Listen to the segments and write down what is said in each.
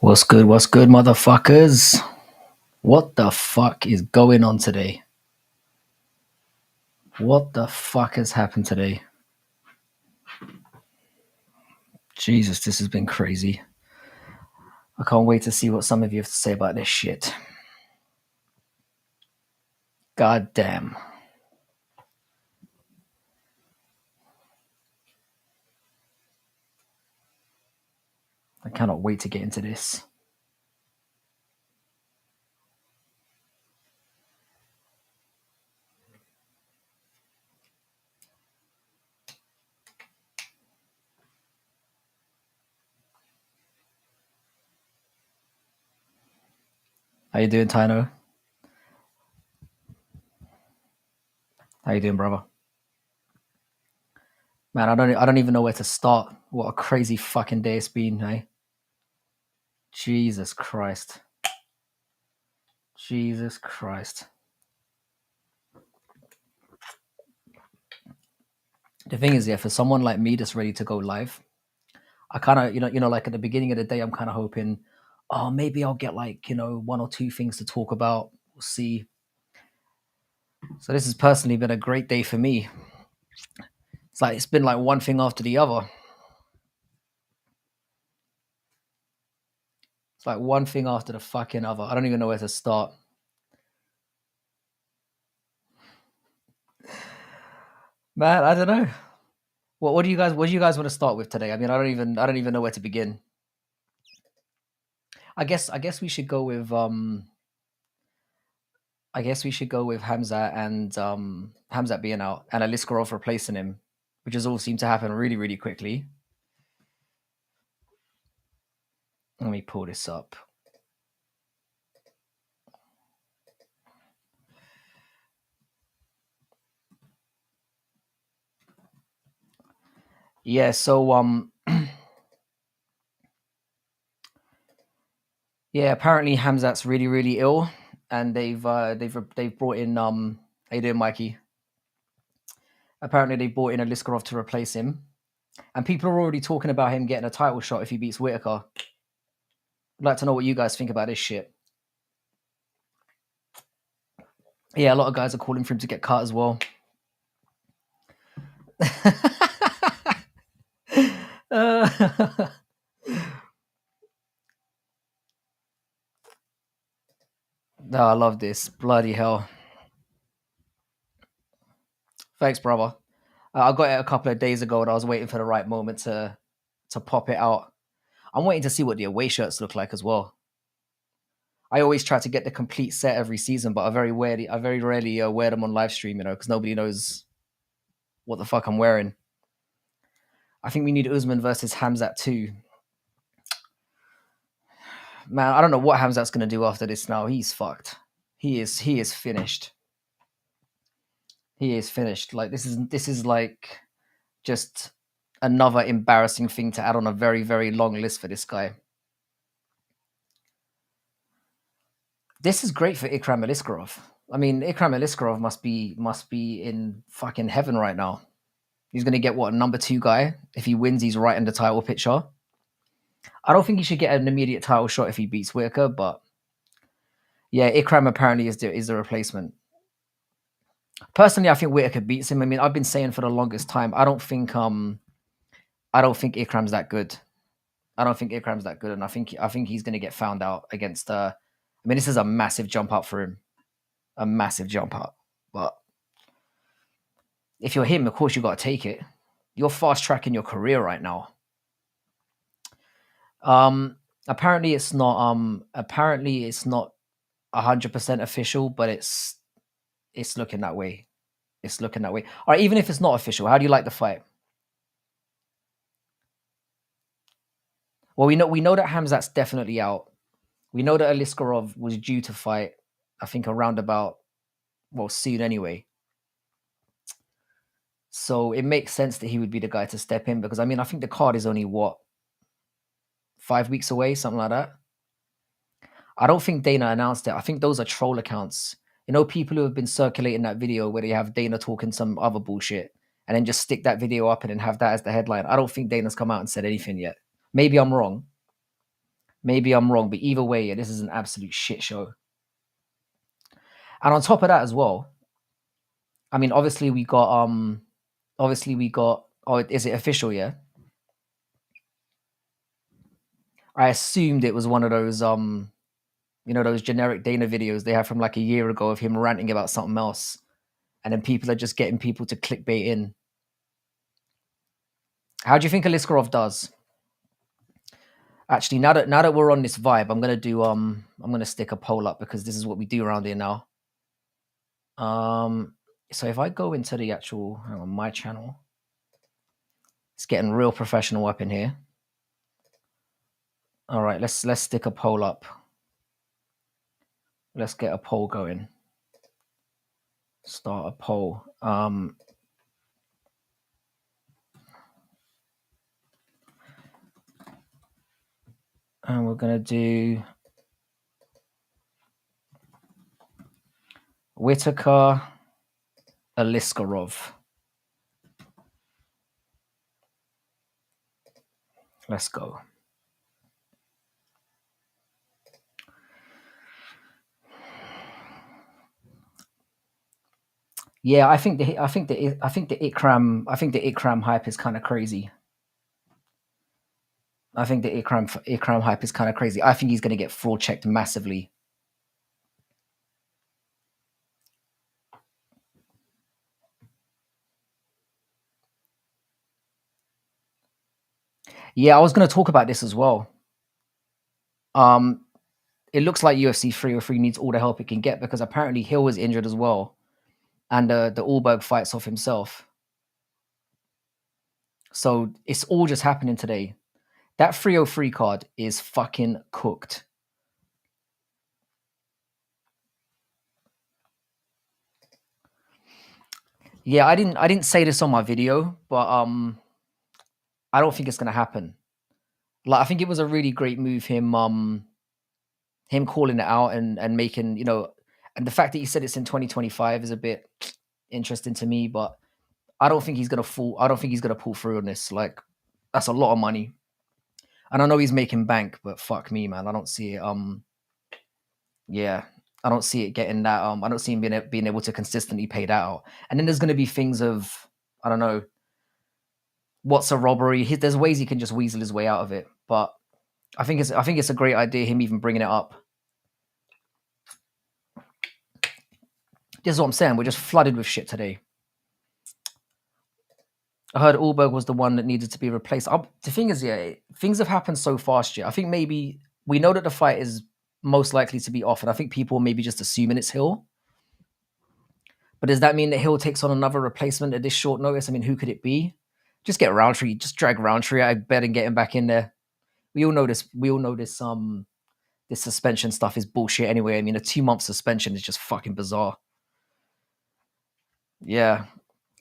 What's good? What's good, motherfuckers? What the fuck is going on today? What the fuck has happened today? Jesus, this has been crazy. I can't wait to see what some of you have to say about this shit. God damn. I cannot wait to get into this. How you doing, Tino? How you doing, brother? Man, I don't even know where to start. What a crazy fucking day it's been, hey? Jesus Christ. Jesus Christ. The thing is, yeah, for someone like me that's ready to go live, I kind of, like at the beginning of the day, I'm kind of hoping, oh, maybe I'll get like, one or two things to talk about. We'll see. So this has personally been a great day for me. It's been like one thing after the other. It's like one thing after the fucking other. I don't even know where to start. Man, I don't know. What do you guys want to start with today? I mean, I don't even know where to begin. I guess we should go with Khamzat and Khamzat being out and Aliskarov replacing him, which has all seemed to happen really, really quickly. Let me pull this up. Yeah, so yeah, apparently Hamzat's really, really ill, and they've brought in how you doing, Mikey? Apparently they brought in Aliskarov to replace him, and people are already talking about him getting a title shot if he beats Whitaker. I'd like to know what you guys think about this shit. Yeah, a lot of guys are calling for him to get cut as well. No, I love this. Bloody hell. Thanks, brother. I got it a couple of days ago and I was waiting for the right moment to pop it out. I'm waiting to see what the away shirts look like as well. I always try to get the complete set every season, but I very rarely wear them on live stream, because nobody knows what the fuck I'm wearing. I think we need Usman versus Khamzat too. Man, I don't know what Khamzat's gonna do after this now. He's fucked. He is finished. He is finished. Like this is like just another embarrassing thing to add on a very, very long list for this guy. This is great for Ikram Aliskarov. I mean, Ikram Aliskarov must be in fucking heaven right now. He's going to get what, a number 2 guy? If he wins, he's right in the title picture. I don't think he should get an immediate title shot if he beats Whitaker, but yeah, Ikram apparently is the replacement. Personally, I think Whitaker beats him. I mean, I've been saying for the longest time, I don't think Ikram's that good. And I think he's going to get found out against. I mean, this is a massive jump up for him, a massive jump up. But if you're him, of course you got to take it. You're fast tracking your career right now. Apparently it's not 100% official, but it's looking that way. It's looking that way. All right, even if it's not official, how do you like the fight? Well, we know that Khamzat's definitely out. We know that Aliskarov was due to fight, I think, around about, well, soon anyway. So it makes sense that he would be the guy to step in because, I mean, I think the card is only, 5 weeks away, something like that. I don't think Dana announced it. I think those are troll accounts. People who have been circulating that video where they have Dana talking some other bullshit and then just stick that video up and then have that as the headline. I don't think Dana's come out and said anything yet. Maybe I'm wrong. Maybe I'm wrong, but either way, yeah, this is an absolute shit show. And on top of that as well, I mean, obviously we got oh, is it official? Yeah. I assumed it was one of those those generic Dana videos they had from like a year ago of him ranting about something else, and then people are just getting people to clickbait in. How do you think Aliskerov does? Actually, now that we're on this vibe, I'm gonna stick a poll up because this is what we do around here now. So if I go into the actual my channel, it's getting real professional up in here. All right, let's stick a poll up. Let's get a poll going. Start a poll. And we're gonna do Whitaker, Aliskerov. Let's go. Yeah, I think the Ikram hype is kind of crazy. I think the Ikram hype is kind of crazy. I think he's going to get fraud checked massively. Yeah, I was going to talk about this as well. It looks like UFC 303 needs all the help it can get because apparently Hill was injured as well, and the ULBERG fights off himself. So it's all just happening today. That 303 card is fucking cooked. Yeah, I didn't say this on my video, but I don't think it's gonna happen. Like, I think it was a really great move, him calling it out and making, and the fact that he said it's in 2025 is a bit interesting to me, but I don't think he's gonna pull through on this. Like, that's a lot of money. And I know he's making bank, but fuck me, man. I don't see it. Yeah, I don't see it getting that. I don't see him being able to consistently pay that out. And then there's gonna be things of, I don't know, what's a robbery. There's ways he can just weasel his way out of it. But I think it's a great idea, him even bringing it up. This is what I'm saying. We're just flooded with shit today. I heard ULBERG was the one that needed to be replaced. The thing is, yeah, things have happened so fast. Yeah, I think maybe we know that the fight is most likely to be off, and I think people maybe just assuming it's Hill. But does that mean that Hill takes on another replacement at this short notice? I mean, who could it be? Just get Roundtree. Just drag Roundtree out of bed and get him back in there. We all know this. This suspension stuff is bullshit anyway. I mean, a 2-month suspension is just fucking bizarre. Yeah.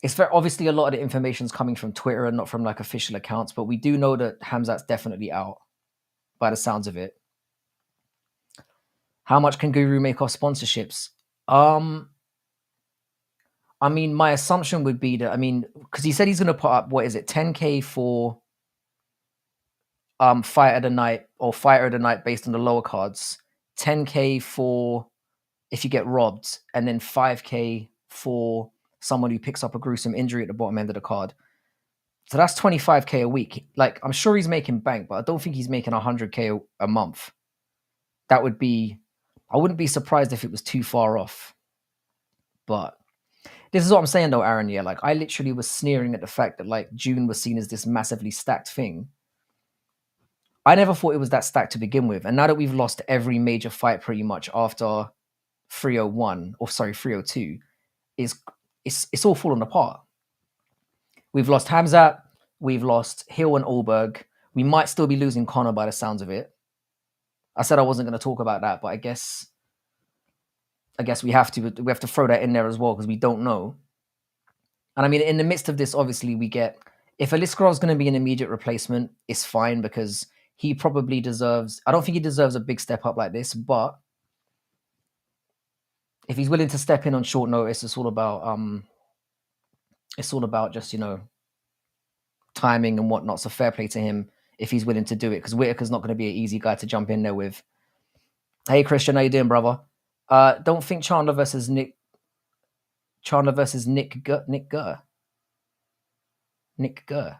It's very obviously a lot of the information is coming from Twitter and not from like official accounts, but we do know that Khamzat's definitely out by the sounds of it. How much can Guru make off sponsorships? I mean, my assumption would be that, because he said he's going to put up, what is it, 10K for fight of the night or fighter of the night based on the lower cards, 10K for if you get robbed, and then 5K for someone who picks up a gruesome injury at the bottom end of the card. So that's 25K a week. Like, I'm sure he's making bank, but I don't think he's making 100K a month. I wouldn't be surprised if it was too far off. But this is what I'm saying though, Aaron. Yeah, like, I literally was sneering at the fact that like June was seen as this massively stacked thing. I never thought it was that stacked to begin with. And now that we've lost every major fight pretty much after 302, it's all fallen apart. We've lost Khamzhat, we've lost Hill and ULBERG. We might still be losing Connor by the sounds of it. I said I wasn't going to talk about that, but I guess we have to throw that in there as well because we don't know. And I mean, in the midst of this, obviously we get, if Aliskerov's going to be an immediate replacement, it's fine because he probably deserves, I don't think he deserves a big step up like this, but if he's willing to step in on short notice, it's all about just, timing and whatnot. So fair play to him. if he's willing to do it, because Whitaker's not going to be an easy guy to jump in there with. Hey Christian, how you doing, brother? Don't think Chandler versus Nick Gurr. Nick Gurr.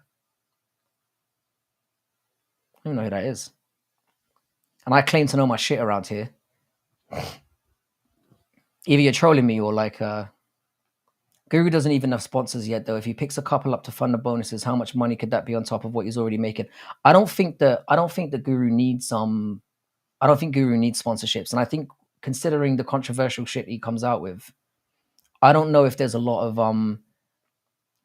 I don't know who that is. And I claim to know my shit around here. Either you're trolling me or like Guru doesn't even have sponsors yet though. If he picks a couple up to fund the bonuses, how much money could that be on top of what he's already making? I don't think the Guru needs I don't think Guru needs sponsorships. And I think considering the controversial shit he comes out with, I don't know if there's a lot of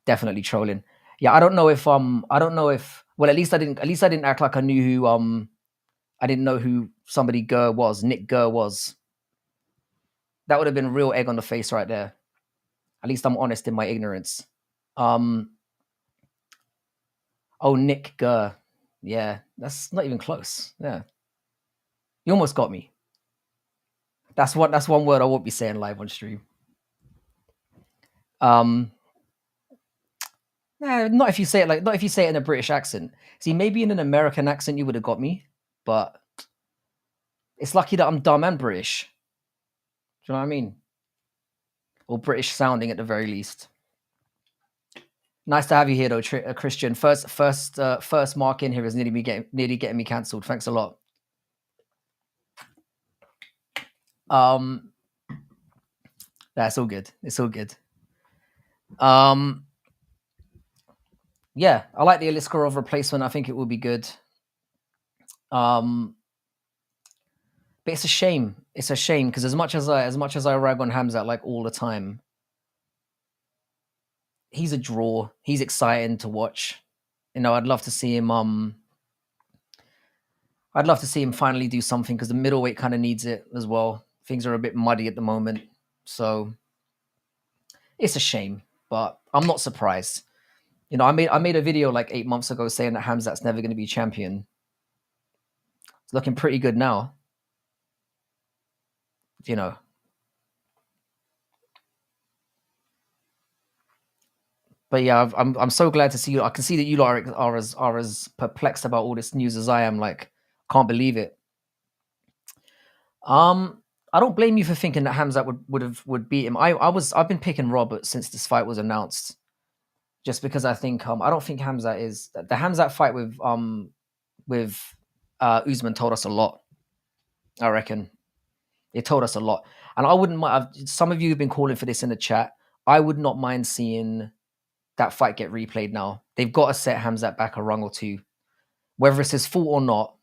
definitely trolling. Yeah, I don't know if well, at least I didn't act like I knew who I didn't know who somebody Gurr was, Nick Gurr was. That would have been real egg on the face right there. At least I'm honest in my ignorance. Oh, Nick Gurr. Yeah, that's not even close. Yeah. You almost got me. That's one word I won't be saying live on stream. Nah, not if you say it in a British accent. See, maybe in an American accent you would have got me, but it's lucky that I'm dumb and British. Do you know what I mean? Or British sounding at the very least. Nice to have you here, though, Christian. First mark in here is nearly getting me cancelled. Thanks a lot. That's all good. It's all good. Yeah, I like the Aliskerov replacement. I think it will be good. But it's a shame. It's a shame because as much as I rag on Khamzhat like all the time, he's a draw. He's exciting to watch. You know, I'd love to see him. I'd love to see him finally do something because the middleweight kind of needs it as well. Things are a bit muddy at the moment, so it's a shame. But I'm not surprised. You know, I made a video like 8 months ago saying that Khamzat's never going to be champion. It's looking pretty good now. You know. But yeah, I'm so glad to see you. I can see that you lot are as perplexed about all this news as I am. Like, can't believe it. I don't blame you for thinking that Khamzat would beat him. I've been picking Robert since this fight was announced, just because I think I don't think Khamzat is the Khamzat fight with Usman told us a lot. I reckon it told us a lot, and I wouldn't mind. Some of you have been calling for this in the chat. I would not mind seeing that fight get replayed now. They've got to set Khamzat back a rung or two. Whether it's his fault or not,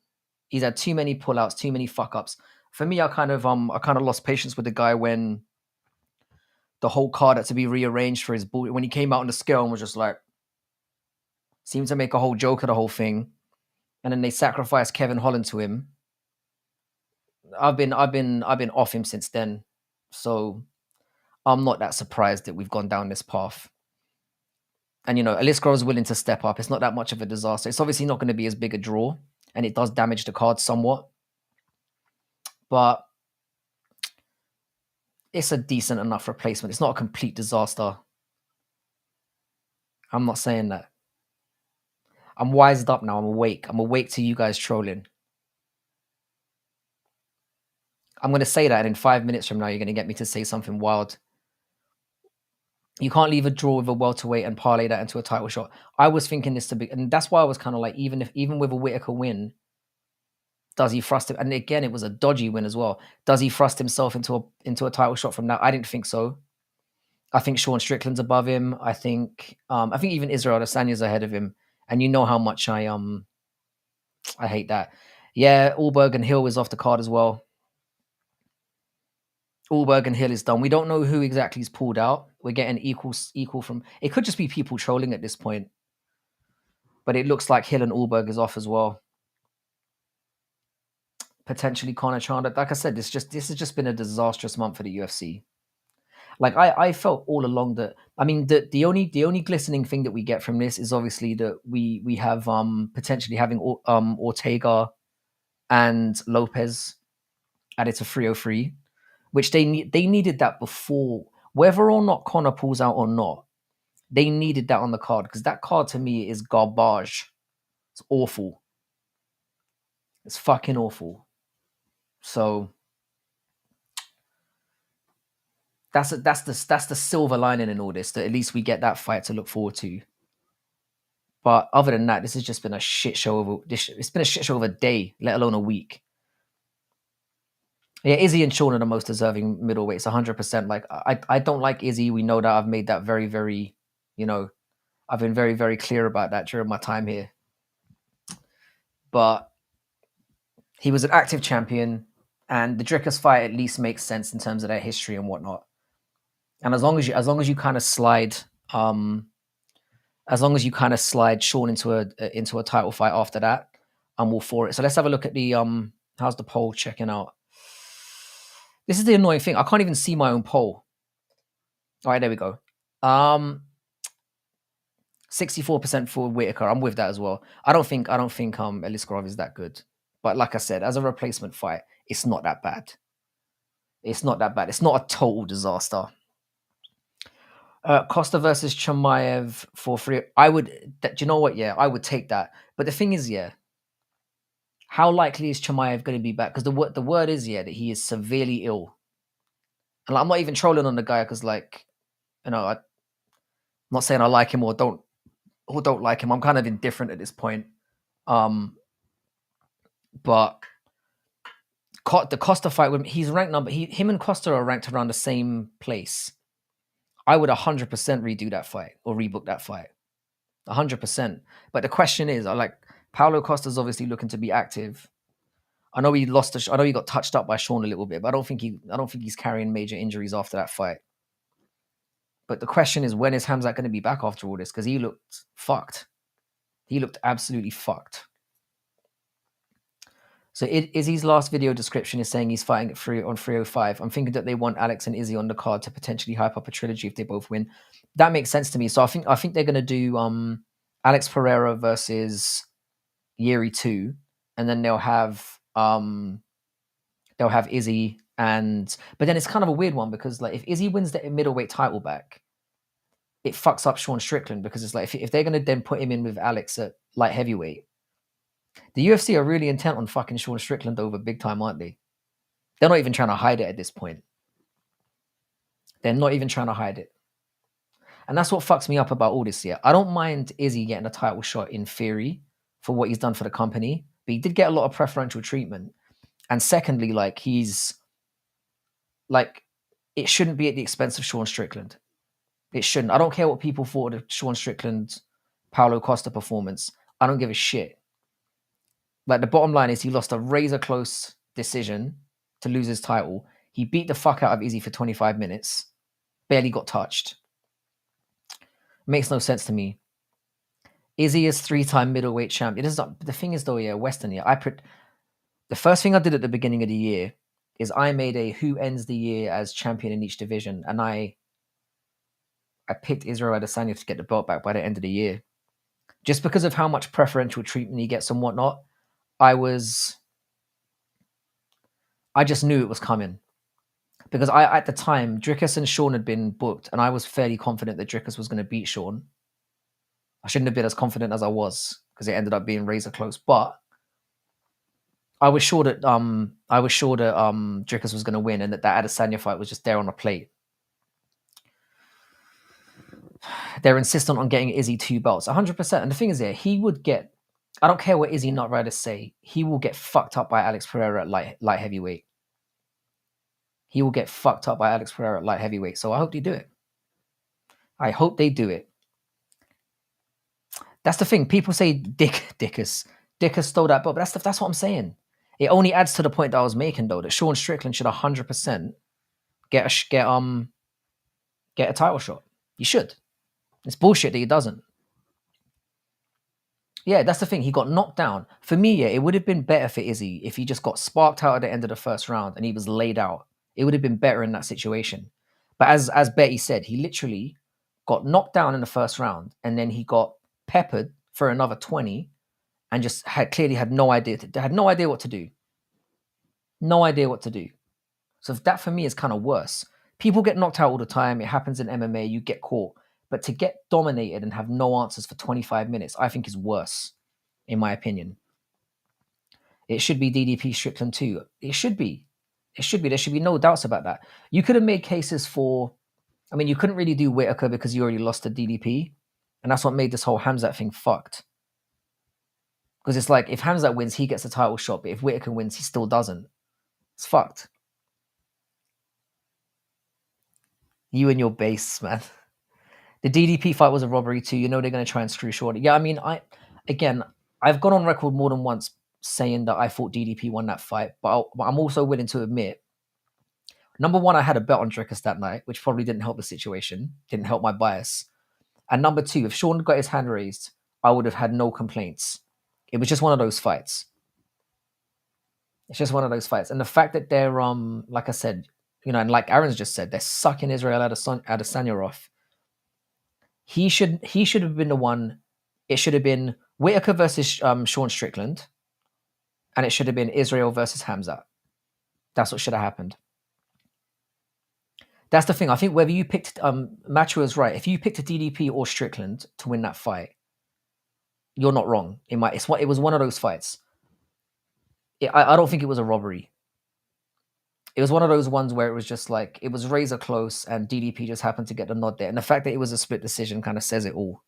he's had too many pullouts, too many fuck-ups. For me, I kind of lost patience with the guy when the whole card had to be rearranged for his bull. When he came out on the scale and was just like, seemed to make a whole joke of the whole thing. And then they sacrificed Kevin Holland to him. I've been off him since then. So I'm not that surprised that we've gone down this path. And, you know, Aliskerov is willing to step up. It's not that much of a disaster. It's obviously not going to be as big a draw, and it does damage the card somewhat. But it's a decent enough replacement. It's not a complete disaster. I'm not saying that. I'm wised up now. I'm awake. I'm awake to you guys trolling. I'm going to say that, and in 5 minutes from now, you're going to get me to say something wild. You can't leave a draw with a welterweight and parlay that into a title shot. I was thinking this to be, and that's why I was kind of like, even with a Whitaker win, does he thrust him? And again, it was a dodgy win as well. Does he thrust himself into a title shot from that? I didn't think so. I think Sean Strickland's above him. I think even Israel Adesanya's ahead of him. And you know how much I hate that. Yeah, ULBERG and Hill is off the card as well. ULBERG and Hill is done. We don't know who exactly is pulled out. We're getting equal from. It could just be people trolling at this point. But it looks like Hill and ULBERG is off as well. Potentially Conor Chandler. Like I said, this has just been a disastrous month for the UFC. Like I felt all along that. I mean, the only glistening thing that we get from this is obviously that we have potentially having Ortega and Lopez added to 303. Which they needed that before, whether or not Conor pulls out or not, they needed that on the card because that card to me is garbage. It's awful. It's fucking awful. So that's the silver lining in all this, that at least we get that fight to look forward to. But other than that, this has just been a shit show it's been a shit show of a day, let alone a week. Yeah, Izzy and Sean are the most deserving middleweights, 100%. Like, I don't like Izzy. We know that. I've made that very, very, I've been very, very clear about that during my time here. But he was an active champion, and the Drickus fight at least makes sense in terms of their history and whatnot. And as long as you kind of slide, Sean into a title fight after that, I'm all for it. So let's have a look at the how's the poll checking out? This is the annoying thing. I can't even see my own poll. All right, there we go. 64% for Whitaker. I'm with that as well. I don't think Eliskarov is that good. But like I said, as a replacement fight, it's not that bad. It's not that bad. It's not a total disaster. Costa versus Chimaev for free. Do you know what? Yeah, I would take that. But the thing is, yeah, how likely is Chimaev going to be back? Because the word is, yeah, that he is severely ill. And like, I'm not even trolling on the guy because, like, I'm not saying I like him or don't like him. I'm kind of indifferent at this point. But the Costa fight, he's ranked him and Costa are ranked around the same place. I would 100% redo that fight or rebook that fight. 100%. But the question is, Paulo Costa's obviously looking to be active. I know he I know he got touched up by Sean a little bit, but I don't think he's carrying major injuries after that fight. But the question is, when is Khamzat going to be back after all this? Because he looked fucked. He looked absolutely fucked. So Izzy's last video description is saying he's fighting on 305. I'm thinking that they want Alex and Izzy on the card to potentially hype up a trilogy if they both win. That makes sense to me. So I think they're going to do Alex Pereira versus Yuri 2, and then they'll have Izzy but then it's kind of a weird one because, like, if Izzy wins the middleweight title back, it fucks up Sean Strickland, because it's like if they're going to then put him in with Alex at light heavyweight, the UFC are really intent on fucking Sean Strickland over big time, aren't they? They're not even trying to hide it at this point. They're not even trying to hide it. And that's what fucks me up about all this here. I don't mind Izzy getting a title shot in theory for what he's done for the company, but he did get a lot of preferential treatment. And secondly, like, it shouldn't be at the expense of Sean Strickland. It shouldn't. I don't care what people thought of Sean Strickland's Paulo Costa performance. I don't give a shit. Like, the bottom line is he lost a razor close decision to lose his title. He beat the fuck out of Izzy for 25 minutes. Barely got touched. Makes no sense to me. Izzy is 3-time middleweight champion. The thing is, though, yeah, Western, yeah. The first thing I did at the beginning of the year is I made a who ends the year as champion in each division, and I picked Israel Adesanya to get the belt back by the end of the year. Just because of how much preferential treatment he gets and whatnot, I just knew it was coming. Because at the time, Drickus and Sean had been booked, and I was fairly confident that Drickus was going to beat Sean. I shouldn't have been as confident as I was, because it ended up being razor close. But I was sure that Drickus was going to win, and that Adesanya fight was just there on a plate. They're insistent on getting Izzy 2 belts, 100%. And the thing is, he would get. I don't care what Izzy Nutriders say. He will get fucked up by Alex Pereira at light heavyweight. He will get fucked up by Alex Pereira at light heavyweight. So I hope they do it. I hope they do it. That's the thing. People say Dickus stole that belt, but that's what I'm saying. It only adds to the point that I was making, though, that Sean Strickland should 100% get a title shot. He should. It's bullshit that he doesn't. Yeah, that's the thing. He got knocked down. For me, yeah, it would have been better for Izzy if he just got sparked out at the end of the first round and he was laid out. It would have been better in that situation. But as Betty said, he literally got knocked down in the first round, and then he got peppered for another 20 and just clearly had no idea what to do. No idea what to do. So that for me is kind of worse. People get knocked out all the time. It happens in MMA. You get caught. But to get dominated and have no answers for 25 minutes, I think is worse, in my opinion. It should be DDP Strickland too. It should be. It should be. There should be no doubts about that. You could have made cases for. I mean, you couldn't really do Whitaker because you already lost to DDP, and that's what made this whole Khamzhat thing fucked. Because it's like if Khamzhat wins, he gets a title shot, but if Whitaker wins, he still doesn't. It's fucked. You and your base, man. The DDP fight was a robbery too. You know they're going to try and screw Shorty. Yeah, I mean, I've gone on record more than once saying that I thought DDP won that fight, but I'm also willing to admit, number one, I had a bet on Dricus that night, which probably didn't help the situation, didn't help my bias. And number two, if Sean got his hand raised, I would have had no complaints. It was just one of those fights. It's just one of those fights. And the fact that they're, like I said, you know, and like Aaron's just said, they're sucking Israel Adesanya off. He should have been the one. It should have been Whitaker versus Sean Strickland, and it should have been Israel versus Khamzat. That's what should have happened. That's the thing. I think whether you picked Machu is right. If you picked a DDP or Strickland to win that fight, you're not wrong. It was one of those fights. I don't think it was a robbery. It was one of those ones where it was just like it was razor close, and DDP just happened to get the nod there. And the fact that it was a split decision kind of says it all.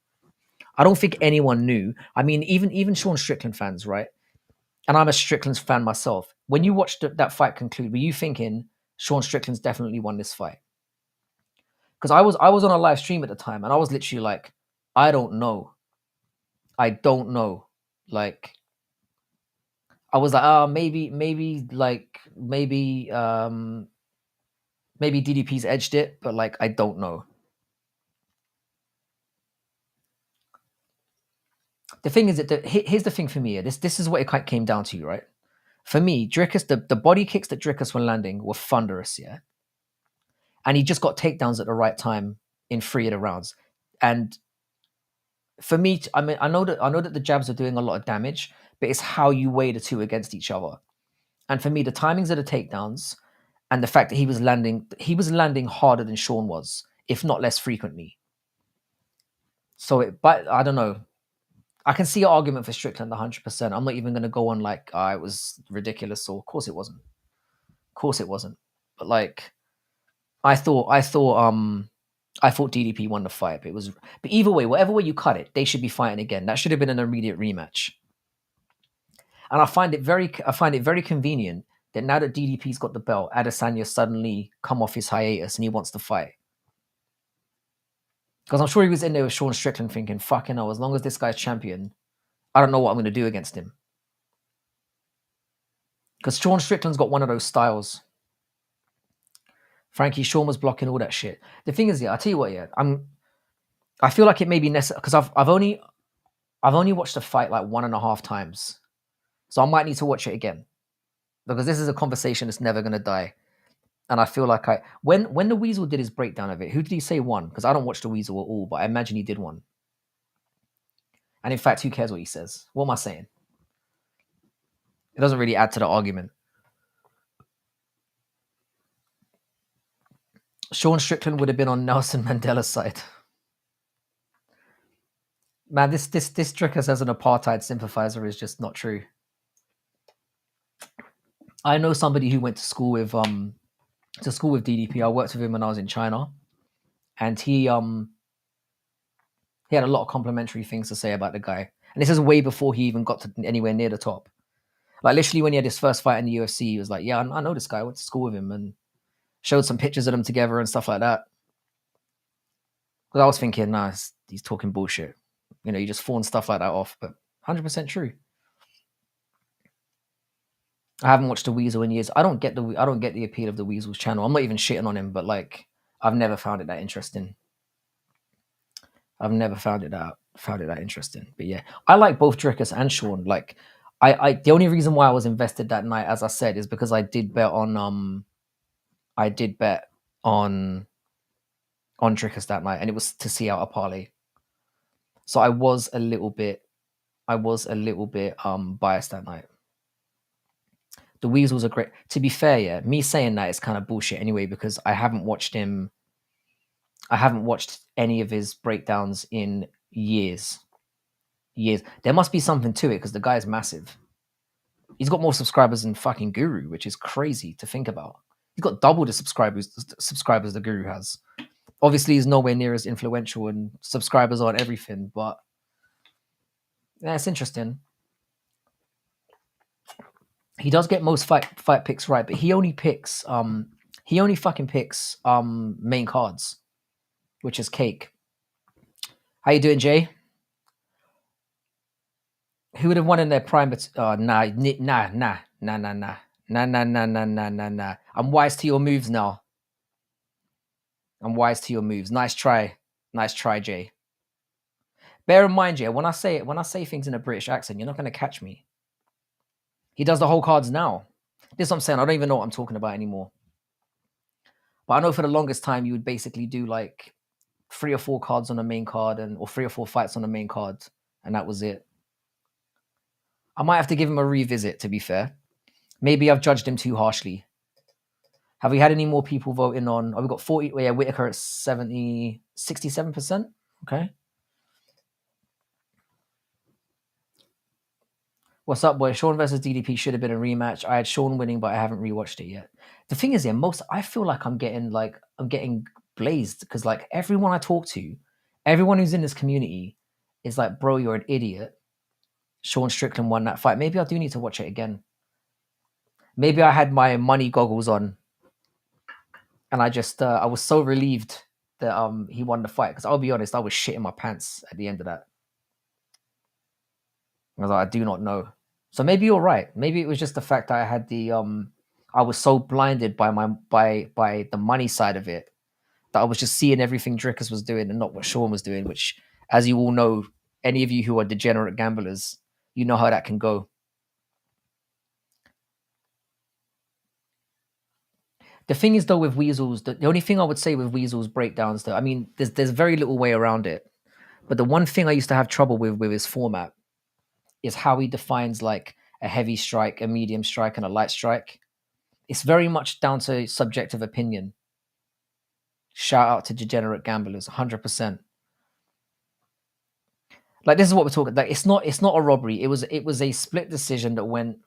I don't think anyone knew. I mean, even Sean Strickland fans, right? And I'm a Strickland fan myself. When you watched that fight conclude, were you thinking Sean Strickland's definitely won this fight? Because I was on a live stream at the time, and I was literally like, I don't know. Like, I was like, maybe DDP's edged it, but like, I don't know. The thing is that here's the thing for me. This is what it came down to, right? For me, Dricus, the body kicks that Dricus were landing were thunderous, yeah. And he just got takedowns at the right time in 3 of the rounds. And for me, I mean, I know that the jabs are doing a lot of damage, but it's how you weigh the two against each other. And for me, the timings of the takedowns and the fact that he was landing harder than Sean was, if not less frequently. So, but I don't know. I can see an argument for Strickland 100%. I'm not even going to go on like, it was ridiculous, or of course it wasn't. Of course it wasn't. But like, I thought DDP won the fight, but either way, whatever way you cut it, they should be fighting again. That should have been an immediate rematch. And I find it very convenient that now that DDP's got the belt, Adesanya suddenly come off his hiatus and he wants to fight. Because I'm sure he was in there with Sean Strickland thinking, fucking hell, as long as this guy's champion, I don't know what I'm going to do against him. Because Sean Strickland's got one of those styles. Frankie, Sean was blocking all that shit. The thing is, yeah, I'll tell you what, yeah, I feel like it may be necessary, because I've only watched the fight like 1.5 times. So I might need to watch it again. Because this is a conversation that's never going to die. And I feel like when the Weasel did his breakdown of it, who did he say won? Because I don't watch the Weasel at all, but I imagine he did one. And in fact, who cares what he says? What am I saying? It doesn't really add to the argument. Sean Strickland would have been on Nelson Mandela's side. Man, this Dricus as an apartheid sympathizer is just not true. I know somebody who went to school with DDP. I worked with him when I was in China, and he had a lot of complimentary things to say about the guy. And this is way before he even got to anywhere near the top. Like literally when he had his first fight in the UFC, he was like, yeah, I know this guy. I went to school with him and showed some pictures of them together and stuff like that. Because I was thinking, nah, he's talking bullshit. You know, you just fawn stuff like that off, but 100% true. I haven't watched the Weasel in years. I don't get the appeal of the Weasel's channel. I'm not even shitting on him, but like I've never found it that interesting. I've never found it that interesting. But yeah, I like both Dricus and Sean. Like I the only reason why I was invested that night, as I said, is because I did bet on Dricus that night, and it was to see out a parlay. So I was a little bit biased that night. The Weasels are great. To be fair, yeah, me saying that is kind of bullshit anyway, because I haven't watched any of his breakdowns in years. There must be something to it because the guy is massive. He's got more subscribers than fucking Guru, which is crazy to think about. He's got double the subscribers the Guru has. Obviously, he's nowhere near as influential, and subscribers aren't everything. But yeah, it's interesting. He does get most fight picks right, but he only fucking picks main cards, which is cake. How you doing, Jay? Who would have won in their prime? But nah. I'm wise to your moves now. Nice try, Jay. Bear in mind, Jay, when I say things in a British accent, you're not going to catch me. He does the whole cards now. This is what I'm saying. I don't even know what I'm talking about anymore. But I know for the longest time you would basically do like 3 or 4 cards on the main card, or 3 or 4 fights on the main card, and that was it. I might have to give him a revisit, to be fair. Maybe I've judged him too harshly. Have we had any more people voting on? Oh, we've got 40. Yeah, Whitaker at 67%. Okay. What's up, boy? Sean versus DDP should have been a rematch. I had Sean winning, but I haven't rewatched it yet. The thing is, I feel like I'm getting blazed because like everyone I talk to, everyone who's in this community is like, bro, you're an idiot. Sean Strickland won that fight. Maybe I do need to watch it again. Maybe I had my money goggles on, and I just I was so relieved that he won the fight, because I'll be honest, I was shitting my pants at the end of that. I was like, I do not know. So maybe you're right. Maybe it was just the fact that I had I was so blinded by by the money side of it that I was just seeing everything Drickus was doing and not what Sean was doing, which, as you all know, any of you who are degenerate gamblers, you know how that can go. The thing is, though, with Weasel's, the only thing I would say with Weasel's breakdowns, though, I mean, there's very little way around it. But the one thing I used to have trouble with his format is how he defines like a heavy strike, a medium strike, and a light strike. It's very much down to subjective opinion. Shout out to degenerate gamblers, 100%. Like, this is what we're talking. Like, it's not a robbery. It was a split decision that went.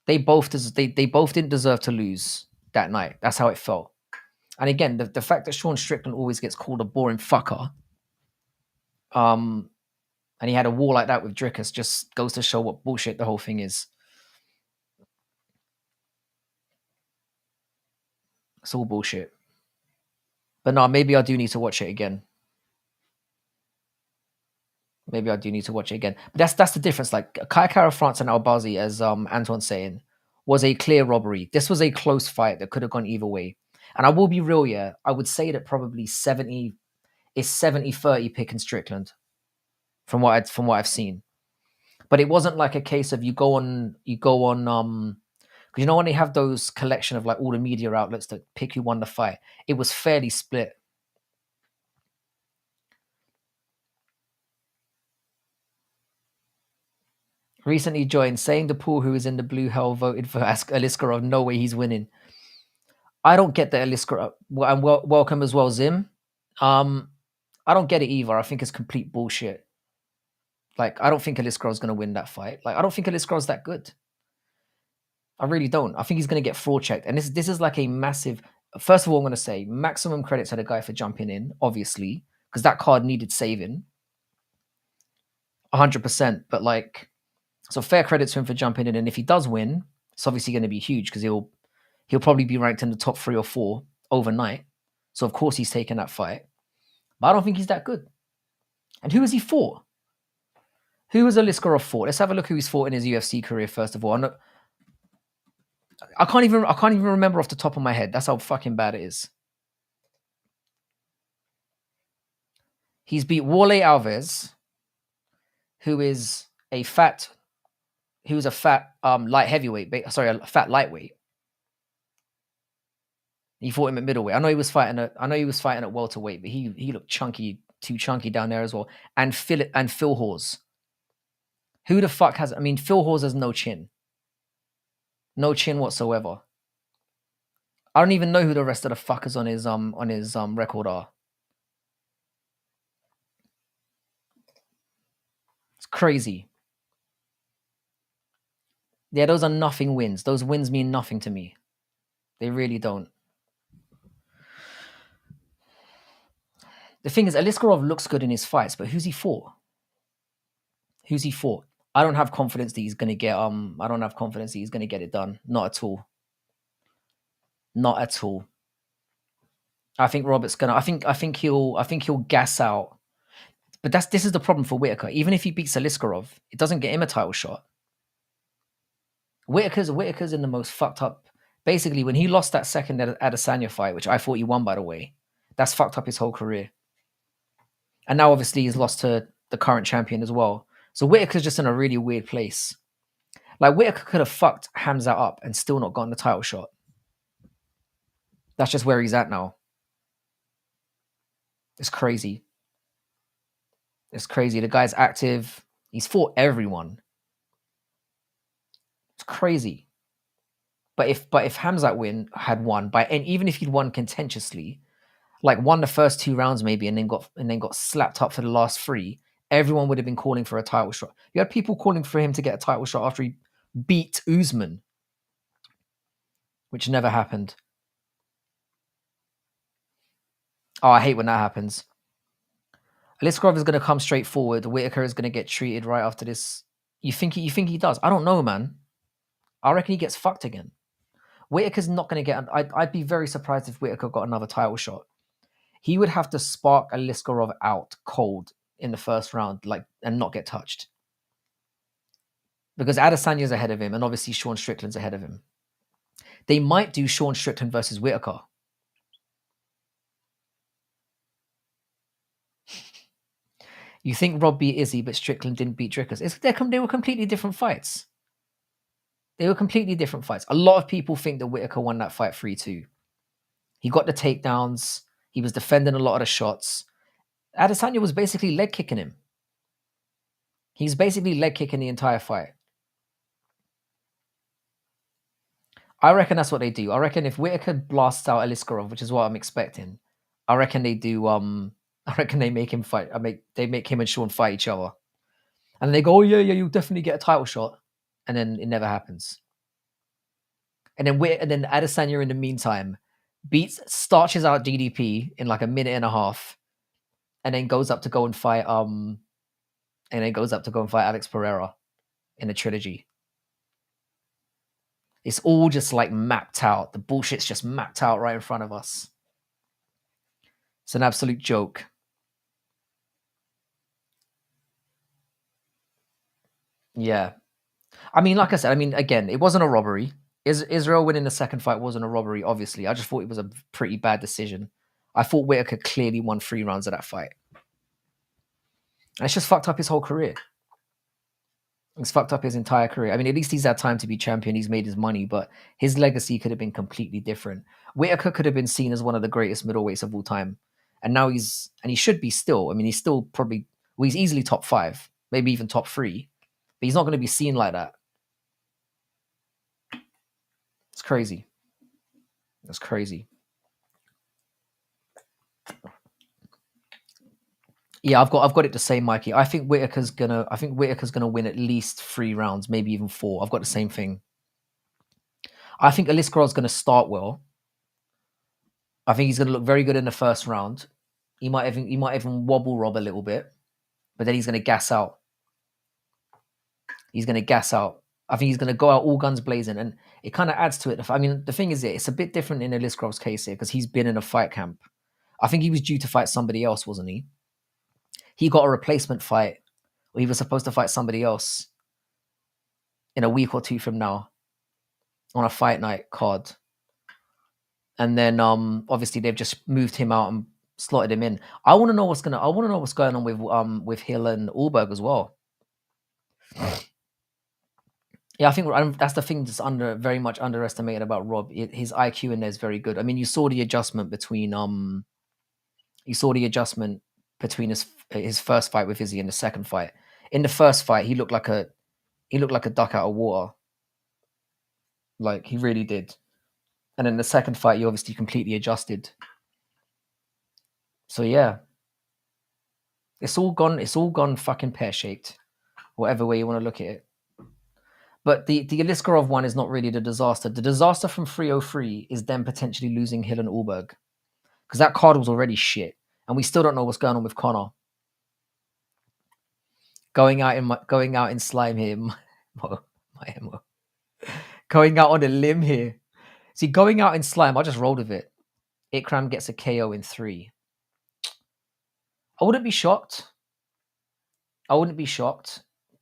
They both didn't deserve to lose that night. That's how it felt. And again, the fact that Sean Strickland always gets called a boring fucker, and he had a war like that with Drickus, just goes to show what bullshit the whole thing is. It's all bullshit. But no, maybe I do need to watch it again. But that's the difference. Like, Kai Kara France and Albazi, as Antoine's saying, was a clear robbery. This was a close fight that could have gone either way. And I will be real, yeah. I would say that probably 70-30 picking Strickland from what I've seen. But it wasn't like a case of you go on because you know when they have those collection of like all the media outlets that pick who won the fight, it was fairly split. Recently joined, saying the pool who is in the blue hell voted for Aliskerov. No way he's winning. I don't get the Aliskerov. And welcome as well, Zim. I don't get it either. I think it's complete bullshit. Like, I don't think Aliskerov's going to win that fight. Like, I don't think Aliskerov's that good. I really don't. I think he's going to get fraud checked. And this is like a massive. First of all, I'm going to say maximum credit to the guy for jumping in, obviously, because that card needed saving. 100%. But like, so fair credit to him for jumping in. And if he does win, it's obviously going to be huge because he'll probably be ranked in the top 3 or 4 overnight. So of course he's taking that fight. But I don't think he's that good. And who has he fought? Who has Aliskerov fought? Let's have a look who he's fought in his UFC career first of all. I can't even remember off the top of my head. That's how fucking bad it is. He's beat Wale Alves, who is a fat light heavyweight. Sorry, a fat lightweight. He fought him at middleweight. I know he was fighting at welterweight, but he looked chunky, too chunky down there as well. And Phil Hawes. Who the fuck has? I mean, Phil Hawes has no chin. No chin whatsoever. I don't even know who the rest of the fuckers on his record are. It's crazy. Yeah, those are nothing wins. Those wins mean nothing to me. They really don't. The thing is, Aliskerov looks good in his fights, but who's he for? Who's he for? I don't have confidence that he's gonna get I don't have confidence that he's gonna get it done. Not at all. Not at all. I think Robert's gonna I think he'll gas out. But this is the problem for Whitaker. Even if he beats Aliskerov, it doesn't get him a title shot. Whitaker's in the most fucked up. Basically, when he lost that second Adesanya fight, which I thought he won by the way, that's fucked up his whole career. And now obviously he's lost to the current champion as well. So Whitaker's just in a really weird place. Like Whitaker could have fucked Khamzhat up and still not gotten the title shot. That's just where he's at now. It's crazy. It's crazy. The guy's active. He's fought everyone. It's crazy. But if Khamzat had won and even if he'd won contentiously, like won the first 2 rounds maybe, and then got slapped up for the last 3, everyone would have been calling for a title shot. You had people calling for him to get a title shot after he beat Usman, which never happened. Oh, I hate when that happens. Aliskerov is going to come straight forward. Whitaker is going to get treated right after this. You think he does? I don't know, man. I reckon he gets fucked again. Whitaker's not going to get. I'd be very surprised if Whitaker got another title shot. He would have to spark Aliskerov out cold in the first round, and not get touched. Because Adesanya's ahead of him, and obviously Sean Strickland's ahead of him. They might do Sean Strickland versus Whitaker. You think Rob beat Izzy, but Strickland didn't beat Drickers. They were completely different fights. They were completely different fights. A lot of people think that Whitaker won that fight 3-2. He got the takedowns. He was defending a lot of the shots. Adesanya was basically leg kicking him. He's basically leg kicking the entire fight. I reckon that's what they do. I reckon if Whitaker blasts out Aliskerov, which is what I'm expecting, I reckon they do. I reckon they make him fight. They make him and Sean fight each other, and then they go, "Oh yeah, you'll definitely get a title shot," and then it never happens. And then Adesanya in the meantime starches out DDP in like a minute and a half, and then goes up to go and fight Alex Pereira in a trilogy. It's all just like mapped out. The bullshit's just mapped out right in front of us. It's an absolute joke. Yeah. I mean, like I said, again, it wasn't a robbery. Israel winning the second fight wasn't a robbery, obviously. I just thought it was a pretty bad decision. I thought Whitaker clearly won 3 rounds of that fight. And it's just fucked up his whole career. It's fucked up his entire career. I mean, at least he's had time to be champion. He's made his money, but his legacy could have been completely different. Whitaker could have been seen as one of the greatest middleweights of all time. And now he should be still. I mean, he's still probably, he's easily top 5, maybe even top 3. But he's not going to be seen like that. It's crazy. That's crazy. Yeah, I've got it the same, Mikey. I think Whitaker's gonna win at least 3 rounds, maybe even 4. I've got the same thing. I think Aliskerov's gonna start well. I think he's gonna look very good in the first round. He might even wobble Rob a little bit, but then he's gonna gas out. I think he's gonna go out all guns blazing, and it kind of adds to it. I mean, the thing is, it's a bit different in Aliskerov's case here because he's been in a fight camp. I think he was due to fight somebody else, wasn't he? He got a replacement fight, or he was supposed to fight somebody else in a week or 2 from now on a fight night card. And then obviously they've just moved him out and slotted him in. I want to know what's going on with Hill and ULBERG as well. Yeah, I think that's the thing that's very much underestimated about Rob. His IQ in there is very good. I mean, you saw the adjustment between his first fight with Izzy and the second fight. In the first fight, he looked like a duck out of water. Like, he really did. And in the second fight, he obviously completely adjusted. So yeah. It's all gone fucking pear-shaped. Whatever way you want to look at it. But the Aliskerov one is not really the disaster. The disaster from 303 is them potentially losing Hill and Ulberg, because that card was already shit, and we still don't know what's going on with Connor. Going out in slime here, my MO. Going out on a limb here. See, going out in slime, I just rolled with it. Ikram gets a KO in 3. I wouldn't be shocked.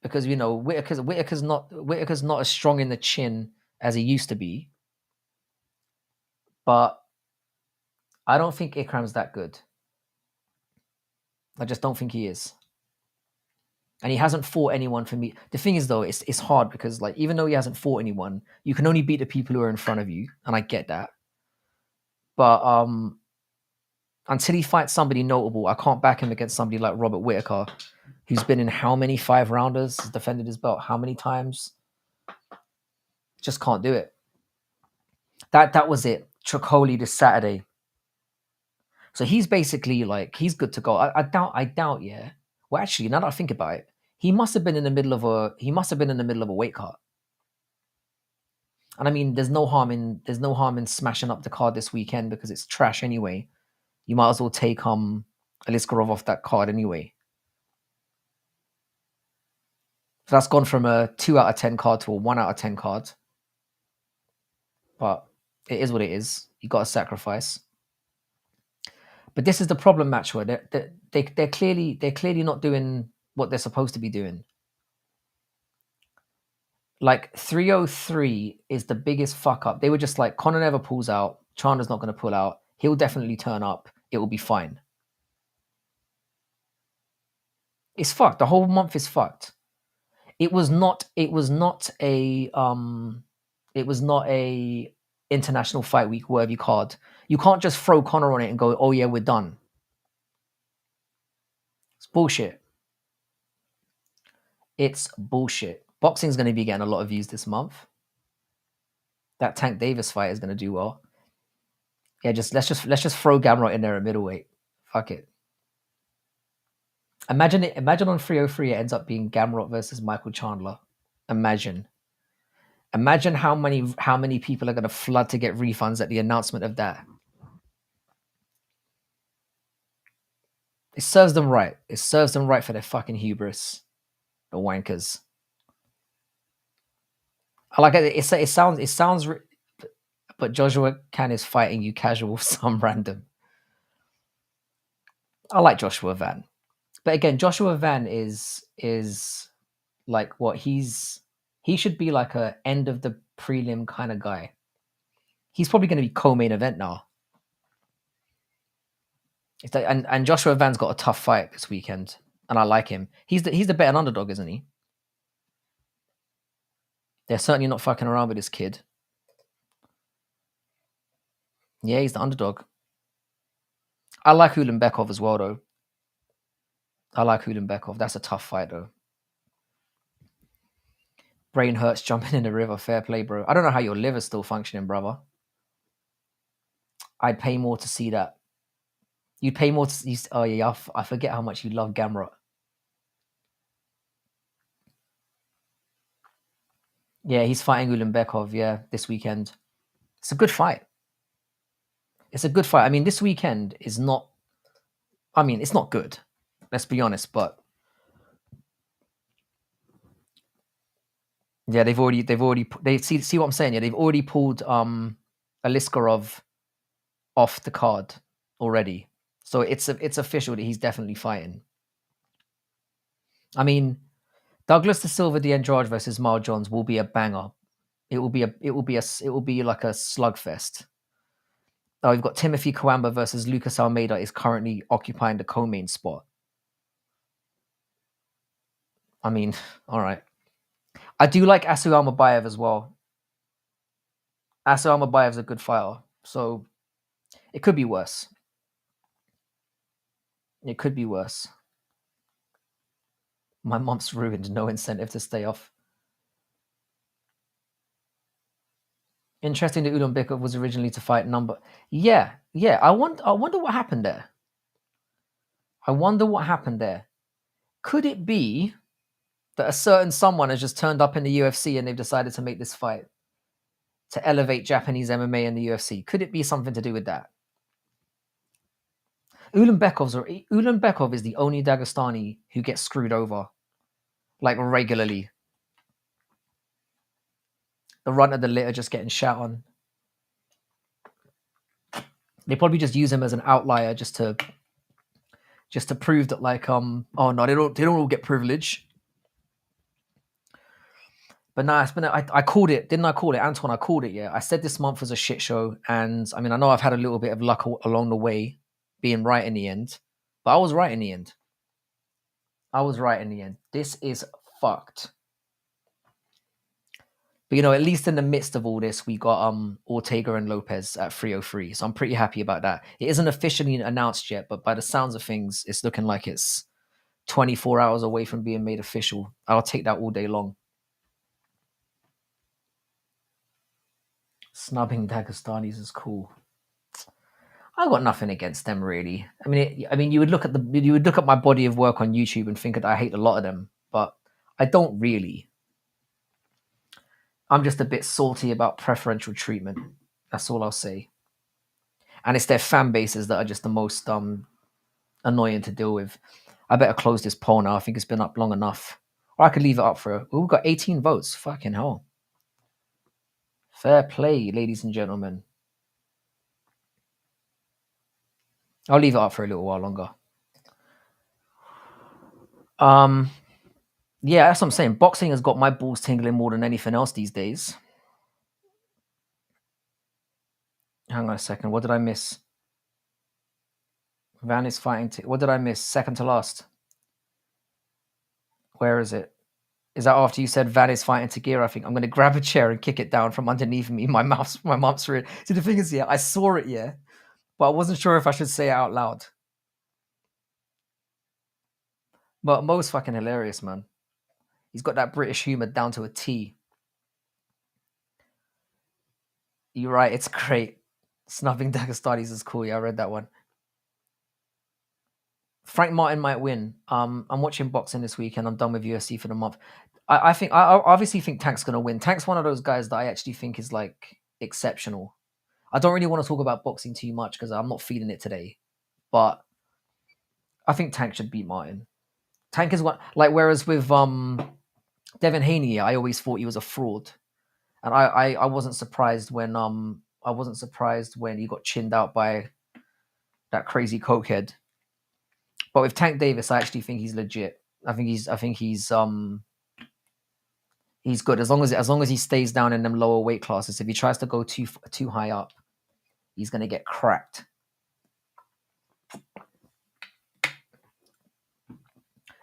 Because you know Whitaker's not as strong in the chin as he used to be. But I don't think Ikram's that good. I just don't think he is. And he hasn't fought anyone for me. The thing is, though, it's hard because, like, even though he hasn't fought anyone, you can only beat the people who are in front of you, and I get that. But until he fights somebody notable, I can't back him against somebody like Robert Whitaker, who's been in how many 5-rounders, has defended his belt how many times? Just can't do it. That was it. Tricoli this Saturday. So he's basically like, he's good to go. I doubt, yeah. Well, actually, now that I think about it, he must have been in the middle of a weight cut. And I mean, there's no harm in smashing up the card this weekend because it's trash anyway. You might as well take Aliskerov off that card anyway. So that's gone from a 2 out of 10 card to a 1 out of 10 card. But it is what it is. You got to sacrifice. But this is the problem, match where they're clearly not doing what they're supposed to be doing. Like 303 is the biggest fuck up. They were just like, Conor never pulls out. Chandler's not going to pull out. He'll definitely turn up. It will be fine. It's fucked. The whole month is fucked. It was not a International Fight Week worthy card. You can't just throw Conor on it and go, oh yeah, we're done. It's bullshit. It's bullshit. Boxing's going to be getting a lot of views this month. That Tank Davis fight is going to do well. Yeah, let's just throw Gamrot in there at middleweight. Fuck it. Imagine on 303 it ends up being Gamrot versus Michael Chandler. Imagine how many people are going to flood to get refunds at the announcement of that. It serves them right. It serves them right for their fucking hubris. The wankers. I like it. It sounds. But Joshua Can is fighting you casual, some random. I like Joshua Van, but again, Joshua Van is like what he should be like a end of the prelim kind of guy. He's probably going to be co-main event now. It's like, and Joshua Van's got a tough fight this weekend, and I like him. He's the better underdog, isn't he? They're certainly not fucking around with this kid. Yeah, he's the underdog. I like Ulanbekov as well, though. I like Ulanbekov. That's a tough fight, though. Brain hurts jumping in the river. Fair play, bro. I don't know how your liver's still functioning, brother. I'd pay more to see that. You'd pay more to see... Oh, yeah, I forget how much you love Gamrot. Yeah, he's fighting Ulanbekov, yeah, this weekend. It's a good fight. It's a good fight. I mean, this weekend is not... I mean, it's not good. Let's be honest, but... Yeah, they've already see what I'm saying? Yeah, they've already pulled Aliskerov off the card already. So it's official that he's definitely fighting. I mean, Douglas De Silva de Andrade versus Miles Johns will be a banger. It will be like a slugfest. Oh, we've got Timothy Coamba versus Lucas Almeida is currently occupying the co-main spot. I mean, all right. I do like Asu Almabayev as well. Asu Almabayev's a good fighter, so it could be worse. It could be worse. My month's ruined. No incentive to stay off. Interesting that Ulanbekov was originally to fight number. Yeah. I wonder what happened there. I wonder what happened there. Could it be that a certain someone has just turned up in the UFC and they've decided to make this fight to elevate Japanese MMA in the UFC? Could it be something to do with that? Ulanbekov is the only Dagestani who gets screwed over, like regularly. The runt of the litter just getting shat on. They probably just use him as an outlier just to prove that, like, oh no, they don't all get privilege. But no, it's been I called it, didn't I call it, Antoine? I called it, yeah. I said this month was a shit show, and I mean, I know I've had a little bit of luck along the way, being right in the end, but I was right in the end. This is fucked. But at least in the midst of all this, we got Ortega and Lopez at 303, so I'm pretty happy about that. It isn't officially announced yet, but by the sounds of things, it's looking like it's 24 hours away from being made official. I'll take that all day long. Snubbing Dagestanis is cool. I got nothing against them, really. I mean, you would look at my body of work on YouTube and think that I hate a lot of them, but I don't really. I'm just a bit salty about preferential treatment. That's all I'll say. And it's their fan bases that are just the most annoying to deal with. I better close this poll now. I think it's been up long enough. Or I could leave it up for we've got 18 votes. Fucking hell. Fair play, ladies and gentlemen. I'll leave it up for a little while longer. Yeah, that's what I'm saying. Boxing has got my balls tingling more than anything else these days. Hang on a second. What did I miss? Van is fighting. What did I miss? Second to last. Where is it? Is that after you said Van is fighting Tagira? I think I'm going to grab a chair and kick it down from underneath me. My mouth's red. See, the thing is, yeah, I saw it, yeah, but I wasn't sure if I should say it out loud. But Mo's fucking hilarious, man. He's got that British humor down to a T. You're right. It's great. Snubbing Dagestanis is cool. Yeah, I read that one. Frank Martin might win. I'm watching boxing this weekend. I'm done with UFC for the month. I obviously think Tank's going to win. Tank's one of those guys that I actually think is like exceptional. I don't really want to talk about boxing too much because I'm not feeling it today. But I think Tank should beat Martin. Tank is one, like, whereas with Devin Haney, I always thought he was a fraud. And I wasn't surprised when he got chinned out by that crazy cokehead. But with Tank Davis, I actually think he's legit. I think he's good as long as he stays down in them lower weight classes. If he tries to go too high up, he's gonna get cracked.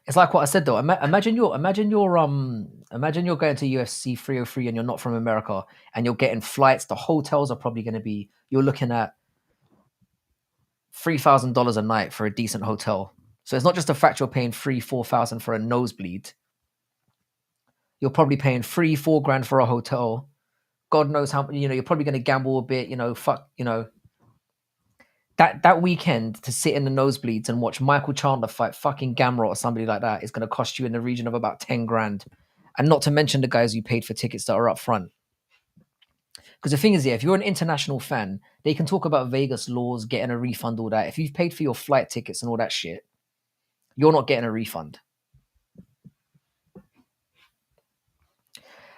It's like what I said though. Imagine you're going to UFC 303 and you're not from America and you're getting flights. The hotels are probably going to be, you're looking at $3,000 a night for a decent hotel. So it's not just the fact you're paying $3,000-4,000 for a nosebleed. You're probably paying $3,000-4,000 for a hotel. God knows how. You're probably going to gamble a bit. That weekend to sit in the nosebleeds and watch Michael Chandler fight fucking Gamrot or somebody like that is going to cost you in the region of about $10,000, and not to mention the guys who paid for tickets that are up front. Because the thing is, yeah, if you're an international fan, they can talk about Vegas laws, getting a refund, all that. If you've paid for your flight tickets and all that shit, you're not getting a refund.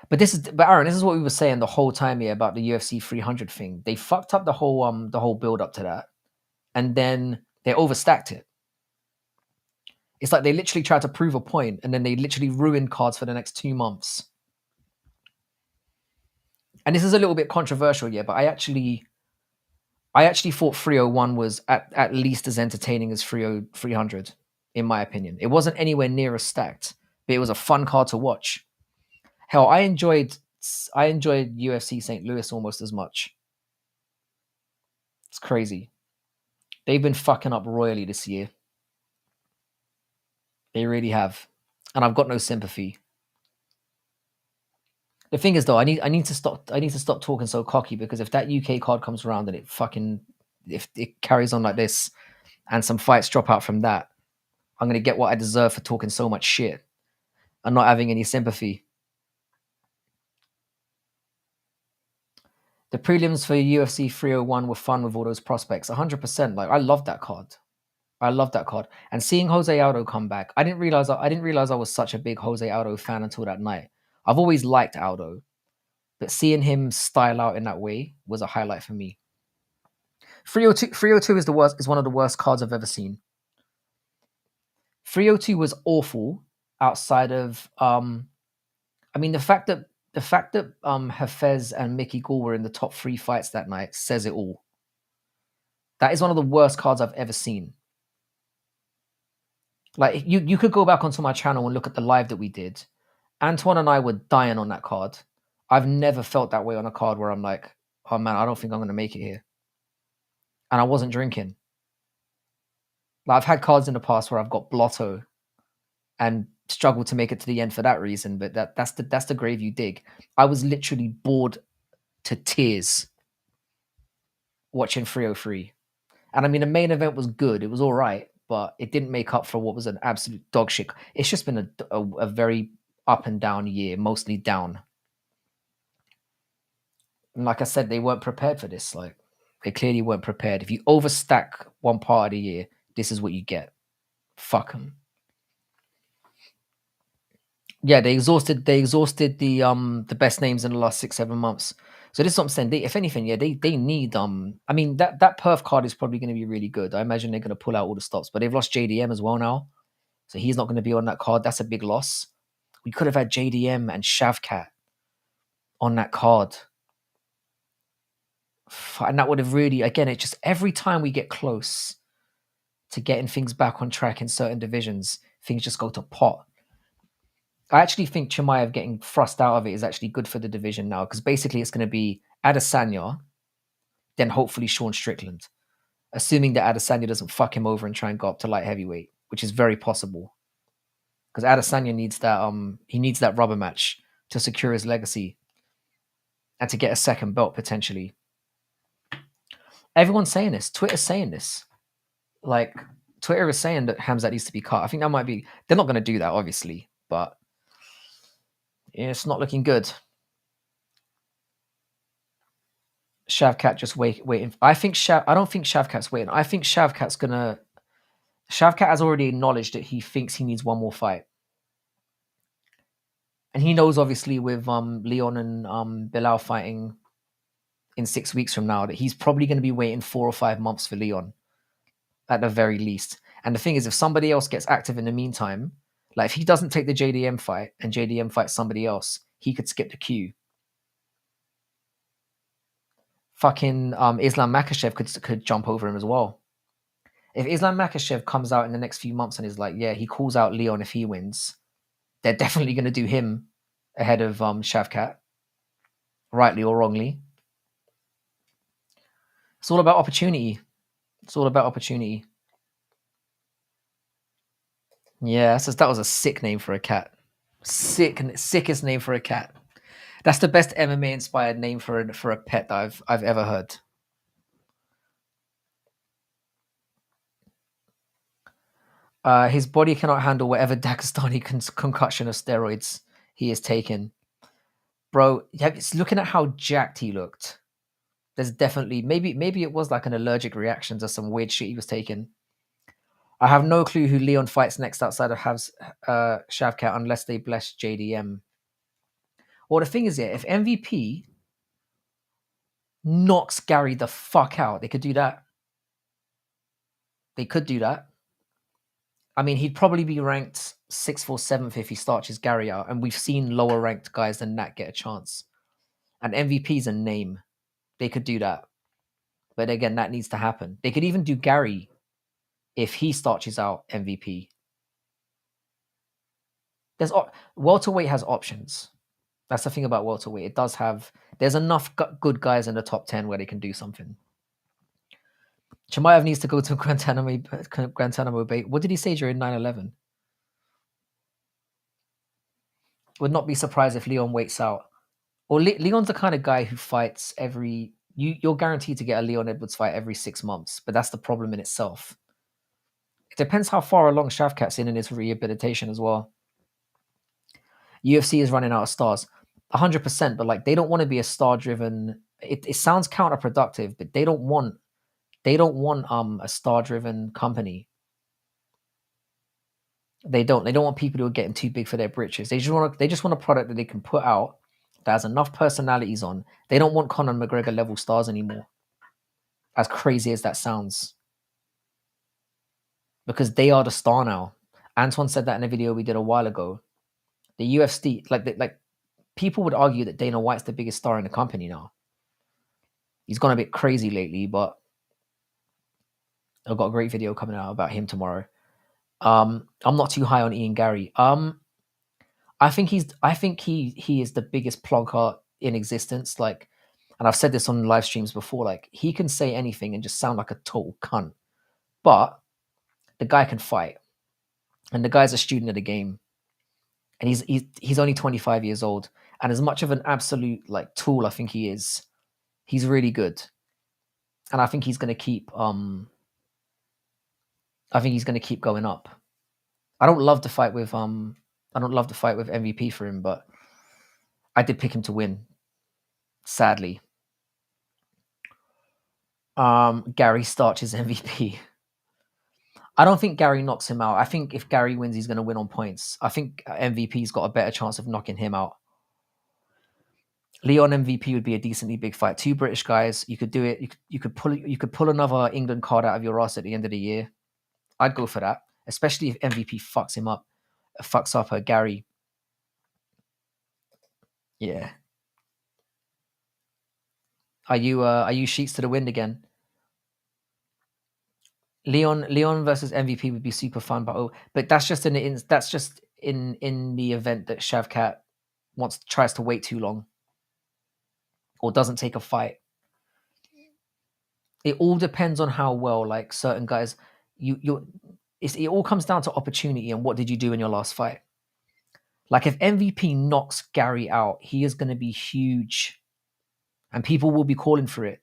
But Aaron, this is what we were saying the whole time here about the UFC 300 thing. They fucked up the whole build up to that, and then they overstacked it. It's like they literally tried to prove a point, and then they literally ruined cards for the next 2 months. And this is a little bit controversial, yeah, but I actually thought 301 was at least as entertaining as 300, in my opinion. It wasn't anywhere near as stacked, but it was a fun card to watch. Hell, I enjoyed UFC St. Louis almost as much. It's crazy. They've been fucking up royally this year. They really have. And I've got no sympathy. The thing is, though, I need to stop talking so cocky, because if that UK card comes around and if it carries on like this and some fights drop out from that, I'm going to get what I deserve for talking so much shit. and not having any sympathy. The prelims for UFC 301 were fun with all those prospects. 100%. Like, I love that card. I love that card. And seeing Jose Aldo come back, I didn't realize I was such a big Jose Aldo fan until that night. I've always liked Aldo, but seeing him style out in that way was a highlight for me. 302 is the worst. Is one of the worst cards I've ever seen. 302 was awful. Outside of, I mean, the fact that Hafez and Mickey Gall were in the top 3 fights that night says it all. That is one of the worst cards I've ever seen. Like, you could go back onto my channel and look at the live that we did. Antoine and I were dying on that card. I've never felt that way on a card where I'm like, oh man, I don't think I'm going to make it here. And I wasn't drinking. Like, I've had cards in the past where I've got blotto and struggled to make it to the end for that reason, but that's the grave you dig. I was literally bored to tears watching 303. And I mean, the main event was good. It was all right, but it didn't make up for what was an absolute dog shit. It's just been a very up and down year, mostly down. And like I said, they weren't prepared for this. Like, they clearly weren't prepared. If you overstack one part of the year, this is what you get. Fuck them. Yeah, they exhausted the best names in the last 6-7 months. So this is what I'm saying. If anything, yeah, they need I mean, that Perth card is probably going to be really good. I imagine they're going to pull out all the stops, but they've lost JDM as well now, so he's not going to be on that card. That's a big loss. We could have had JDM and Shavkat on that card, and that would have really, again, it just every time we get close to getting things back on track in certain divisions, things just go to pot. I actually think Chimaev getting thrust out of it is actually good for the division now, because basically it's going to be Adesanya, then hopefully Sean Strickland, assuming that Adesanya doesn't fuck him over and try and go up to light heavyweight, which is very possible, because Adesanya needs that rubber match to secure his legacy and to get a second belt potentially. Everyone's saying this. Twitter's saying this. Like, Twitter is saying that Khamzat needs to be cut. I think that might be. They're not going to do that, obviously, but it's not looking good. Shavkat just waiting. I don't think Shavkat's waiting. I think Shavkat has already acknowledged that he thinks he needs one more fight. And he knows, obviously, with Leon and Bilal fighting in 6 weeks from now, that he's probably going to be waiting 4 or 5 months for Leon, at the very least. And the thing is, if somebody else gets active in the meantime, like if he doesn't take the JDM fight and JDM fights somebody else, he could skip the queue. Fucking Islam Makhachev could jump over him as well. If Islam Makhachev comes out in the next few months and is like, yeah, he calls out Leon if he wins, they're definitely going to do him ahead of Shavkat, rightly or wrongly. It's all about opportunity. It's all about opportunity. Yeah, that was a sick name for a cat. Sickest name for a cat. That's the best MMA inspired name for a pet that I've ever heard. His body cannot handle whatever Dagestani concussion of steroids he has taken. Bro, looking at how jacked he looked. There's definitely maybe it was like an allergic reaction to some weird shit he was taking. I have no clue who Leon fights next outside of Shavkat unless they bless JDM. Well, the thing is, yeah, if MVP knocks Gary the fuck out, they could do that. They could do that. I mean, he'd probably be ranked 6th or 7th if he starches Gary out, and we've seen lower ranked guys than that get a chance. And MVP's a name. They could do that. But again, that needs to happen. They could even do Gary if he starches out MVP. Welterweight has options. That's the thing about welterweight. It does have. There's enough good guys in the top 10 where they can do something. Chimaev needs to go to Guantanamo Bay. What did he say during 9/11? Would not be surprised if Leon waits out. Or Leon's the kind of guy who fights every. You're guaranteed to get a Leon Edwards fight every 6 months, but that's the problem in itself. It depends how far along Shavkat's in his rehabilitation as well. UFC is running out of stars. 100%, but like they don't want to be a star-driven. It sounds counterproductive, but they don't want a star-driven company. They don't want people who are getting too big for their britches. They just want a product that they can put out that has enough personalities on. They don't want Conor McGregor level stars anymore. As crazy as that sounds, because they are the star now. Antoine said that in a video we did a while ago. The UFC, like people would argue that Dana White's the biggest star in the company now. He's gone a bit crazy lately, but I've got a great video coming out about him tomorrow. I'm not too high on Ian Gary. I think he is the biggest plonker in existence. Like, and I've said this on live streams before. Like, he can say anything and just sound like a total cunt, but the guy can fight, and the guy's a student of the game, and he's only 25 years old. And as much of an absolute like tool I think he is, he's really good, and I think he's going to keep. I think he's going to keep going up. I don't love the fight with MVP for him, but I did pick him to win. Sadly, Gary Starch's MVP. I don't think Gary knocks him out. I think if Gary wins, he's going to win on points. I think MVP's got a better chance of knocking him out. Leon MVP would be a decently big fight. Two British guys. You could do it. You could pull another England card out of your ass at the end of the year. I'd go for that, especially if MVP fucks up Gary. Yeah. Are you sheets to the wind again? Leon versus MVP would be super fun, but that's just in the event that Shavkat tries to wait too long or doesn't take a fight. It all depends on how well like certain guys it all comes down to opportunity and what did you do in your last fight. Like if MVP knocks Gary out, he is going to be huge, and people will be calling for it.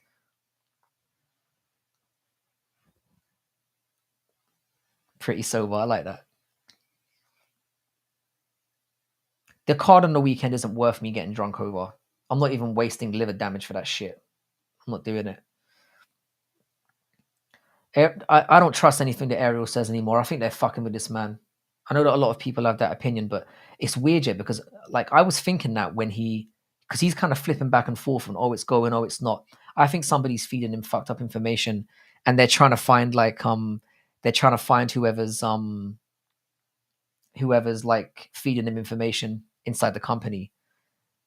Pretty sober. I like that. The card on the weekend isn't worth me getting drunk over. I'm not even wasting liver damage for that shit. I'm not doing it. I don't trust anything that Ariel says anymore. I think they're fucking with this man. I know that a lot of people have that opinion, but it's weird, yeah, because like I was thinking that when because he's kind of flipping back and forth from, oh, it's going, oh, it's not. I think somebody's feeding him fucked up information, and they're trying to find whoever's like feeding him information inside the company.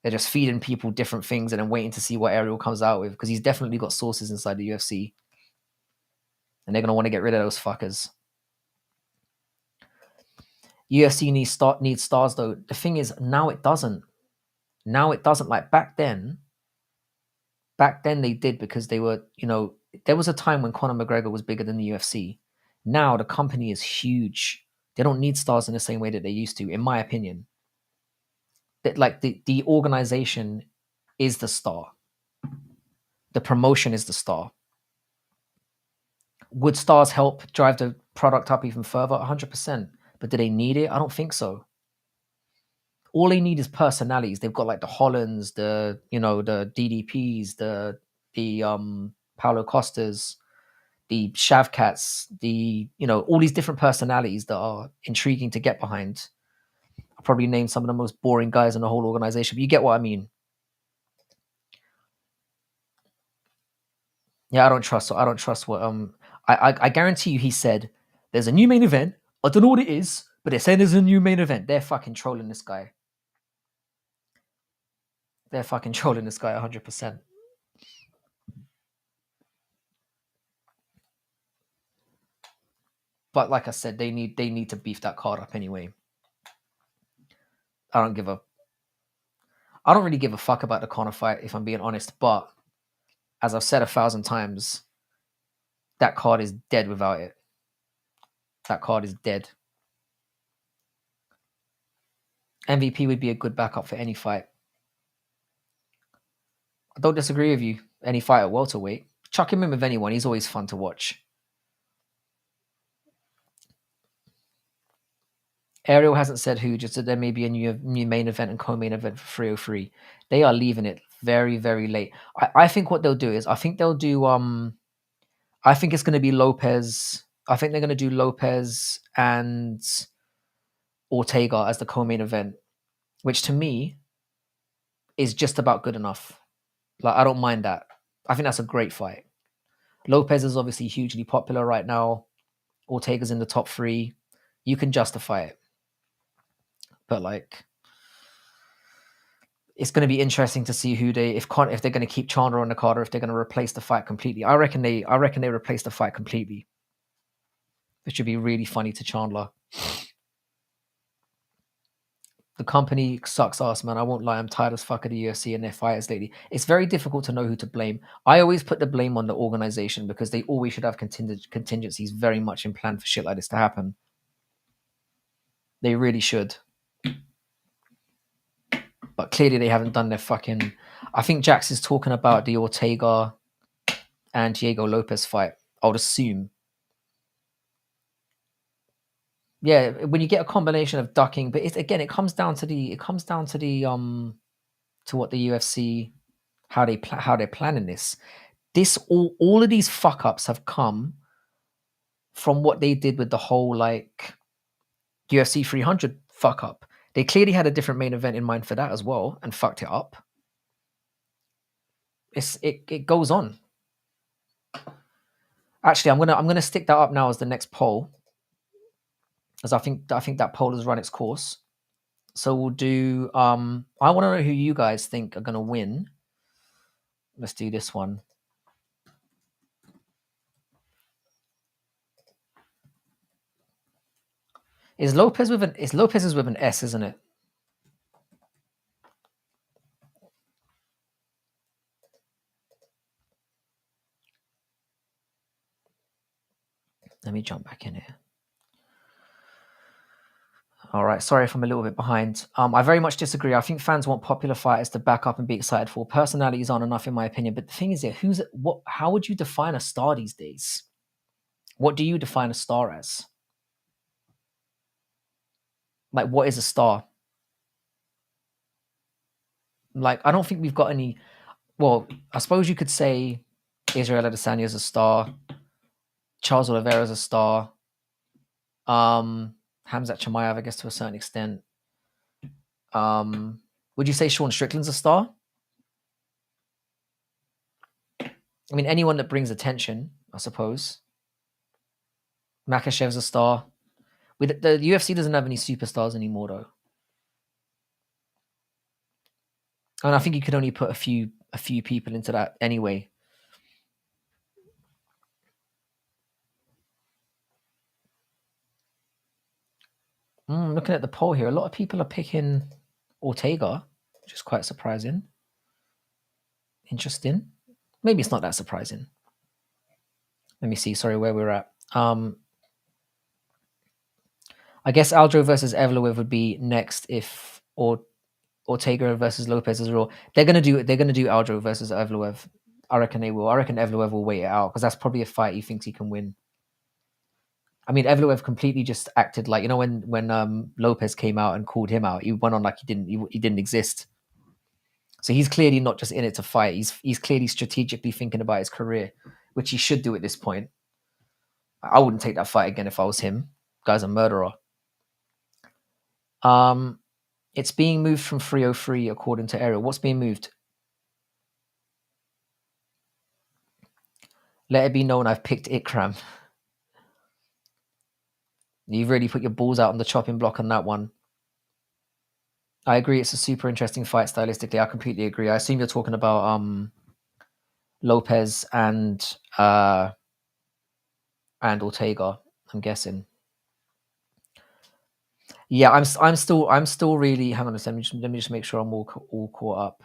They're just feeding people different things and then waiting to see what Ariel comes out with, because he's definitely got sources inside the UFC. And they're going to want to get rid of those fuckers. UFC needs stars, though. The thing is, now it doesn't. Like back then they did, because they were, there was a time when Conor McGregor was bigger than the UFC. Now the company is huge. They don't need stars in the same way that they used to, in my opinion. That like the organization is the star. The promotion is the star. Would stars help drive the product up even further? 100%. But do they need it? I don't think so. All they need is personalities. They've got like the Hollands, the DDPs, the Paulo Costas, the Shavkats, all these different personalities that are intriguing to get behind. I'll probably name some of the most boring guys in the whole organization, but you get what I mean. Yeah, I don't trust what I guarantee you he said there's a new main event. I don't know what it is, but they're saying there's a new main event. They're fucking trolling this guy. They're fucking trolling this guy 100%. But like I said, they need to beef that card up anyway. I don't really give a fuck about the Conor fight, if I'm being honest. But as I've said 1,000 times, that card is dead without it. That card is dead. MVP would be a good backup for any fight. I don't disagree with you. Any fight at welterweight. Chuck him in with anyone. He's always fun to watch. Ariel hasn't said who, just that there may be a new main event and co-main event for 303. They are leaving it very, very late. I think what they'll do is I think they'll do I think it's gonna be Lopez. I think they're gonna do Lopez and Ortega as the co-main event, which to me is just about good enough. Like I don't mind that. I think that's a great fight. Lopez is obviously hugely popular right now. Ortega's in the top 3. You can justify it. But like it's going to be interesting to see who they if they're going to keep Chandler on the card or if they're going to replace the fight completely. I reckon they replace the fight completely, which would be really funny to Chandler. The company sucks ass, man. I won't lie. I'm tired as fuck of the UFC and their fighters lately. It's very difficult to know who to blame. I always put the blame on the organization because they always should have contingencies very much in plan for shit like this to happen. They really should. But clearly they haven't done their fucking... I think Jax is talking about the Ortega and Diego Lopez fight, I would assume. Yeah, when you get a combination of ducking, but it comes down to the to what the UFC, how they're planning this. All of these fuck ups have come from what they did with the whole like UFC 300 fuck up. They clearly had a different main event in mind for that as well and fucked it up. It goes on. Actually, I'm gonna stick that up now as the next poll, as I think that poll has run its course. So we'll do. I want to know who you guys think are gonna win. Let's do this one. Is Lopez with an S, isn't it? Let me jump back in here. All right, sorry if I'm a little bit behind. I very much disagree. I think fans want popular fighters to back up and be excited for. Personalities aren't enough, in my opinion. But the thing is, how would you define a star these days? What do you define a star as? Like, what is a star? Like, I don't think we've got any. Well, I suppose you could say Israel Adesanya is a star. Charles Oliveira is a star. Khamzat Chimaev, I guess, to a certain extent. Would you say Sean Strickland's a star? I mean, anyone that brings attention, I suppose. Makashev's a star. With the UFC doesn't have any superstars anymore, though. And I think you could only put a few people into that anyway. Looking at the poll here, a lot of people are picking Ortega, which is quite surprising. Interesting. Maybe it's not that surprising. Let me see. Sorry, where we're at. I guess Aljo versus Evloev would be next if Ortega versus Lopez is raw. They're gonna do Aljo versus Evloev. I reckon they will. I reckon Evloev will wait it out because that's probably a fight he thinks he can win. I mean, Evloev completely just acted like, you know, when Lopez came out and called him out, he went on like he didn't exist. So he's clearly not just in it to fight. He's clearly strategically thinking about his career, which he should do at this point. I wouldn't take that fight again if I was him. Guy's a murderer. It's being moved from 303 according to Ariel. What's being moved? Let it be known I've picked Ikram. You've really put your balls out on the chopping block on that one. I agree. It's a super interesting fight stylistically. I completely agree. I assume you're talking about Lopez and Ortega. I'm guessing. Yeah, I'm still really. Hang on a second. Let me just make sure I'm all caught up.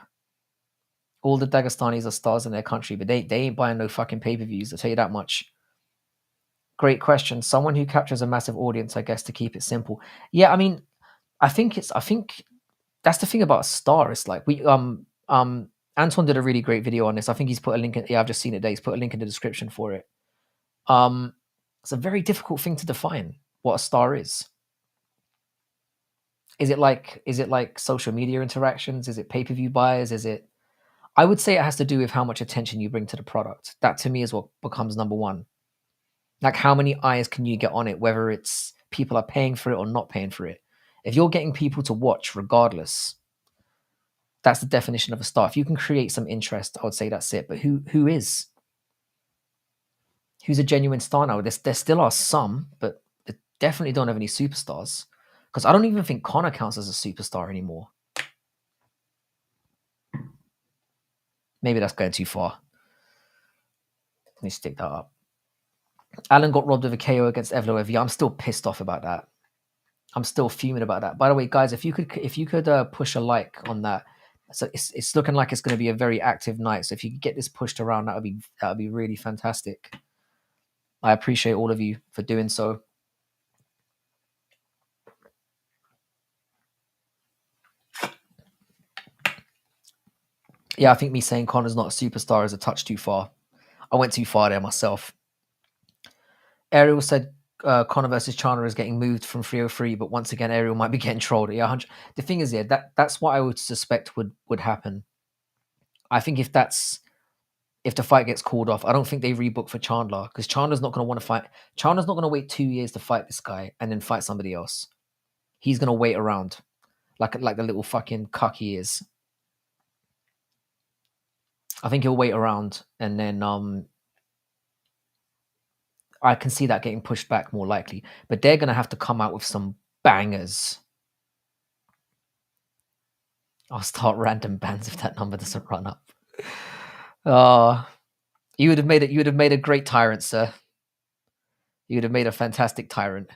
All the Dagestanis are stars in their country, but they ain't buying no fucking pay-per-views. I'll tell you that much. Great question. Someone who captures a massive audience, I guess, to keep it simple. Yeah, I mean, I think that's the thing about a star. It's like Anton did a really great video on this. I think he's put a link in. Yeah, I've just seen it there. He's put a link in the description for it. It's a very difficult thing to define what a star is. Is it like social media interactions? Is it pay-per-view buyers? Is it? I would say it has to do with how much attention you bring to the product. That to me is what becomes number one. Like how many eyes can you get on it, whether it's people are paying for it or not paying for it. If you're getting people to watch regardless, that's the definition of a star. If you can create some interest, I would say that's it. But who's a genuine star now? There still are some, but they definitely don't have any superstars. Because I don't even think Connor counts as a superstar anymore. Maybe that's going too far. Let me stick that up. Alan got robbed of a KO against Evloev. Yeah, I'm still pissed off about that. I'm still fuming about that. By the way, guys, if you could push a like on that, so it's looking like it's going to be a very active night. So if you could get this pushed around, that would be really fantastic. I appreciate all of you for doing so. Yeah, I think me saying Connor's not a superstar is a touch too far. I went too far there myself. Ariel said Connor versus Chandler is getting moved from 303, but once again, Ariel might be getting trolled. Yeah, 100. The thing is, yeah, that's what I would suspect would happen. I think if the fight gets called off, I don't think they rebook for Chandler because Chandler's not going to want to fight. Chandler's not going to wait 2 years to fight this guy and then fight somebody else. He's going to wait around like the little fucking cuck he is. I think he'll wait around and then I can see that getting pushed back more likely. But they're going to have to come out with some bangers. I'll start random bans if that number doesn't run up. You would have made it. You would have made a great tyrant, sir. You would have made a fantastic tyrant.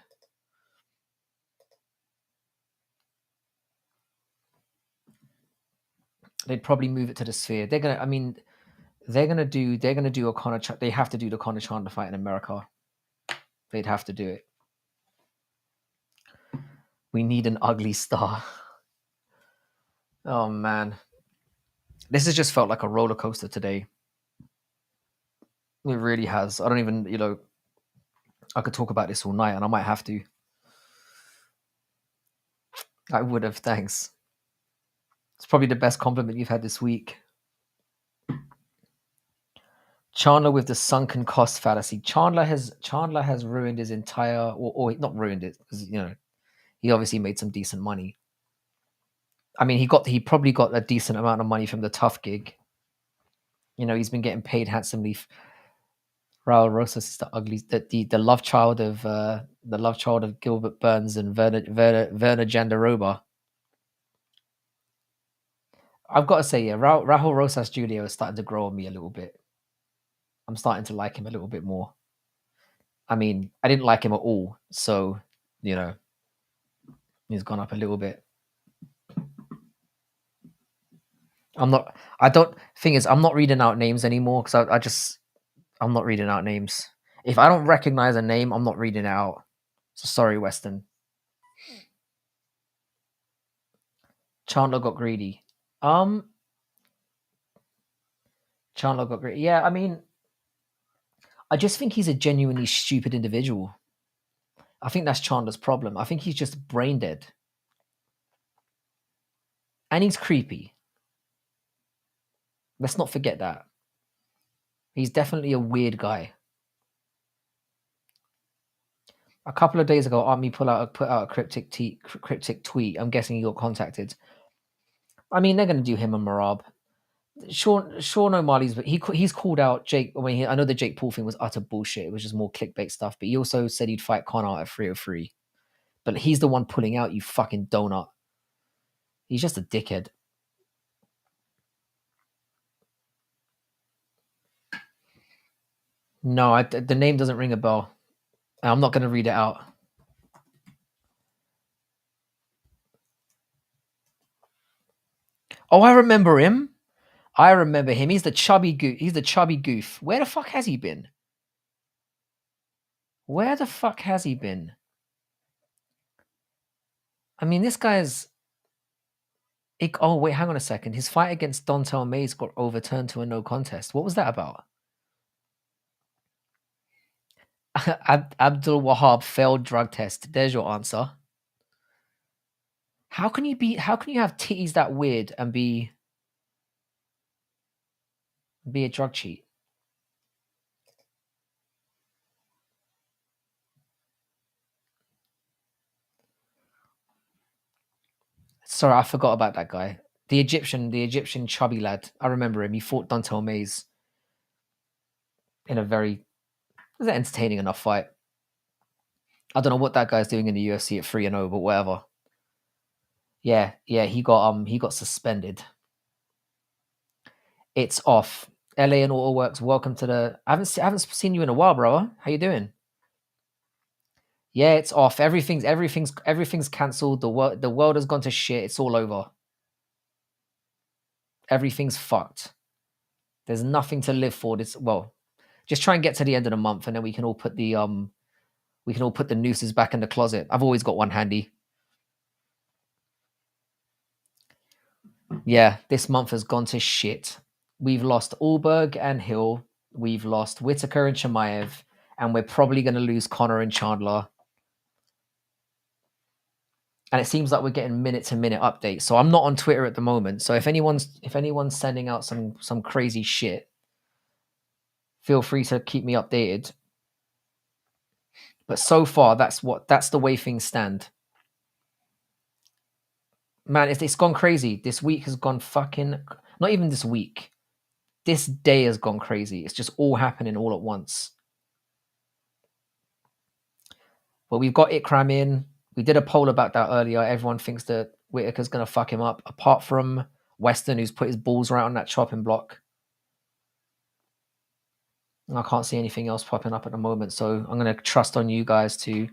They'd probably move it to the Sphere. They're gonna. I mean, they're gonna do a Conor. They have to do the Conor Chandler fight in America. They'd have to do it. We need an ugly star. Oh man, this has just felt like a roller coaster today. It really has. I don't even. I could talk about this all night, and I might have to. I would have. Thanks. It's probably the best compliment you've had this week. Chandler with the sunken cost fallacy. Chandler has ruined his entire, or not ruined it, because he obviously made some decent money. I mean, he probably got a decent amount of money from the tough gig. He's been getting paid handsomely. Raul Rosas is the ugly, the love child of Gilbert Burns and Werner Jandaroba. I've got to say, yeah, Raul Rosas Jr. is starting to grow on me a little bit. I'm starting to like him a little bit more. I mean, I didn't like him at all, so he's gone up a little bit. I'm not reading out names anymore because I'm not reading out names. If I don't recognize a name, I'm not reading it out. So sorry, Weston. Chandler got greedy. Chandler got greedy. Yeah, I mean, I just think he's a genuinely stupid individual. I think that's Chandler's problem. I think he's just brain dead. And he's creepy. Let's not forget that. He's definitely a weird guy. A couple of days ago, Army put out a cryptic tweet. I'm guessing he got contacted. I mean, they're going to do him and Marab. Sean O'Malley's, but he's called out Jake. I mean, I know the Jake Paul thing was utter bullshit. It was just more clickbait stuff. But he also said he'd fight Conor at 303. But he's the one pulling out, you fucking donut. He's just a dickhead. No, the name doesn't ring a bell. I'm not going to read it out. Oh, I remember him. He's the chubby goof. Where the fuck has he been? I mean, this guy's. Oh wait, hang on a second. His fight against Dontel Mays got overturned to a no contest. What was that about? Abdul Wahab failed drug test. There's your answer. How can you have titties that weird and be a drug cheat? Sorry, I forgot about that guy. The Egyptian chubby lad. I remember him. He fought Dontel Mays in a very, it was an entertaining enough fight. I don't know what that guy's doing in the UFC at 3-0, but whatever. Yeah, he got suspended. It's off. LA and Autoworks, welcome to the. I haven't seen you in a while, bro. How you doing? Yeah, it's off. Everything's cancelled. The world has gone to shit. It's all over. Everything's fucked. There's nothing to live for. Just try and get to the end of the month, and then we can all put the nooses back in the closet. I've always got one handy. Yeah, this month has gone to shit. We've lost ULBERG and Hill. We've lost Whitaker and Chimaev, and we're probably going to lose Connor and Chandler. And it seems like we're getting minute-to-minute updates. So I'm not on Twitter at the moment. So if anyone's sending out some crazy shit, feel free to keep me updated. But so far, that's the way things stand. Man, it's gone crazy. This week has gone fucking. Not even this week. This day has gone crazy. It's just all happening all at once. But we've got Ikram in. We did a poll about that earlier. Everyone thinks that Whitaker's going to fuck him up, apart from Weston, who's put his balls right on that chopping block. And I can't see anything else popping up at the moment, so I'm going to trust on you guys to...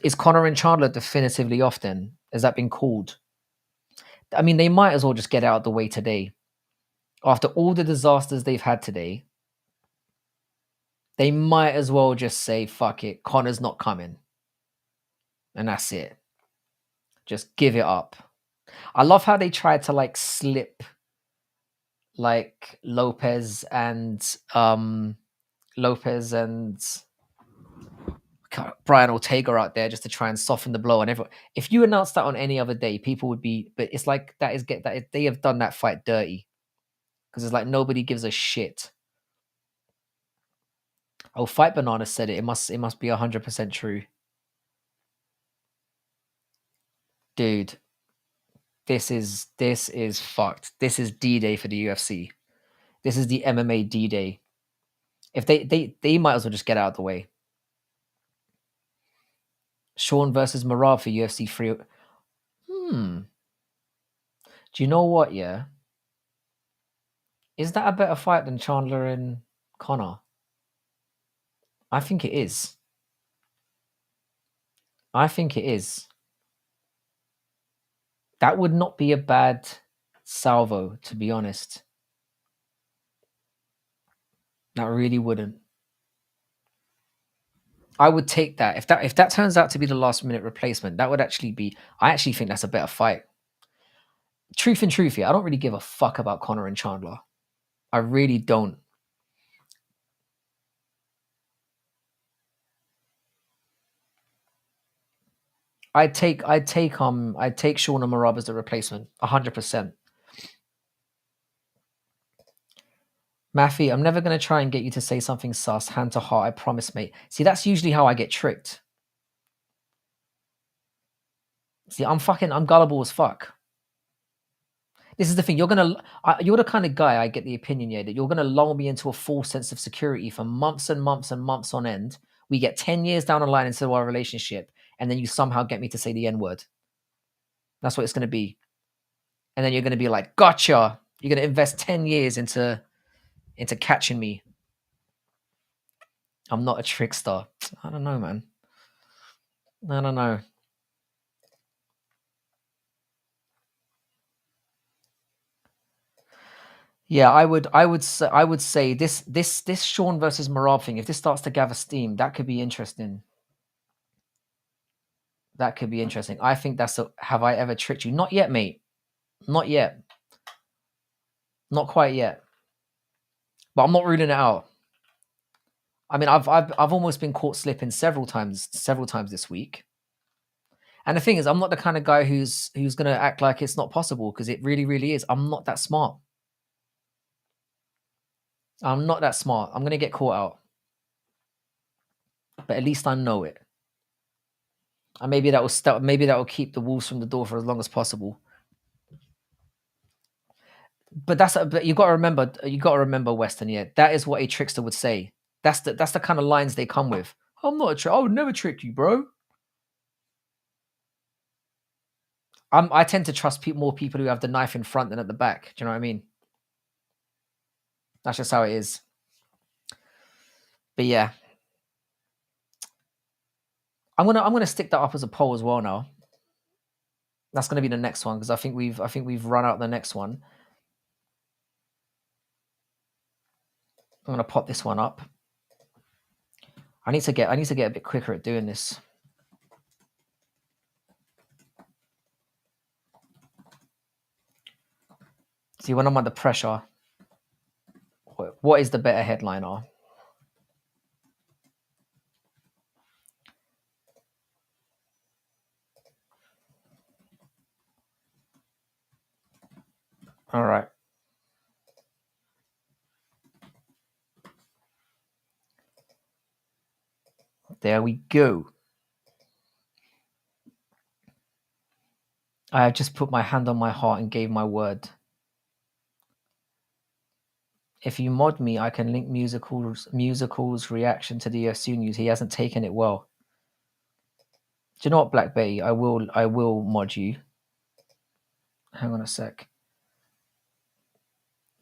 Is Connor and Chandler definitively off then? Has that been called? I mean, they might as well just get out of the way today. After all the disasters they've had today, they might as well just say, fuck it, Connor's not coming. And that's it. Just give it up. I love how they tried to like slip like Lopez and Brian Ortega out there just to try and soften the blow. And everyone, if you announced that on any other day, people would be. But it's like they have done that fight dirty because it's like nobody gives a shit. Oh, Fight Banana said it. It must be 100% true, dude. This is fucked. This is D-Day for the UFC. This is the MMA D-Day. If they might as well just get out of the way. Sean versus Marab for UFC 3. Do you know what, yeah? Is that a better fight than Chandler and Connor? I think it is. That would not be a bad salvo, to be honest. That really wouldn't. I would take that. If that turns out to be the last minute replacement, that would actually be... I actually think that's a better fight. Truth and truth here, I don't really give a fuck about Connor and Chandler. I really don't. I'd take Sean and Marab as the replacement, 100%. Maffy, I'm never going to try and get you to say something sus, hand to heart, I promise, mate. See, that's usually how I get tricked. See, I'm gullible as fuck. This is the thing. You're the kind of guy, I get the opinion, yeah, that you're going to lull me into a false sense of security for months and months and months on end. We get 10 years down the line into our relationship, and then you somehow get me to say the N-word. That's what it's going to be. And then you're going to be like, gotcha. You're going to invest 10 years into catching me. I'm not a trickster. I don't know, man. I don't know. Yeah, I would say this Sean versus Marab thing, if this starts to gather steam, that could be interesting. That could be interesting. I think that's have I ever tricked you? Not yet, mate. Not yet. Not quite yet. But I'm not ruling it out. I mean, I've almost been caught slipping several times this week. And the thing is, I'm not the kind of guy who's gonna act like it's not possible, because it really, really is. I'm not that smart. I'm not that smart. I'm gonna get caught out, but at least I know it. And maybe that will maybe that will keep the wolves from the door for as long as possible. But but you got to remember, Weston. Yeah, that is what a trickster would say. That's the kind of lines they come with. I'm not a trick. I would never trick you, bro. I tend to trust more people who have the knife in front than at the back. Do you know what I mean? That's just how it is. But yeah, I'm gonna stick that up as a poll as well now. That's gonna be the next one, because I think we've run out the next one. I'm gonna pop this one up. I need to get a bit quicker at doing this. See, when I'm under pressure, what is the better headliner? All right. There we go. I have just put my hand on my heart and gave my word. If you mod me, I can link musicals reaction to the UFC news. He hasn't taken it well. Do you know what, Black Betty? I will mod you. Hang on a sec.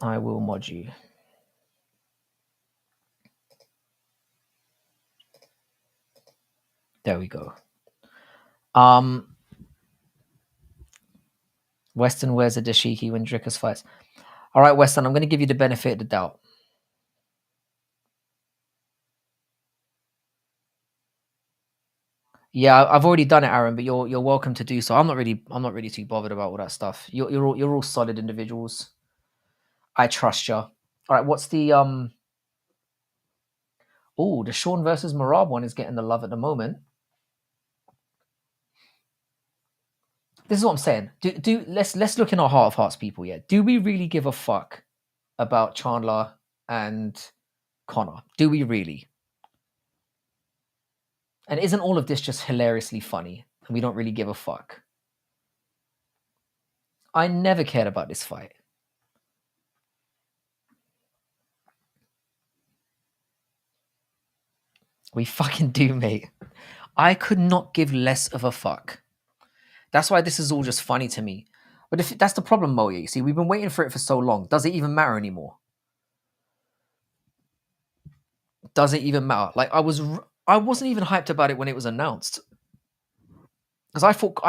I will mod you. There we go. Weston wears a dashiki when Drickus fights. All right, Weston, I'm going to give you the benefit of the doubt. Yeah, I've already done it, Aaron, but you're welcome to do so. I'm not really too bothered about all that stuff. You're all solid individuals. I trust you. All right, what's the Oh, the Sean versus Marab one is getting the love at the moment. This is what I'm saying. Let's look in our heart of hearts, people. Yeah, do we really give a fuck about Chandler and Connor? Do we really? And isn't all of this just hilariously funny? And we don't really give a fuck. I never cared about this fight. We fucking do, mate. I could not give less of a fuck. That's why this is all just funny to me. But if that's the problem, Moya, you see, we've been waiting for it for so long. Does it even matter anymore? Does it even matter? Like I wasn't even hyped about it when it was announced. Because I thought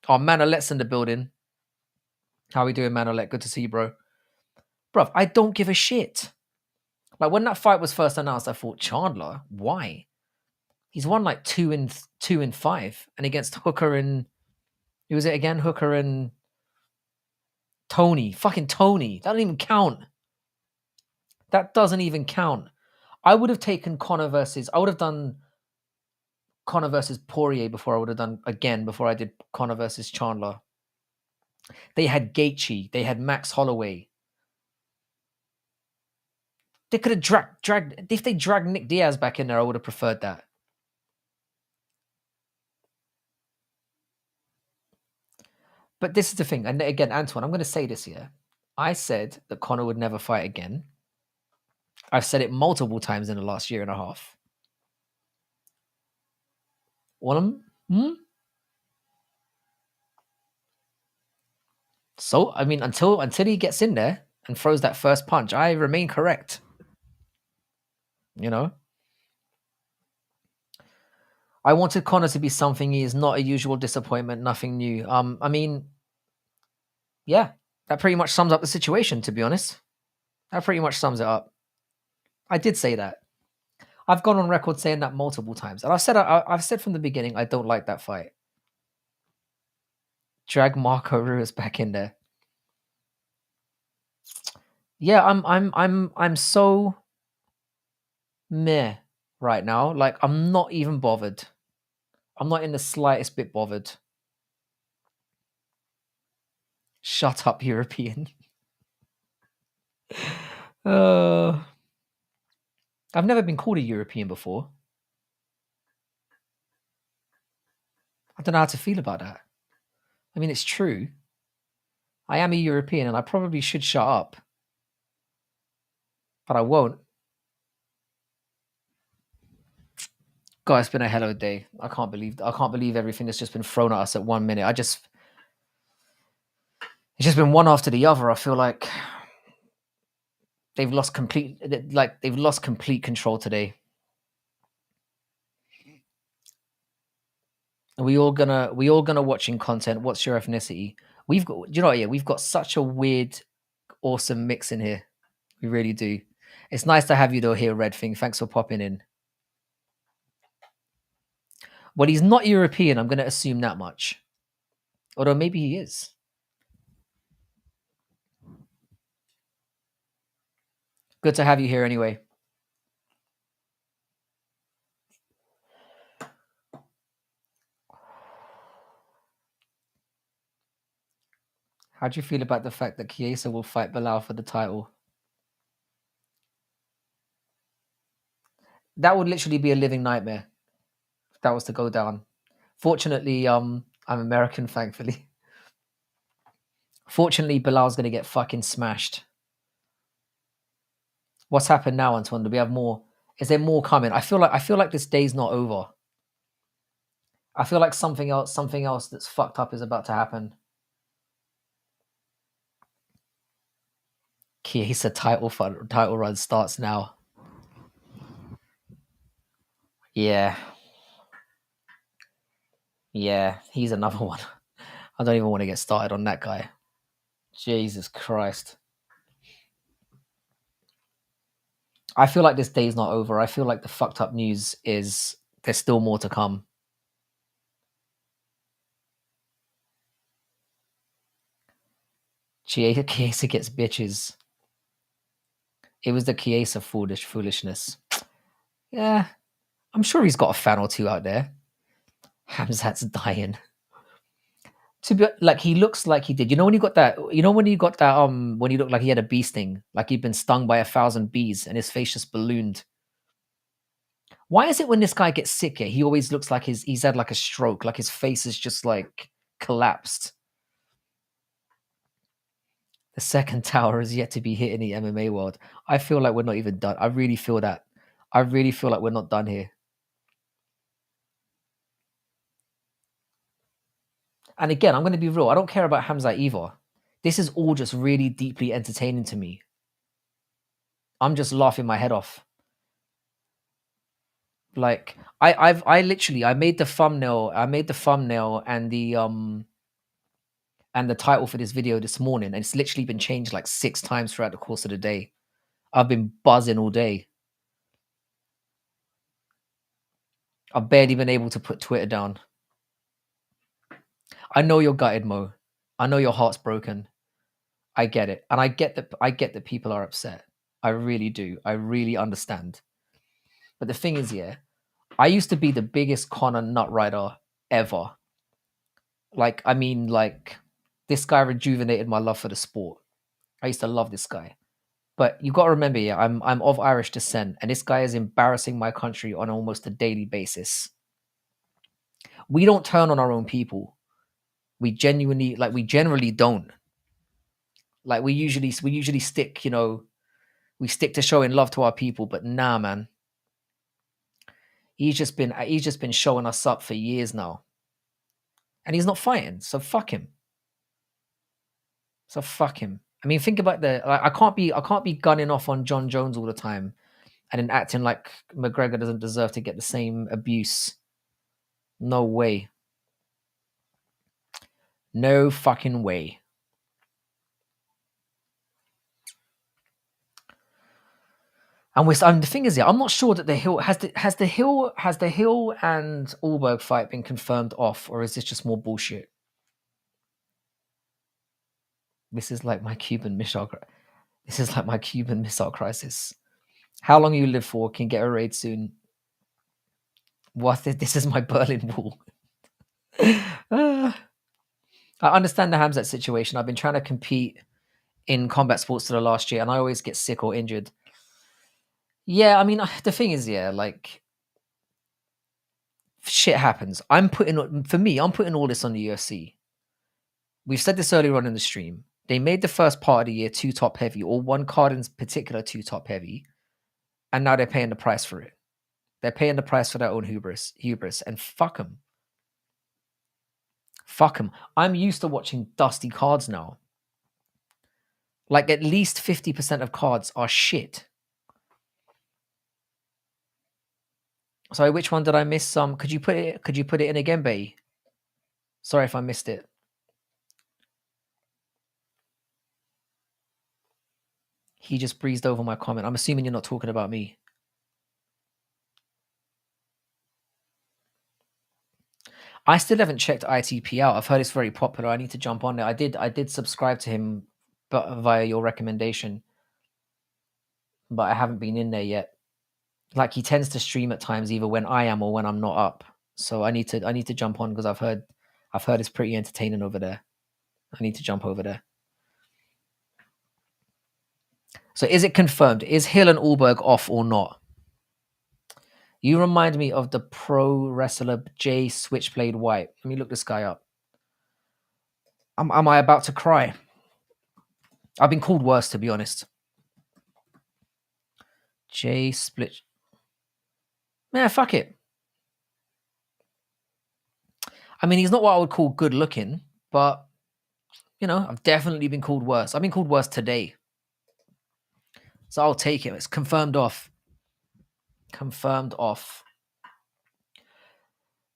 our Manolet's in the building. How we doing, Manolet? Good to see you, bro. Bruv, I don't give a shit. Like when that fight was first announced, I thought, Chandler, why? He's won like 2 and 5, and against Hooker and who was it again? Hooker and Tony. Fucking Tony. That doesn't even count. That doesn't even count. I would have taken Connor versus. I would have done Connor versus Poirier before I did Connor versus Chandler. They had Gaethje. They had Max Holloway. They could have dragged. If they dragged Nick Diaz back in there, I would have preferred that. But this is the thing, and again, Antoine, I'm going to say this here. I said that Connor would never fight again. I've said it multiple times in the last year and a half. So, I mean, until he gets in there and throws that first punch, I remain correct. You know? I wanted Connor to be something he is not, a usual disappointment, nothing new. I mean, yeah, that pretty much sums up the situation, to be honest. That pretty much sums it up. I did say that. I've gone on record saying that multiple times. And I've said from the beginning, I don't like that fight. Drag Marco Ruiz back in there. Yeah, I'm so meh right now. Like, I'm not even bothered. I'm not in the slightest bit bothered. Shut up, European. I've never been called a European before. I don't know how to feel about that. I mean, it's true. I am a European and I probably should shut up. But I won't. God, it's been a hell of a day. I can't believe everything that's just been thrown at us at 1 minute. It's just been one after the other. I feel like they've lost complete control today. Are we all gonna watching content? What's your ethnicity? We've got such a weird, awesome mix in here. We really do. It's nice to have you though here, Red Thing. Thanks for popping in. Well, he's not European. I'm going to assume that much. Although maybe he is. Good to have you here anyway. How do you feel about the fact that Chiesa will fight Bilal for the title? That would literally be a living nightmare if that was to go down. Fortunately, I'm American, thankfully. Fortunately, Bilal's going to get fucking smashed. What's happened now, Antoine? Do we have more? Is there more coming? I feel like this day's not over. I feel like something else that's fucked up is about to happen. Chiesa title run starts now. Yeah, he's another one. I don't even want to get started on that guy. Jesus Christ. I feel like this day's not over. I feel like the fucked up news is there's still more to come. Chiesa gets bitches. It was the Chiesa foolishness. Yeah, I'm sure he's got a fan or two out there. Khamzat's dying. To be like, he looks like he did. You know when you got that? You know when you got that? When he looked like he had a bee sting, like he'd been stung by 1,000 bees, and his face just ballooned. Why is it when this guy gets sick, he always looks like he's had like a stroke, like his face is just like collapsed? The second tower is yet to be hit in the MMA world. I feel like we're not even done. I really feel that. I really feel like we're not done here. And again, I'm going to be real. I don't care about Khamzat either. This is all just really deeply entertaining to me. I'm just laughing my head off. Like I literally made the thumbnail. I made the thumbnail and the title for this video this morning, and it's literally been changed like 6 times throughout the course of the day. I've been buzzing all day. I've barely been able to put Twitter down. I know you're gutted, Mo. I know your heart's broken. I get it. And I get that people are upset. I really do. I really understand. But the thing is, I used to be the biggest Conor nut rider ever. Like, I mean, like, this guy rejuvenated my love for the sport. I used to love this guy. But you got to remember, I'm of Irish descent, and this guy is embarrassing my country on almost a daily basis. We don't turn on our own people. We generally don't. Like we usually stick, we stick to showing love to our people, but nah, man. He's just been showing us up for years now. And he's not fighting, so fuck him. I mean, think about I can't be gunning off on John Jones all the time and then acting like McGregor doesn't deserve to get the same abuse. No way. No fucking way. And the thing is, I'm not sure that the Hill has the Hill and Ulberg fight been confirmed off, or is this just more bullshit? This is like my Cuban missile. This is like my Cuban missile crisis. How long you live for? Can get a raid soon. What? This is my Berlin Wall. I understand the Khamzhat situation. I've been trying to compete in combat sports for the last year, and I always get sick or injured. Yeah, I mean, the thing is, yeah, like shit happens. I'm putting all this on the UFC. We've said this earlier on in the stream. They made the first part of the year too top heavy, or one card in particular too top heavy, and now they're paying the price for it. They're paying the price for their own hubris, and fuck them. Fuck them. I'm used to watching dusty cards now. Like at least 50% of cards are shit. Sorry, which one did I miss? Could you put it in again, Bay? Sorry if I missed it. He just breezed over my comment. I'm assuming you're not talking about me. I still haven't checked ITP out. I've heard it's very popular. I need to jump on there. I did subscribe to him, but via your recommendation, but I haven't been in there yet. Like he tends to stream at times, either when I am or when I'm not up. So I need to jump on because I've heard it's pretty entertaining over there. I need to jump over there. So is it confirmed? Is Hill and ULBERG off or not? You remind me of the pro wrestler Jay Switchblade White. Let me look this guy up. Am I about to cry? I've been called worse, to be honest. Jay Split. Man, fuck it. I mean, he's not what I would call good looking, but, you know, I've definitely been called worse. I've been called worse today. So I'll take it. It's confirmed off. Confirmed off.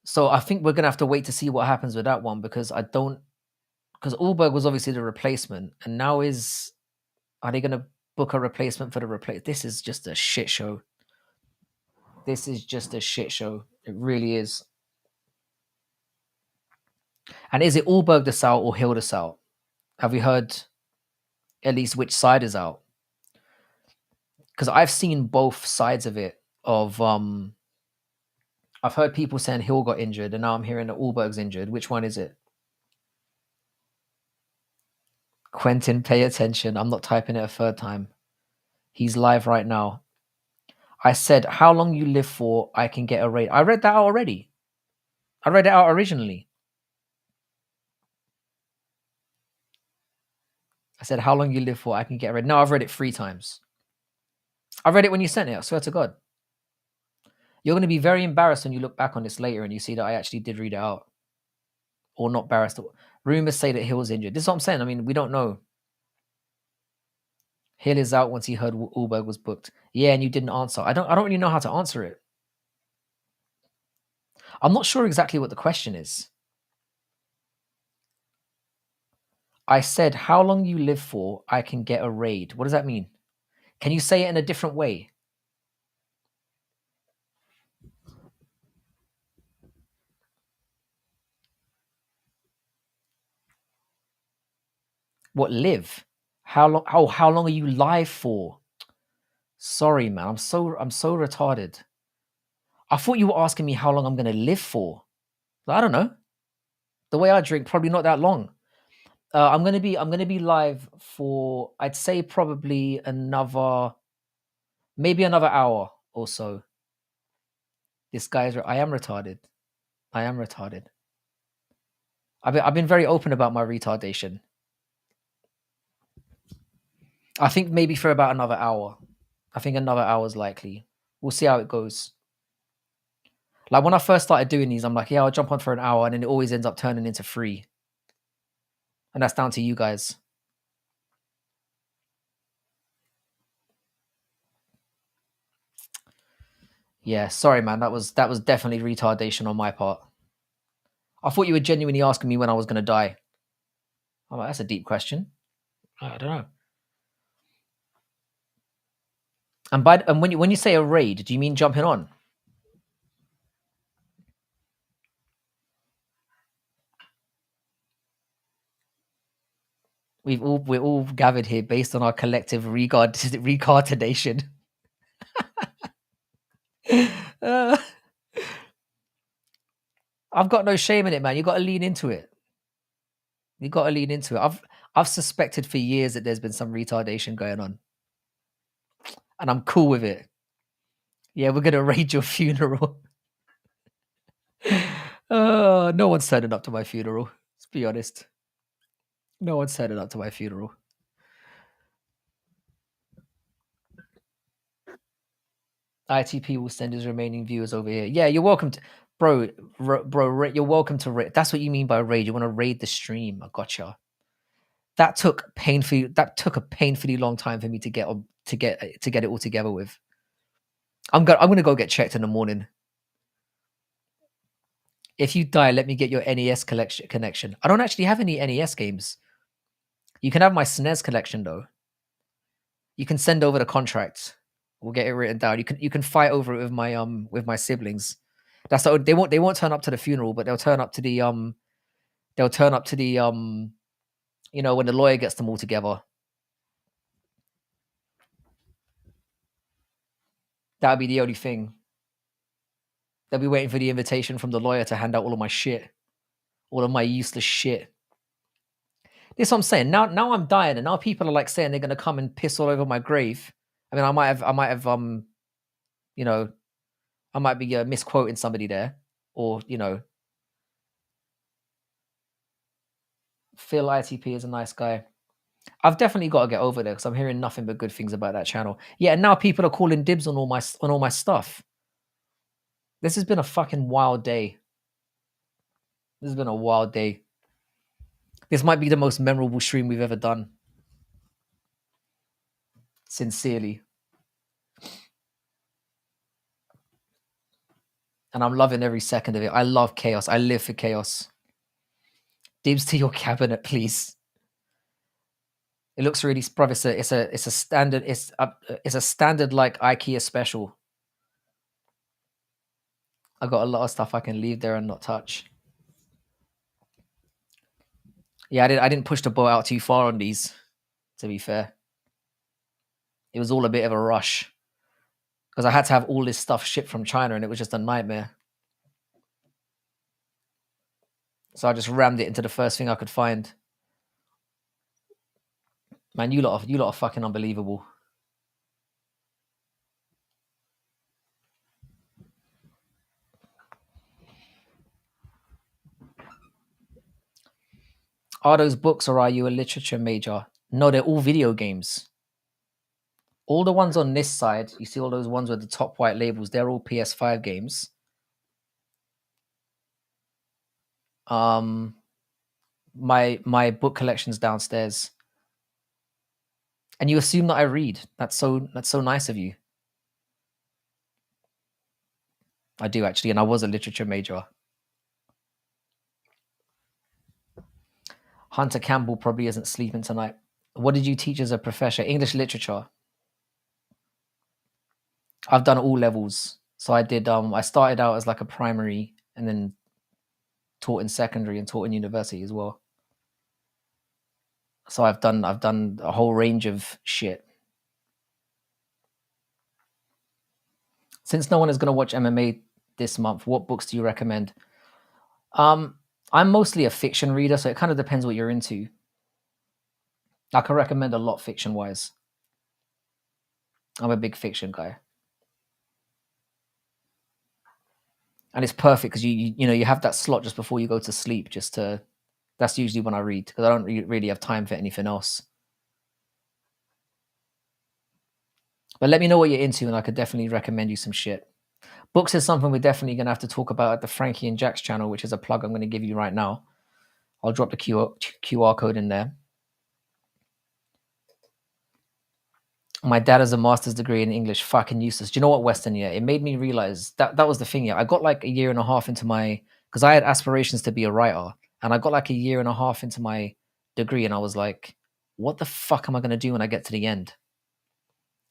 So I think we're going to have to wait to see what happens with that one because ULBERG was obviously the replacement. And now are they going to book a replacement for the replace? This is just a shit show. This is just a shit show. It really is. And is it ULBERG that's out or Hill that's out? Have we heard at least which side is out? Because I've seen both sides of it. I've heard people saying Hill got injured, and now I'm hearing that ULBERG's injured. Which one is it? Quentin, pay attention. I'm not typing it a third time. He's live right now. I said, how long you live for, I can get a raid. I read that out already. I read it out originally. I said, how long you live for, I can get a raid. No, I've read it 3 times. I read it when you sent it. I swear to God. You're going to be very embarrassed when you look back on this later and you see that I actually did read it out. Or not embarrassed. Rumors say that Hill's injured. This is what I'm saying. I mean, we don't know. Hill is out once he heard ULBERG was booked. Yeah, and you didn't answer. I don't really know how to answer it. I'm not sure exactly what the question is. I said, how long you live for, I can get a raid. What does that mean? Can you say it in a different way? What, live? How long? Oh, how long are you live for? Sorry, man. I'm so retarded. I thought you were asking me how long I'm gonna live for. I don't know. The way I drink, probably not that long. I'm gonna be live for, I'd say probably maybe another hour or so. I am retarded. I am retarded. I've been very open about my retardation. I think maybe for about another hour. I think another hour is likely. We'll see how it goes. Like when I first started doing these, I'm like, yeah, I'll jump on for an hour, and then it always ends up turning into 3. And that's down to you guys. Yeah, sorry, man. That was definitely retardation on my part. I thought you were genuinely asking me when I was going to die. I'm like, that's a deep question. I don't know. And when you say a raid, do you mean jumping on? We're all gathered here based on our collective retardation. I've got no shame in it, man. You got to lean into it. You got to lean into it. I've suspected for years that there's been some retardation going on, and I'm cool with it. Yeah, we're gonna raid your funeral. No one's turning up to my funeral. Let's be honest. No one's turning up to my funeral. ITP will send his remaining viewers over here. Yeah, you're welcome to, bro. You're welcome to raid. That's what you mean by raid. You want to raid the stream. I gotcha. That took a painfully long time for me to get it all together with. I'm gonna go get checked in the morning. If you die, let me get your NES connection. I don't actually have any NES games. You can have my SNES collection though. You can send over the contract. We'll get it written down. You can fight over it with my siblings. That's the, they won't turn up to the funeral, but they'll turn up to the you know, when the lawyer gets them all together. That would be the only thing. They'll be waiting for the invitation from the lawyer to hand out all of my shit, all of my useless shit. This is what I'm saying. Now I'm dying, and now people are like saying they're gonna come and piss all over my grave. I mean, I might have you know, I might be misquoting somebody there, or you know, Phil ITP is a nice guy. I've definitely got to get over there because I'm hearing nothing but good things about that channel. Yeah, and now people are calling dibs on all my stuff. This has been a fucking wild day. This has been a wild day. This might be the most memorable stream we've ever done. Sincerely. And I'm loving every second of it. I love chaos. I live for chaos. Dibs to your cabinet, please. It looks really, bruv. It's a standard. It's a standard like IKEA special. I got a lot of stuff I can leave there and not touch. Yeah, I didn't push the boat out too far on these. To be fair, it was all a bit of a rush because I had to have all this stuff shipped from China, and it was just a nightmare. So I just rammed it into the first thing I could find. Man, you lot are fucking unbelievable. Are those books or are you a literature major? No, they're all video games. All the ones on this side, you see all those ones with the top white labels, they're all PS5 games. My book collection's downstairs. And you assume that I read. That's so nice of you. I do actually, and I was a literature major. Hunter Campbell probably isn't sleeping tonight. What did you teach as a professor? English literature. I've done all levels. So I did I started out as like a primary and then taught in secondary and taught in university as well. So I've done a whole range of shit. Since no one is going to watch MMA this month, what books do you recommend? I'm mostly a fiction reader, so it kind of depends what you're into. I can recommend a lot fiction-wise. I'm a big fiction guy. And it's perfect because you know you have that slot just before you go to sleep. That's usually when I read because I don't really have time for anything else. But let me know what you're into, and I could definitely recommend you some shit. Books is something we're definitely going to have to talk about at the Frankie and Jack's channel, which is a plug I'm going to give you right now. I'll drop the QR code in there. My dad has a master's degree in English. Fucking useless. Do you know what, Western? Yeah, it made me realize that was the thing. Yeah, I got like a year and a half into my because I had aspirations to be a writer, and I got like a year and a half into my degree, and I was like, "What the fuck am I going to do when I get to the end?"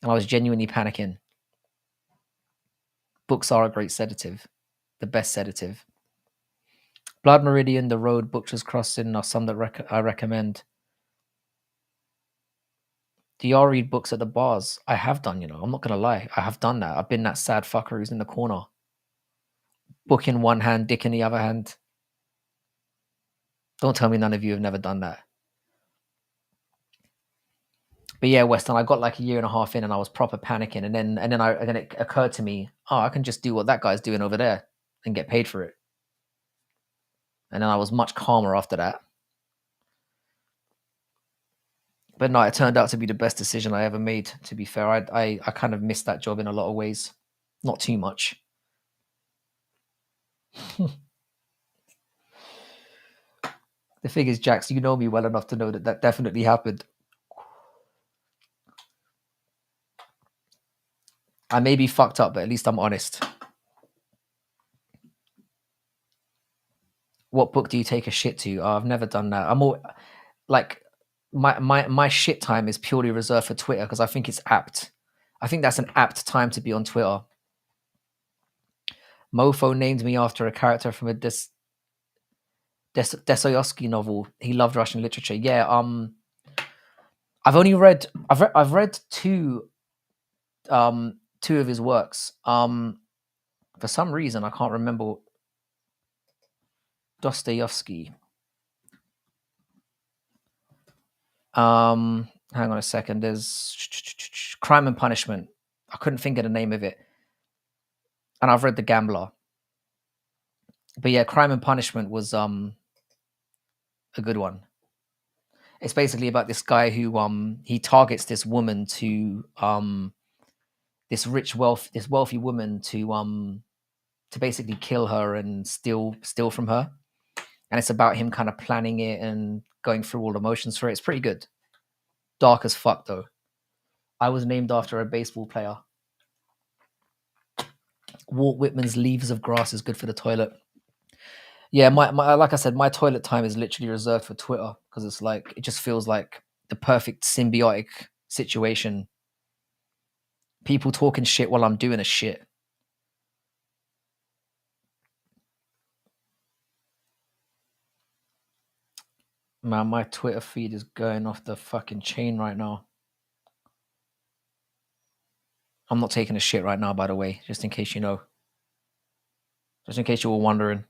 And I was genuinely panicking. Books are a great sedative, the best sedative. Blood Meridian, The Road, Butcher's Crossing are some that I recommend. Do y'all read books at the bars? I have done, you know. I'm not going to lie. I have done that. I've been that sad fucker who's in the corner. Book in one hand, dick in the other hand. Don't tell me none of you have never done that. But yeah, Weston, I got like a year and a half in, and I was proper panicking, and then it occurred to me, oh, I can just do what that guy's doing over there and get paid for it. And then I was much calmer after that. But no, it turned out to be the best decision I ever made. To be fair, I kind of missed that job in a lot of ways, not too much. The thing is, Jax, you know me well enough to know that that definitely happened. I may be fucked up, but at least I'm honest. What book do you take a shit to? Oh, I've never done that. I'm all like my shit time is purely reserved for Twitter because I think it's apt. I think that's an apt time to be on Twitter. Mofo named me after a character from a Dostoevsky novel. He loved Russian literature. Yeah. I've read two of his works. For some reason I can't remember. Dostoevsky. Hang on a second. There's Crime and Punishment. I couldn't think of the name of it. And I've read The Gambler. But yeah, Crime and Punishment was a good one. It's basically about this guy who he targets this woman to this wealthy woman to basically kill her and steal from her. And it's about him kind of planning it and going through all the motions for it. It's pretty good. Dark as fuck though. I was named after a baseball player. Walt Whitman's Leaves of Grass is good for the toilet. Yeah, my like I said, my toilet time is literally reserved for Twitter because it's like it just feels like the perfect symbiotic situation. People talking shit while I'm doing a shit. Man, my Twitter feed is going off the fucking chain right now. I'm not taking a shit right now, by the way, just in case you know. Just in case you were wondering.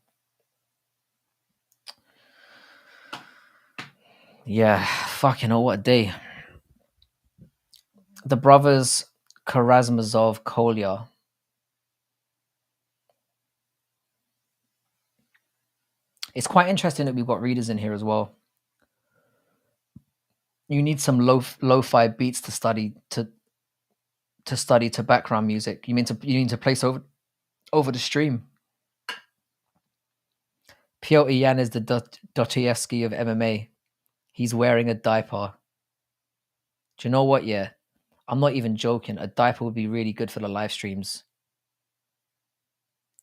Yeah, fucking hell, what a day. The brothers Karamazov Kolya. It's quite interesting that we've got readers in here as well. You need some lo-fi beats to study to background music. You need to place over the stream. Piotr Yan is the Dostoevsky of MMA. He's wearing a diaper. Do you know what? Yeah, I'm not even joking. A diaper would be really good for the live streams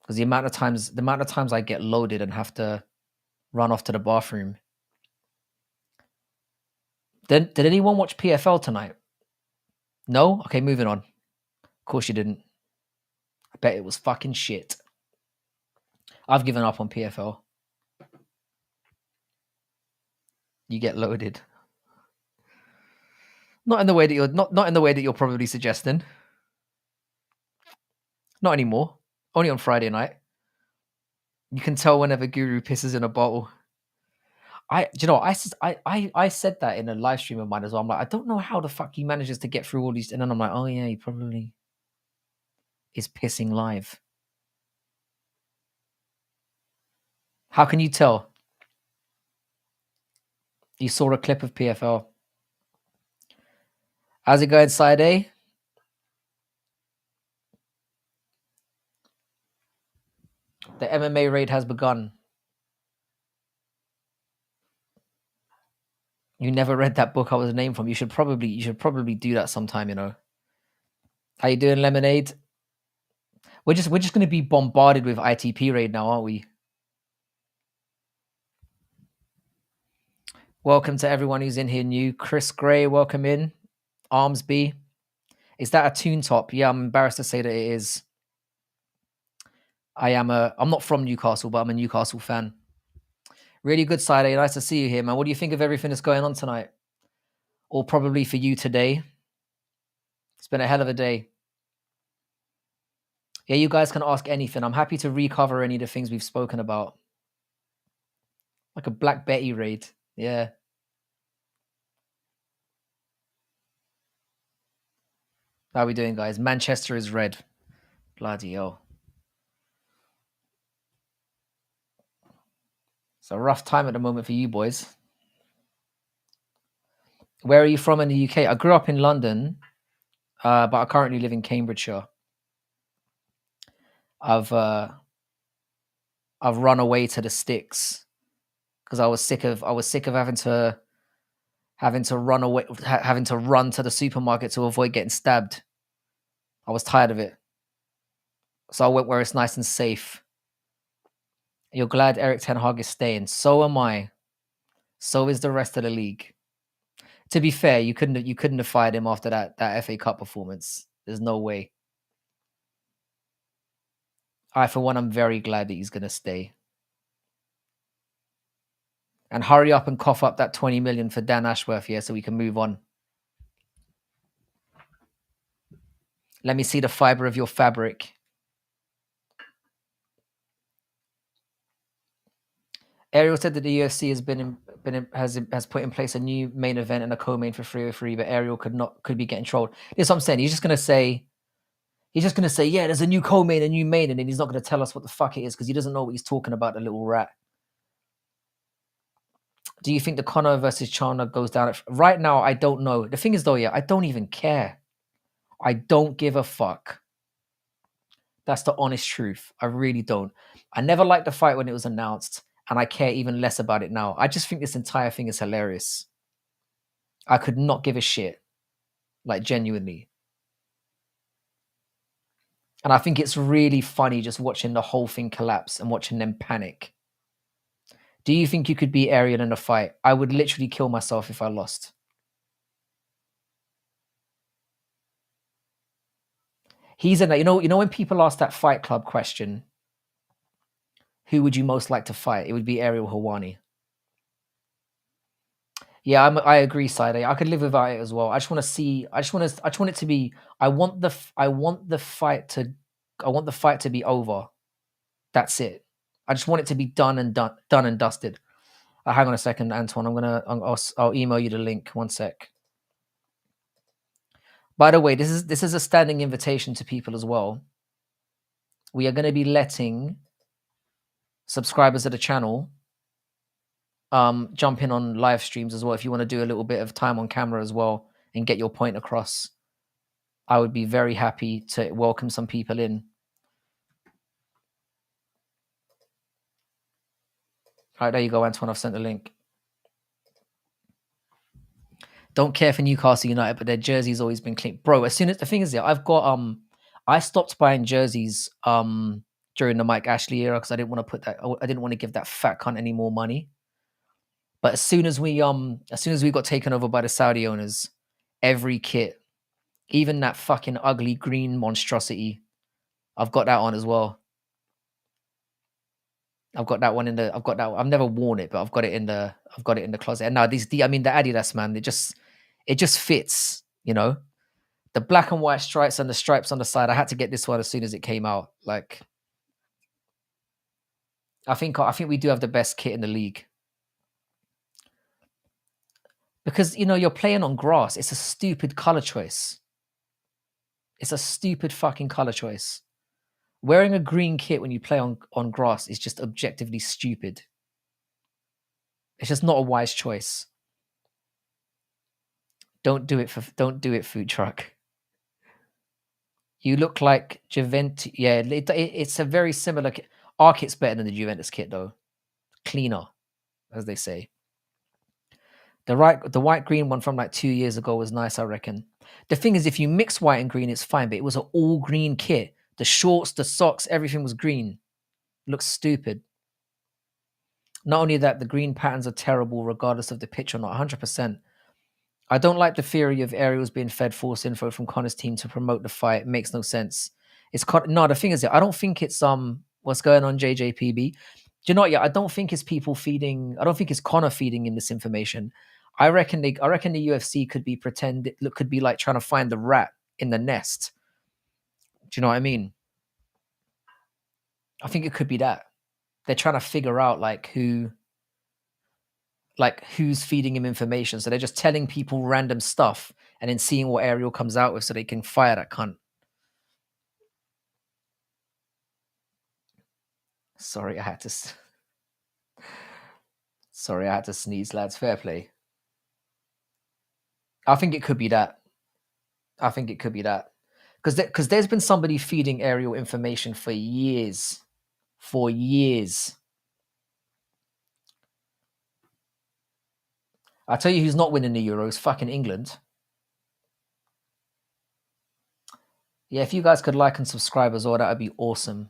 because the amount of times I get loaded and have to run off to the bathroom. Did anyone watch PFL tonight? No? Okay, moving on. Of course you didn't. I bet it was fucking shit. I've given up on PFL. You get loaded. Not in the way that you're probably suggesting. Not anymore. Only on Friday night. You can tell whenever Guru pisses in a bottle. I said that in a live stream of mine as well. I'm like, I don't know how the fuck he manages to get through all these. And then I'm like, oh yeah, he probably is pissing live. How can you tell? You saw a clip of PFL. How's it going, Side A? The MMA raid has begun. You never read that book I was named from. You should probably do that sometime, you know. How you doing, Lemonade? We're just gonna be bombarded with ITP raid now, aren't we? Welcome to everyone who's in here new. Chris Gray, welcome in. Armsby. Is that a tune top? Yeah, I'm embarrassed to say that it is. I'm not from Newcastle, but I'm a Newcastle fan. Really good side A. Nice to see you here, man. What do you think of everything that's going on tonight? Or probably for you today? It's been a hell of a day. Yeah, you guys can ask anything. I'm happy to recover any of the things we've spoken about. Like a Black Betty raid. Yeah. How are we doing, guys? Manchester is red. Bloody hell. It's a rough time at the moment for you boys. Where are you from in the UK? I grew up in London, but I currently live in Cambridgeshire. I've run away to the sticks because I was sick of having to run away, having to run to the supermarket to avoid getting stabbed. I was tired of it, so I went where it's nice and safe. You're glad Eric Ten Hag is staying. So am I. So is the rest of the league. To be fair, you couldn't have fired him after that FA Cup performance. There's no way. I, for one, I'm very glad that he's gonna stay. And hurry up and cough up that 20 million for Dan Ashworth, yeah, so we can move on. Let me see the fiber of your fabric. Ariel said that the UFC has put in place a new main event and a co-main for 303, but Ariel could be getting trolled. That's what I'm saying. He's just gonna say, yeah, there's a new co-main, a new main, and then he's not gonna tell us what the fuck it is because he doesn't know what he's talking about, the little rat. Do you think the Conor versus Chandler goes down? Right now, I don't know. The thing is, though, yeah, I don't even care. I don't give a fuck. That's the honest truth. I really don't. I never liked the fight when it was announced, and I care even less about it now. I just think this entire thing is hilarious. I could not give a shit. Like, genuinely. And I think it's really funny just watching the whole thing collapse and watching them panic. Do you think you could beat Ariel in a fight? I would literally kill myself if I lost. He's in that. You know when people ask that Fight Club question, who would you most like to fight? It would be Ariel Helwani. Yeah, I agree, Side. I could live without it as well. I just want to see. I just want it to be. I want the fight to be over. That's it. I just want it to be done and dusted. Hang on a second, Antoine. I'll email you the link. One sec. By the way, this is a standing invitation to people as well. We are going to be letting subscribers of the channel jump in on live streams as well. If you want to do a little bit of time on camera as well and get your point across, I would be very happy to welcome some people in. All right, there you go, Antoine. I've sent the link. Don't care for Newcastle United, but their jersey's always been clean, bro. As soon as the thing is, yeah, I've got I stopped buying jerseys during the Mike Ashley era because I didn't want to give that fat cunt any more money. But as soon as we got taken over by the Saudi owners, every kit, even that fucking ugly green monstrosity, I've got that on as well. I've got that one I've never worn it, but I've got it in the closet. And now the Adidas, man, it just fits, you know. The black and white stripes and the stripes on the side. I had to get this one as soon as it came out. Like, I think we do have the best kit in the league. Because, you know, you're playing on grass. It's a stupid color choice. It's a stupid fucking color choice. Wearing a green kit when you play on grass is just objectively stupid. It's just not a wise choice. Don't do it, food truck. You look like Juventus. Yeah, it's a very similar kit. Our kit's better than the Juventus kit, though. Cleaner, as they say. The white green one from like 2 years ago was nice, I reckon. The thing is, if you mix white and green, it's fine, but it was an all green kit. The shorts, the socks, everything was green. It looks stupid. Not only that, the green patterns are terrible regardless of the pitch or not, 100%. I don't like the theory of Ariel's being fed false info from Connor's team to promote the fight. It makes no sense. The thing is, I don't think it's what's going on, JJPB. Do you know what? Yeah, I don't think it's people feeding. I don't think it's Connor feeding him this information. I reckon the UFC could be like trying to find the rat in the nest. Do you know what I mean? I think it could be that they're trying to figure out like who's feeding him information. So they're just telling people random stuff and then seeing what Ariel comes out with so they can fire that cunt. Sorry, I had to sneeze, lads. Fair play. I think it could be that. I think it could be that. Because there's been somebody feeding Ariel information for years. For years. I'll tell you who's not winning the Euros. Fucking England. Yeah, if you guys could like and subscribe as well, that would be awesome.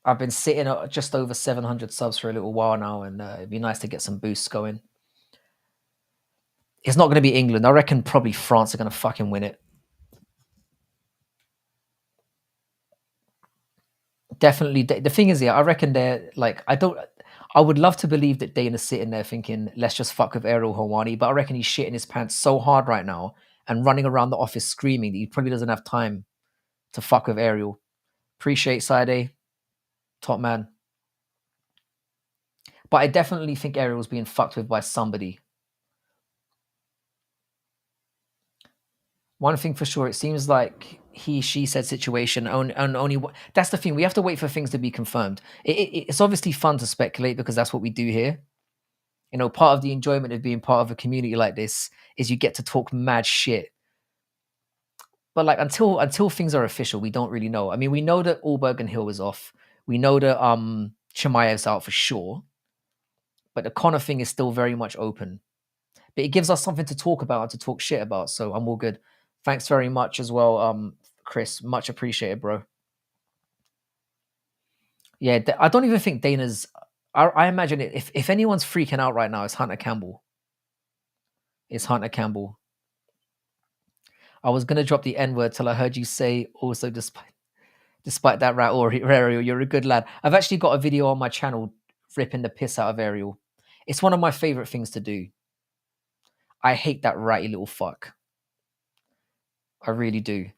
I've been sitting at just over 700 subs for a little while now, and it'd be nice to get some boosts going. It's not going to be England. I reckon probably France are going to fucking win it. Definitely. The thing is, yeah, I reckon they're like, I would love to believe that Dana's sitting there thinking, let's just fuck with Ariel Helwani, but I reckon he's shitting his pants so hard right now and running around the office screaming that he probably doesn't have time to fuck with Ariel. Appreciate Side, top man. But I definitely think Ariel's being fucked with by somebody. One thing for sure, it seems like she said situation and only that's the thing. We have to wait for things to be confirmed. It's obviously fun to speculate because that's what we do here. You know, part of the enjoyment of being part of a community like this is you get to talk mad shit. But like until things are official, we don't really know. I mean, we know that ULBERG and Hill is off. We know that Chimaev's out for sure. But the Connor thing is still very much open. But it gives us something to talk about and to talk shit about. So I'm all good. Thanks very much as well, Chris. Much appreciated, bro. Yeah, I don't even think Dana's. I imagine if anyone's freaking out right now, it's Hunter Campbell. It's Hunter Campbell. I was gonna drop the N-word till I heard you say also despite that rat or Ariel, you're a good lad. I've actually got a video on my channel ripping the piss out of Ariel. It's one of my favorite things to do. I hate that ratty little fuck. I really do.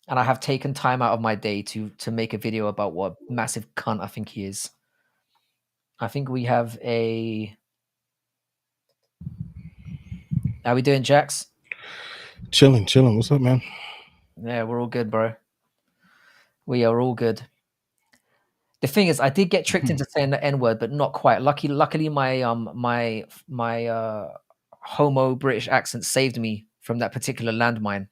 And I have taken time out of my day to make a video about what a massive cunt I think he is. I think we have a... How we doing, Jax? Chilling. What's up, man? Yeah, we're all good, bro. We are all good. The thing is, I did get tricked into saying the N-word, but not quite. Luckily, my homo British accent saved me from that particular landmine.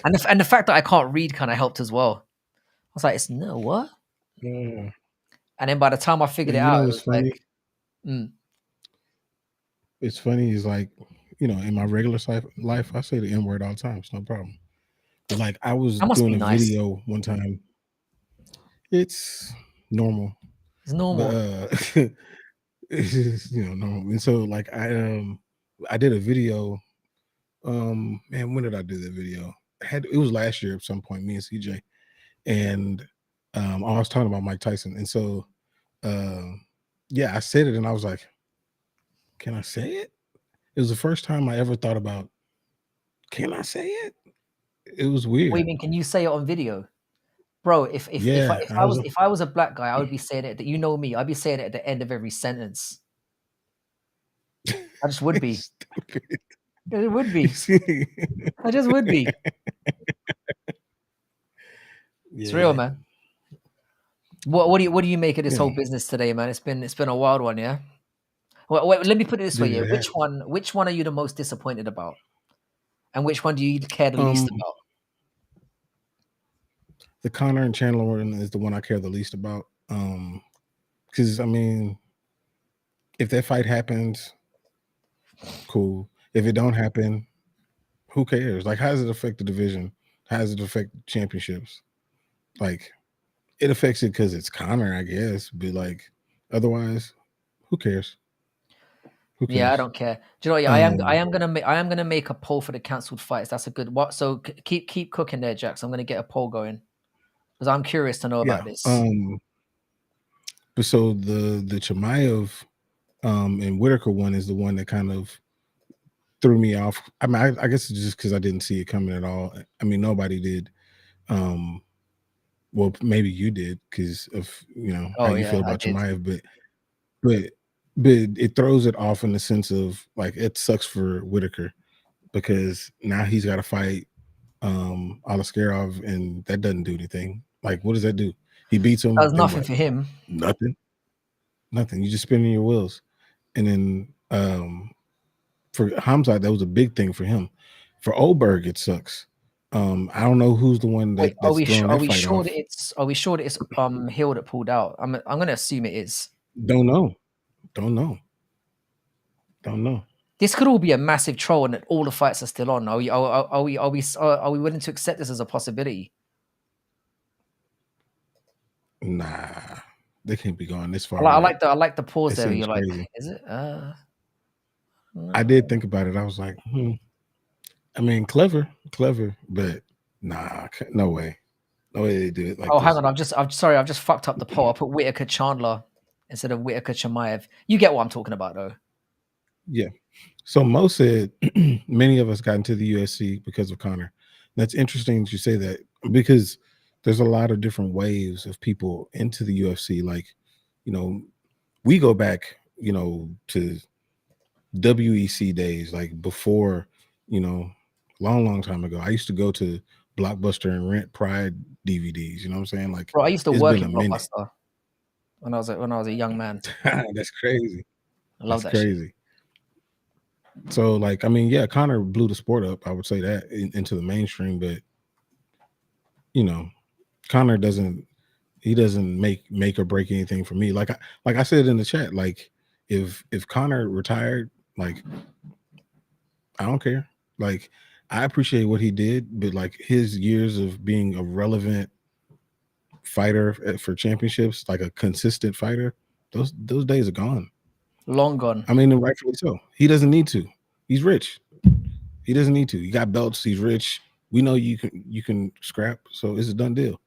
And the fact that I can't read kind of helped as well. I was like, "It's no what?" Yeah. And then by the time I figured it You out, know it what's was funny? like, It's funny. Is like, you know, in my regular life, I say the N word all the time. It's no problem. But like, I was that must doing be a nice. video one time. It's normal. It's normal. But it's just, you know, normal. And so like I did a video. Man, when did I do the video? It was last year at some point, me and CJ. And I was talking about Mike Tyson. And so yeah, I said it and I was like, can I say it? It was the first time I ever thought about, can I say it? It was What do you weird. mean? Can you say it on video, bro? If Yeah, I was a black guy, I would be saying it. That you know me, I'd be saying it at the end of every sentence. I just would be. Stupid. It would be. I just would be. It's real, man. What do you make of this whole business today, man? It's been a wild one, yeah. Wait, let me put it this way, yeah. Which one are you the most disappointed about, and which one do you care the least about? The Connor and Chandler one is the one I care the least about. Because I mean, if that fight happens, cool. If it don't happen, who cares? Like, how does it affect the division? How does it affect championships? Like, it affects it because it's Connor, I guess. But like, otherwise, who cares? Who cares? Yeah, I don't care. Do you know what? Yeah, I am gonna make a poll for the cancelled fights. That's a good what. So keep cooking there, Jax. I'm gonna get a poll going because I'm curious to know about this. But so the Chimaev and Whitaker one is the one that kind of threw me off. I mean, I guess it's just because I didn't see it coming at all. I mean, nobody did. Well, maybe you did because of how Oh you yeah, feel I about did. Chimaev, but but it throws it off in the sense of like it sucks for Whitaker because now he's got to fight Alaskarov, and that doesn't do anything. Like, what does that do? He beats That him, was then nothing what? for him. Nothing. Nothing. You just spinning your wheels. And then for Khamzhat, that was a big thing for him. For Oberg, it sucks. I don't know who's the one Wait, that's throwing are that we fight sure that off. it's Hill that pulled out? I'm gonna assume it is. Don't know. Don't know. Don't know. This could all be a massive troll, and that all the fights are still on. Are we willing to accept this as a possibility? Nah, they can't be going this I far like, I with it. like the I like the pause It there. Where seems you're like, crazy. is it? I did No. think about it. I was like, I mean, clever, but nah, no way. No way they do it like Oh, hang this. on. I'm sorry. I've just fucked up the poll. I put Whitaker Chandler instead of Whitaker Chimaev. You get what I'm talking about, though. Yeah. So Mo said many of us got into the UFC because of Connor. That's interesting that you say that because there's a lot of different waves of people into the UFC. Like, you know, we go back, to WEC days, like before, long time ago. I used to go to Blockbuster and rent Pride DVDs. You know what I'm saying? Like, Bro, I used to it's work been a in minute. Blockbuster when I was a young man. That's crazy. I love That's that shit. crazy. So, like, I mean, yeah, Connor blew the sport up. I would say that into the mainstream, but you know, Connor doesn't. He doesn't make or break anything for me. Like I said in the chat, like if Connor retired, like I don't care. Like I appreciate what he did, but like his years of being a relevant fighter for championships, like a consistent fighter, those days are gone. Long gone. I mean, and rightfully so. He doesn't need to. He's rich. He doesn't need to. He got belts. He's rich. We know you can scrap, so it's a done deal.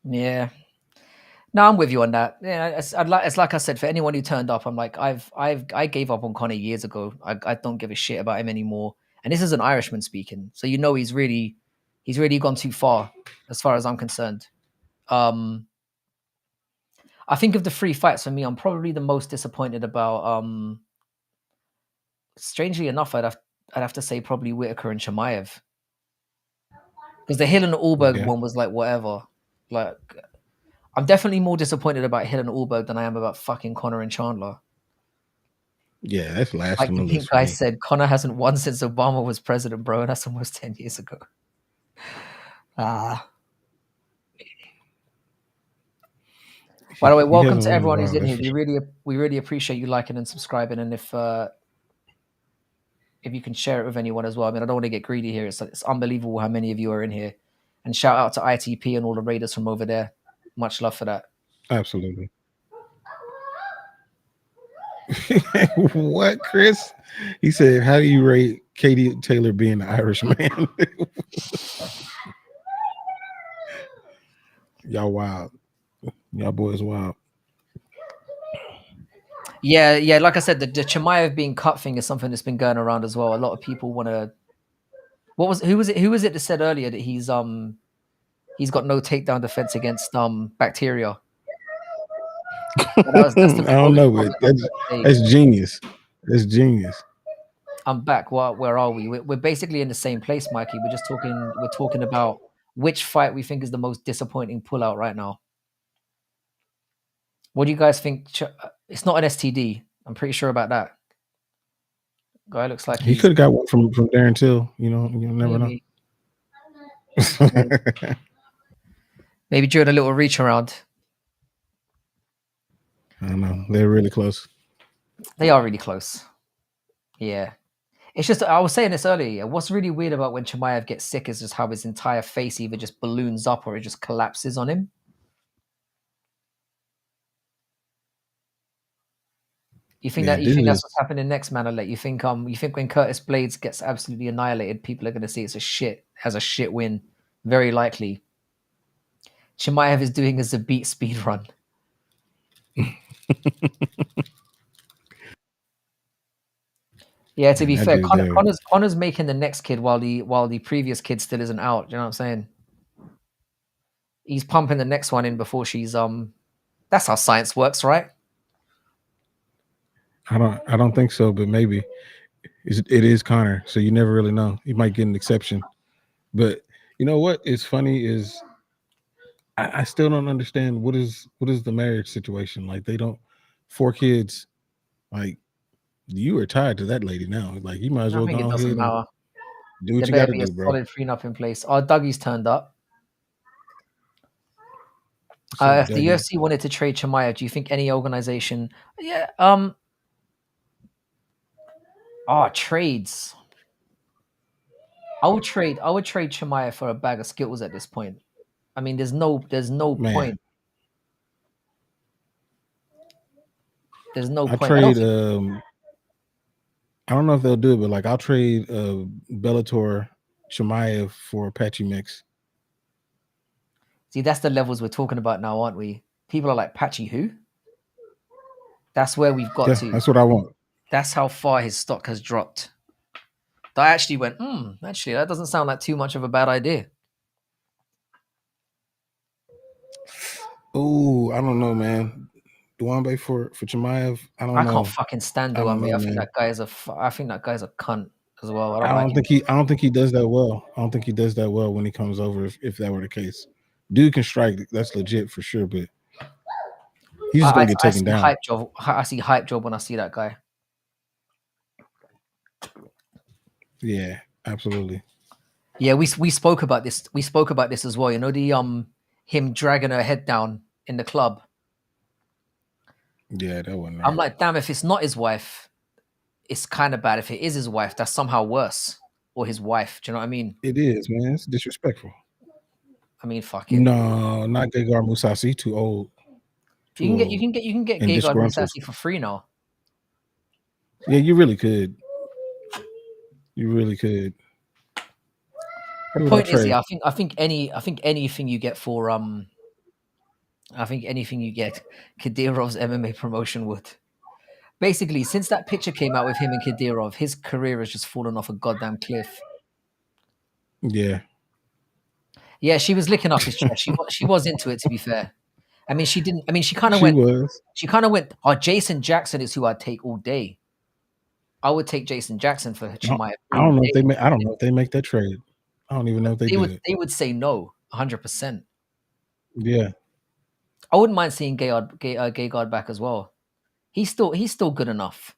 Yeah. No, I'm with you on that. Yeah, it's like I said, for anyone who turned up, I'm like, I gave up on Connor years ago. I don't give a shit about him anymore. And this is an Irishman speaking, so he's really gone too far as I'm concerned. Um, I think of the three fights for me, I'm probably the most disappointed about. Strangely enough, I'd have to say probably Whitaker and Chimaev, because the Hill and Allberg Yeah, one was like whatever. Like, I'm definitely more disappointed about Hill and Allberg than I am about fucking Connor and Chandler. yeah, that's last Like on the the pink list for guy me. said, Connor hasn't won since Obama was president, bro, and that's almost 10 years ago. Ah. By the way, He welcome hasn't to won in a everyone who's while. in That's here. for sure. We really appreciate you liking and subscribing, and if you can share it with anyone as well. I mean, I don't want to get greedy here. It's unbelievable how many of you are in here. And shout out to ITP and all the raiders from over there. Much love for that. Absolutely. What, Chris? He said, "How do you rate Katie Taylor being the Irish man?" Y'all wild. Y'all boys wild. Yeah. Like I said, the Chimaev being cut thing is something that's been going around as well. A lot of people want to. Who was it? Who was it that said earlier that he's got no takedown defense against bacteria? Yeah, that's the I don't coldest know, but comment I've heard today. that's genius. That's genius. I'm back. Where are we? We're basically in the same place, Mikey. We're talking about which fight we think is the most disappointing pullout right now. What do you guys think? It's not an STD. I'm pretty sure about that. Guy looks like He he's could have got one from Darren Till. You never know. maybe maybe during a little reach around. I don't know. They're really close. They are really close. Yeah. It's just I was saying this earlier. What's really weird about when Chimaev gets sick is just how his entire face either just balloons up or it just collapses on him. Yeah, You think didn't that's what's this? happening next, Manolete? You think when Curtis Blades gets absolutely annihilated, people are going to see has a shit win, very likely. Chimaev is doing a Zabit speed run. Yeah, to Man, be that fair, dude there. Connor's making the next kid while the previous kid still isn't out. Do you know what I'm saying? He's pumping the next one in before she's That's how science works, right? I don't think so, but maybe it is Connor. So you never really know. He might get an exception. But you know what is funny is I still don't understand what is the marriage situation. Like they don't 4 kids. Like you are tied to that lady now. Like you might as I well think it go doesn't ahead and matter. do what There you got better to be a do, bro. solid prenup in place. Oh, Dougie's turned up. What's up, If the Dougie? UFC wanted to trade Chimaev, do you think any organization? Yeah. Trades. I would trade. Chimaev for a bag of Skittles at this point. I mean, there's no Man, point. There's no I point. I don't trade. think. I don't know if they'll do it, but like I'll trade Bellator Chimaev for Apache Mix. See, that's the levels we're talking about now, aren't we? People are like, Patchy who? That's where we've got Yeah, to. that's what I want. That's how far his stock has dropped. I actually went, actually, that doesn't sound like too much of a bad idea. Oh, I don't know, man. Duambe for Chimaev. I don't I know. can't fucking stand I don't Duambe. know, I think man. that guy is I think that guy's a cunt as well. I don't I like don't him. think he. I don't think he does that well. I don't think he does that well when he comes over. If that were the case, dude can strike. That's legit for sure. But he's just gonna get I taken see down. hype job. I see hype job when I see that guy. Yeah, absolutely. Yeah, we spoke about this. We spoke about this as well. You know the him dragging her head down in the club. Yeah, that wasn't I'm right. like, damn, if it's not his wife, it's kind of bad. If it is his wife, that's somehow worse. Or his wife. Do you know what I mean? It is, man. It's disrespectful. I mean, fuck it. No, not Gegard Mousasi. Too old. You Too can old get and Gegard disgruntled. Mousasi for free now. Yeah, you really could. You really could. The Who would I point is, trade? yeah, I think anything you get for I think anything you get, Kadyrov's MMA promotion would. Basically, since that picture came out with him and Kadyrov, his career has just fallen off a goddamn cliff. Yeah. Yeah, she was licking up his chest. She was into it, to be fair. I mean, she didn't. I mean, she kind of She went. was. She kind of went. Oh, Jason Jackson is who I'd take all day. I would take Jason Jackson for Chimaev I all don't know if day. they make. I don't know if they make that trade. I don't even know if they do it. They would say no, 100%. Yeah, I wouldn't mind seeing Gegard back as well. He's still good enough.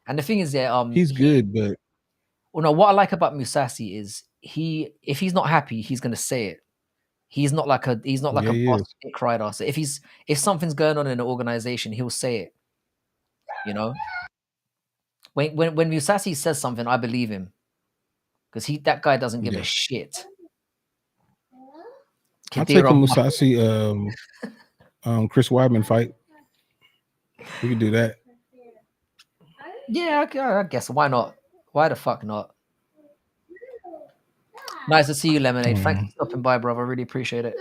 And the thing is, yeah, he's good, but well, no, what I like about Musasi is if he's not happy, he's gonna say it. He's not like yeah, a he boss is. dick rider. So if something's going on in an organization, he'll say it. You know, when Musasi says something, I believe him because that guy doesn't give a Yeah, shit. I'll take a Kadyrov, Musasi, Chris Weidman fight. We could do that. yeah, I guess why not? Why the fuck not? Nice to see you, Lemonade. Thanks for stopping by, brother. I really appreciate it.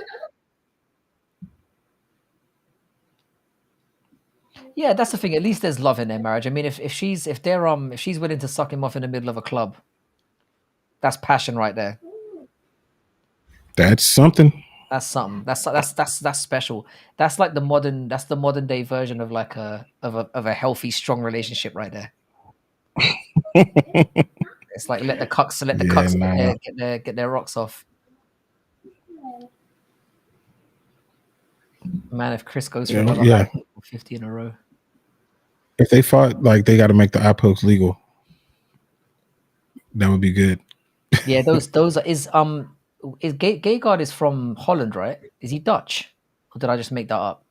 Yeah, that's the thing. At least there's love in their marriage. I mean, if she's willing to suck him off in the middle of a club, that's passion right there. That's something. That's something. That's special. That's like the modern day version of like a healthy, strong relationship right there. It's like let the Yeah, cucks nah. get their rocks off. Man, if Chris goes for another Yeah. high 50 in a row. If they fought, like they got to make the eye pokes legal. That would be good. Yeah, those are, is Gegard is from Holland, right? Is he Dutch? Or did I just make that up?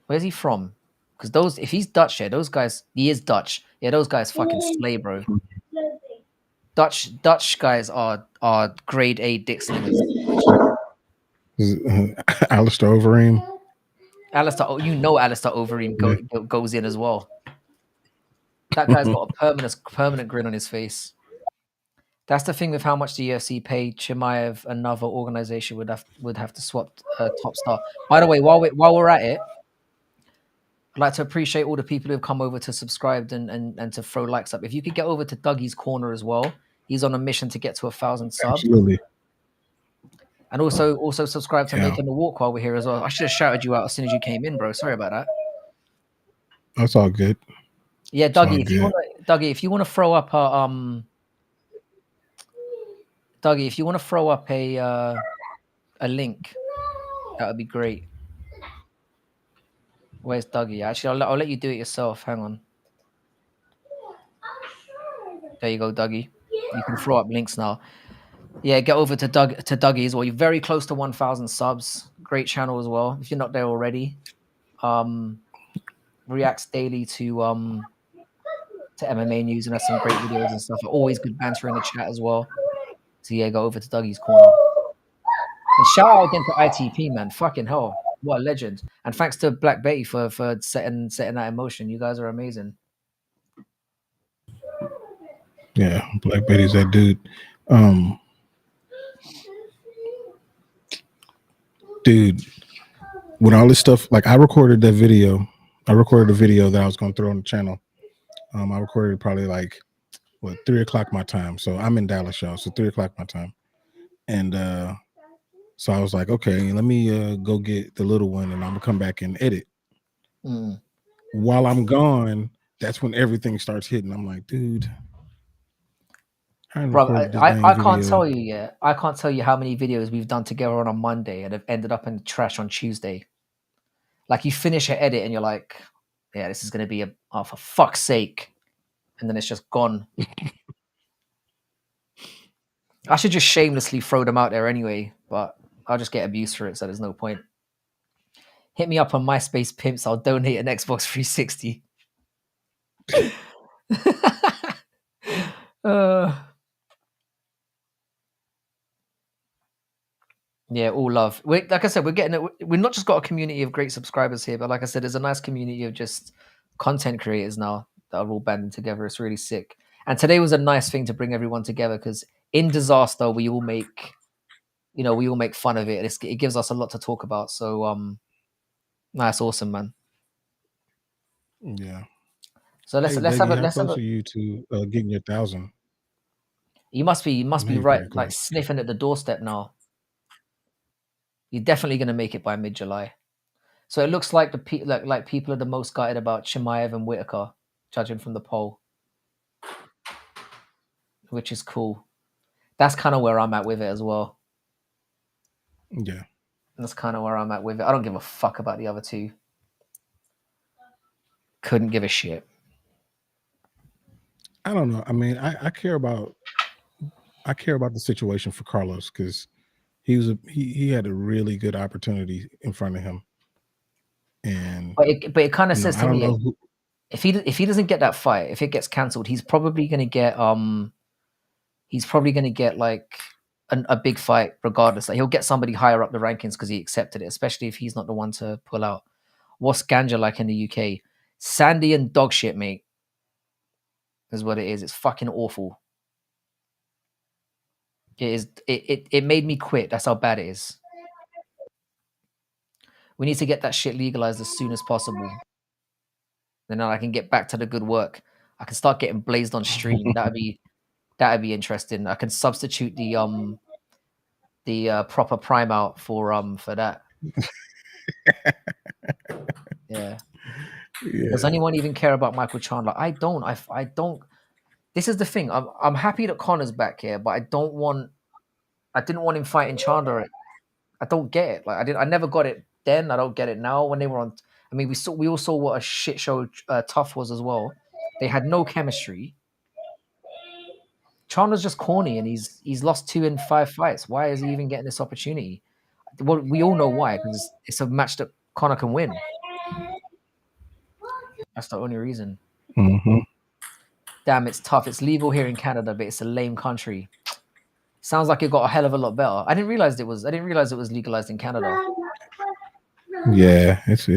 Where's he from? Because if he's Dutch, yeah, those guys, he is Dutch. Yeah, those guys fucking slay, bro. Dutch guys are grade A dick slingers. Alistair Overeem. Alistair, you know Alistair Overeem goes in as well. That guy's got a permanent grin on his face. That's the thing with how much the UFC paid Chimaev. Another organization would have to swap top star. By the way, while we're at it, I'd like to appreciate all the people who have come over to subscribe and to throw likes up. If you could get over to Dougie's Corner as well, he's on a mission to get to 1,000 subs. Absolutely. And also subscribe to Yeah. Making the Walk while we're here as well. I should have shouted you out as soon as you came in, bro. Sorry about that. That's all good. Yeah, It's all Dougie, if you want to throw up Dougie, if you want to throw up a link, that would be great. Where's Dougie? Actually, I'll let you do it yourself. Hang on. There you go, Dougie. You can throw up links now. Yeah, get over to Dougie as well. You're very close to 1,000 subs. Great channel as well. If you're not there already, reacts daily to MMA news and has some great videos and stuff. Always good banter in the chat as well. So yeah, go over to Dougie's Corner. And shout out again to ITP, man. Fucking hell, what a legend! And thanks to Black Betty for setting that in motion. You guys are amazing. Yeah, Black Betty's that dude. Dude, when all this stuff, like I recorded the video that I was going to throw on the channel. I recorded probably like 3 o'clock my time. So I'm in Dallas, y'all. So 3 o'clock my time. And so I was like, okay, let me go get the little one and I'm gonna come back and edit. While I'm gone, that's when everything starts hitting. I'm like, dude. Bro, I can't tell you yet. I can't tell you how many videos we've done together on a Monday and have ended up in the trash on Tuesday. Like you finish an edit and you're like, yeah, this is gonna be for fuck's sake. And then it's just gone. I should just shamelessly throw them out there anyway, but I'll just get abused for it, so there's no point. Hit me up on MySpace Pimps. I'll donate an Xbox 360. Yeah, all love. Like I said, we're not just got a community of great subscribers here, but like I said, there's a nice community of just content creators now that are all banding together. It's really sick. And today was a nice thing to bring everyone together because in disaster, we all make fun of it. It gives us a lot to talk about. So, that's awesome, man. Yeah. So let's have a close are you to getting your 1,000? You must be right, like sniffing at the doorstep now. You're definitely going to make it by mid-July. So it looks like like people are the most gutted about Chimaev and Whitaker, judging from the poll, which is cool. That's kind of where I'm at with it as well. Yeah. That's kind of where I'm at with it. I don't give a fuck about the other two. Couldn't give a shit. I don't know. I mean, I care about the situation for Carlos because he had a really good opportunity in front of him. And but it kind of says to me, if he doesn't get that fight, if it gets cancelled, he's probably going to get like a big fight regardless. Like he'll get somebody higher up the rankings because he accepted it, especially if he's not the one to pull out. What's Ganja like in the UK? Sandy and dog shit, mate. Is what it is. It's fucking awful. It is. It made me quit. That's how bad it is. We need to get that shit legalized as soon as possible. Then I can get back to the good work. I can start getting blazed on stream. That'd be interesting. I can substitute the proper prime out for that. Yeah. Does anyone even care about Michael Chandler? I don't. I don't. This is the thing. I'm happy that Connor's back here, but I didn't want him fighting Chandler. I don't get it. Like I never got it then. I don't get it now. When they were on, I mean, we all saw what a shit show Tough was as well. They had no chemistry. Chandler's just corny, and he's lost 2 in 5 fights. Why is he even getting this opportunity? Well, we all know why, because it's a match that Connor can win. That's the only reason. Mm-hmm. Damn, it's tough. It's legal here in Canada, but it's a lame country. Sounds like it got a hell of a lot better. I didn't realize it was legalized in Canada. Yeah, it's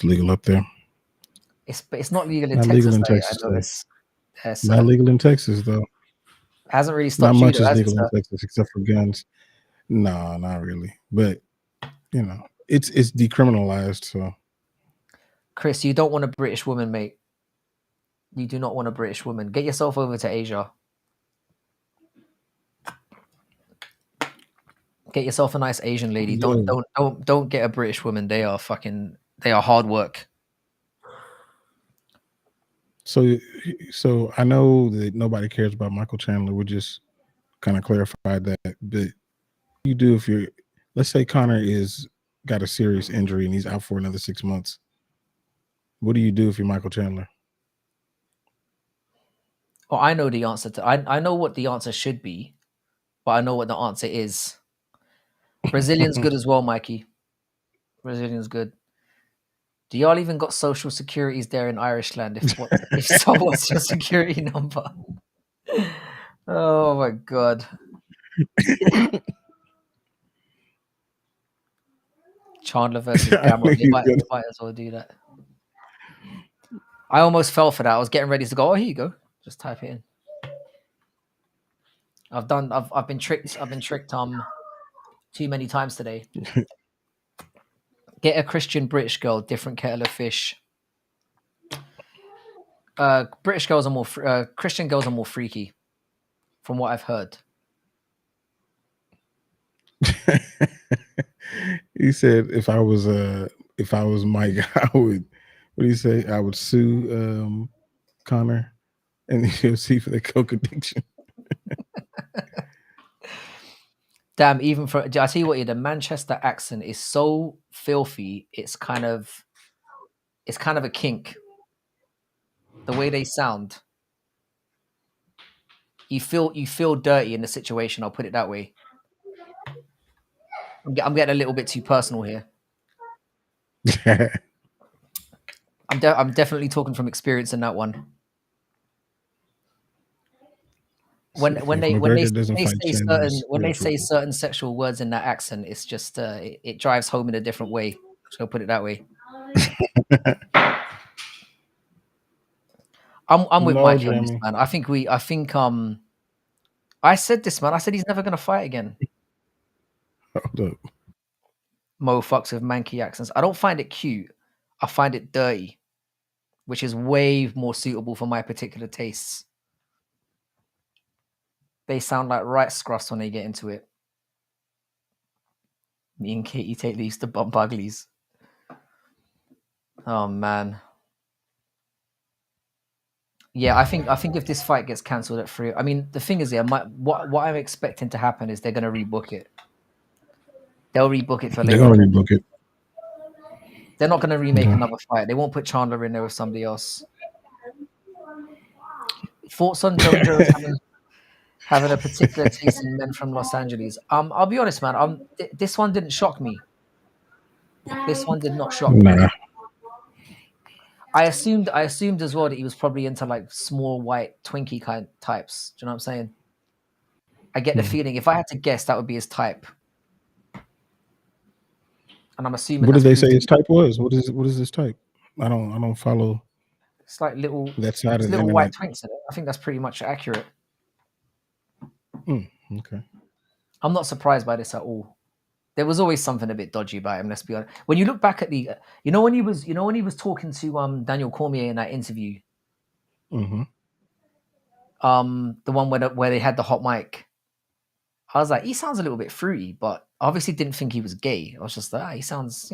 legal up there. It's not legal in Texas. Legal in Texas. Not legal in Texas though. Hasn't really stopped. Not much is legal in Texas except for guns. No, not really. But you know, it's decriminalized. So Chris, you don't want a British woman, mate. You do not want a British woman. Get yourself over to Asia. Get yourself a nice Asian lady. Yo, Don't get a British woman. They are hard work. so I know that nobody cares about Michael Chandler. We just kind of clarified that. But you do if you're, let's say Connor is got a serious injury and he's out for another 6 months. What do you do if you're Michael Chandler? Oh, I know the answer to. I know what the answer should be, but I know what the answer is. Brazilian's good as well, Mikey. Brazilian's good. Do y'all even got social securities there in Irishland? If so, what's your security number? Oh my god. Chandler versus Gamrot. They might as well do that. I almost fell for that. I was getting ready to go. Oh, here you go. Just type it in. I've been tricked. I've been tricked too many times today. Get a Christian British girl, different kettle of fish. British girls are more Christian girls are more freaky, from what I've heard. He said if I was Mike, I would. What do you say? I would sue Connor and the UFC for the coke addiction. Damn, even for I tell you what, the Manchester accent is so filthy. It's kind of a kink. The way they sound, you feel dirty in the situation. I'll put it that way. I'm getting a little bit too personal here. I'm definitely talking from experience in that one. When they say certain sexual words in that accent, it's just it drives home in a different way. So I'll put it that way. I'm with Mikey on this, man. I think I said this, man. I said he's never gonna fight again. Hold up. Mo fucks with manky accents. I don't find it cute. I find it dirty, which is way more suitable for my particular tastes. They sound like right scruffs when they get into it. Me and Katie take these to bump uglies. Oh man. Yeah, I think if this fight gets cancelled at 3, I mean the thing is, what I'm expecting to happen is they're gonna rebook it. They'll rebook it for later. They're gonna rebook it. They're not gonna remake another fight. They won't put Chandler in there with somebody else. Thoughts on John Jones having a particular taste in men from Los Angeles? I'll be honest, man. This one didn't shock me. This one did not shock me. I assumed as well that he was probably into like small white Twinkie kind types. Do you know what I'm saying? I get the feeling if I had to guess, that would be his type. And I'm assuming. What did they say his type was? What is his type? I don't follow. It's like little white twinks in it. I think that's pretty much accurate. Okay. I'm not surprised by this at all. There was always something a bit dodgy about him. Let's be honest. When you look back at the, when he was talking to Daniel Cormier in that interview, mm-hmm. The one where they had the hot mic, I was like, he sounds a little bit fruity, but I obviously didn't think he was gay. I was just like, he sounds,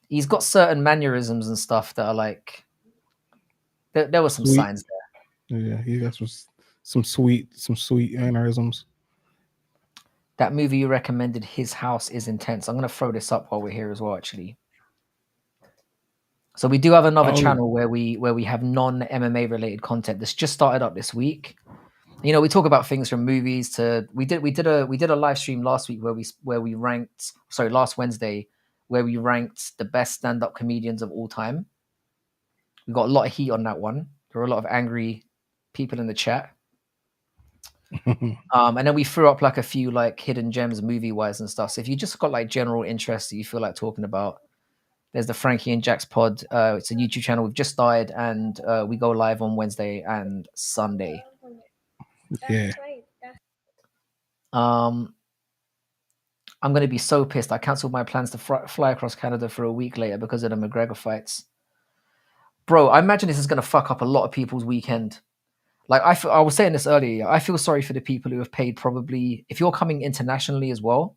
he's got certain mannerisms and stuff that are like, there were some signs there. Yeah, he got some sweet mannerisms. That movie you recommended, His House, is intense. I'm going to throw this up while we're here as well, actually. So we do have another channel where we have non-MMA related content that's just started up this week. We talk about things from movies to we did a live stream last week last Wednesday where we ranked the best stand-up comedians of all time. We got a lot of heat on that one. There were a lot of angry people in the chat. And then we threw up like a few like hidden gems movie wise and stuff. So if you just got like general interest that you feel like talking about, there's the Frankie and Jack's pod. It's a YouTube channel. We've just started and we go live on Wednesday and Sunday. Yeah. I'm going to be so pissed. I cancelled my plans to fly across Canada for a week later because of the McGregor fights. Bro, I imagine this is going to fuck up a lot of people's weekend. Like, I was saying this earlier. I feel sorry for the people who have paid probably, if you're coming internationally as well,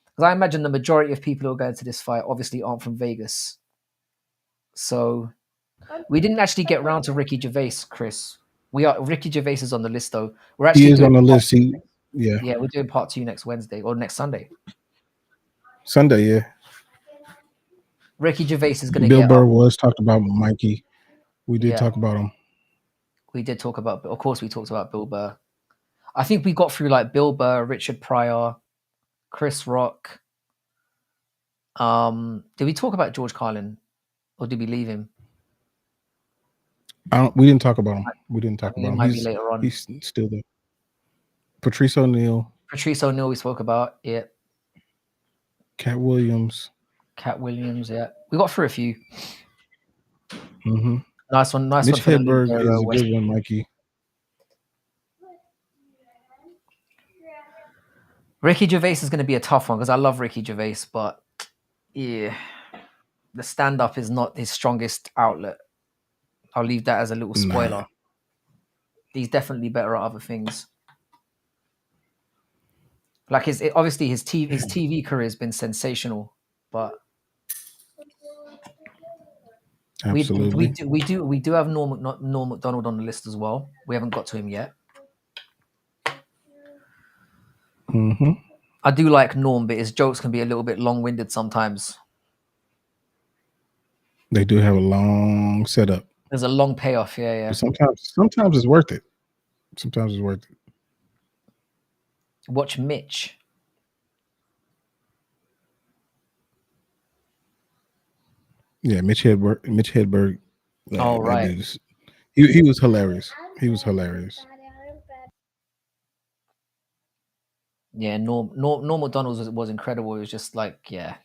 because I imagine the majority of people who are going to this fight obviously aren't from Vegas. So we didn't actually get round to Ricky Gervais, Chris. Ricky Gervais is on the list though. We're actually He is doing on the list. Yeah, we're doing part 2 next Wednesday or next Sunday. Sunday, yeah. Ricky Gervais is going to Bill get Burr was talked about Mikey. We did talk about him. We did talk about, of course, we talked about Bill Burr. I think we got through like Bill Burr, Richard Pryor, Chris Rock. Did we talk about George Carlin, or did we leave him? We didn't talk about him. We didn't talk about him. Might be later on. He's still there. Patrice O'Neal. We spoke about. Yeah. Cat Williams. Yeah. We got through a few. Mm-hmm. Nice one. Mitch Hedberg is a good one, Mikey. Ricky Gervais is going to be a tough one because I love Ricky Gervais, but yeah, the stand-up is not his strongest outlet. I'll leave that as a little spoiler. Nah. He's definitely better at other things. Like obviously his TV career has been sensational, but absolutely we do have Norm Macdonald on the list as well. We haven't got to him yet. Mm-hmm. I do like Norm, but his jokes can be a little bit long-winded sometimes. They do have a long setup. There's a long payoff, yeah. But sometimes it's worth it. Sometimes it's worth it. Watch Mitch. Yeah, Mitch Hedberg. Oh, right. He was hilarious. He was hilarious. Yeah, Norm Macdonald was incredible. It was just like, yeah,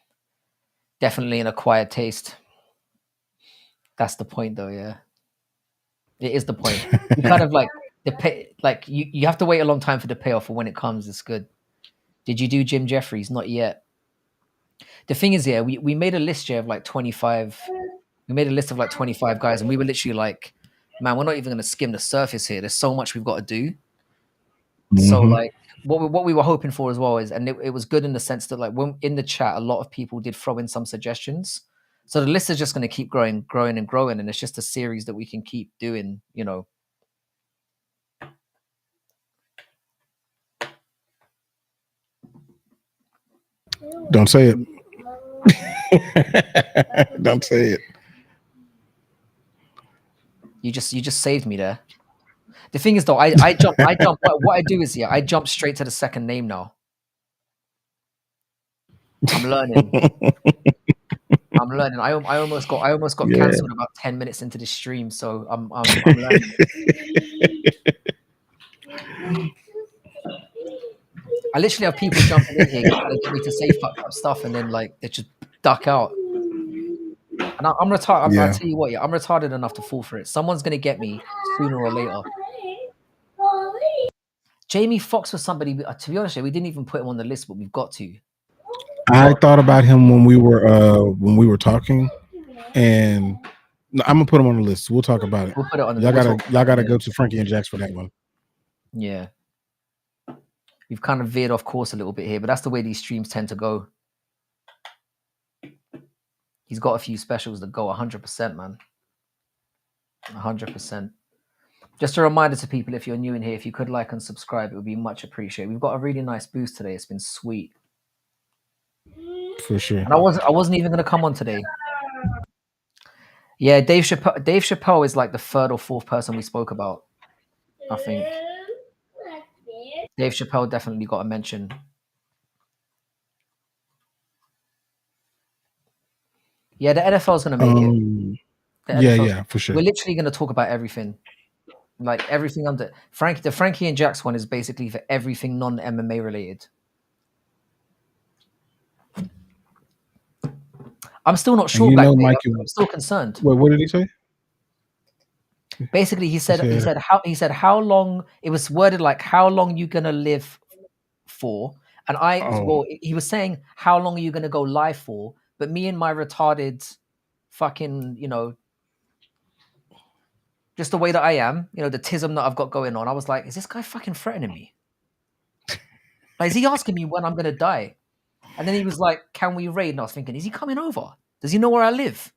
definitely an acquired taste. That's the point, though. Yeah, it is the point. You kind of like you have to wait a long time for the payoff. For when it comes, it's good. Did you do Jim Jeffries? Not yet. The thing is, yeah, we made a list here of like 25. We made a list of like 25 guys, and we were literally like, man, we're not even going to skim the surface here. There's so much we've got to do. Mm-hmm. So like, what we were hoping for as well is, and it was good in the sense that like when in the chat, a lot of people did throw in some suggestions. So the list is just going to keep growing, and it's just a series that we can keep doing, you know. Don't say it. Don't say it. You just saved me there. The thing is, though, I jump. What I do is, I jump straight to the second name now. I'm learning. I almost got cancelled about 10 minutes into the stream, so I'm learning. I literally have people jumping in here trying to get me to say fucked up stuff, and then like they just duck out. And I'm retarded. I'll tell you what, I'm retarded enough to fall for it. Someone's gonna get me sooner or later. Jamie Foxx was somebody. To be honest, we didn't even put him on the list, but we've got to. I thought about him when we were talking, and I'm gonna put him on the list. We'll talk about it. We'll put it on the list. Y'all gotta go to Frankie and Jax for that one. Yeah. We've kind of veered off course a little bit here, but that's the way these streams tend to go. He's got a few specials that go 100%, man. 100%. Just a reminder to people, if you're new in here, if you could like and subscribe, it would be much appreciated. We've got a really nice boost today. It's been sweet. For sure. And I wasn't even going to come on today. Yeah, Dave Chappelle is like the third or fourth person we spoke about, I think. Dave Chappelle definitely got a mention. Yeah, the NFL is going to make it. Yeah, for sure. We're literally going to talk about everything. Like everything under the Frankie and Jax one is basically for everything non-MMA related. I'm still not sure. I'm still concerned. Wait, what did he say? Basically, he said how long. It was worded like how long you gonna live for, And he was saying, how long are you going to go live for? But me and my retarded fucking, just the way that I am, the tism that I've got going on, I was like, is this guy fucking threatening me? Like, is he asking me when I'm going to die? And then he was like, can we raid? And I was thinking, is he coming over? Does he know where I live?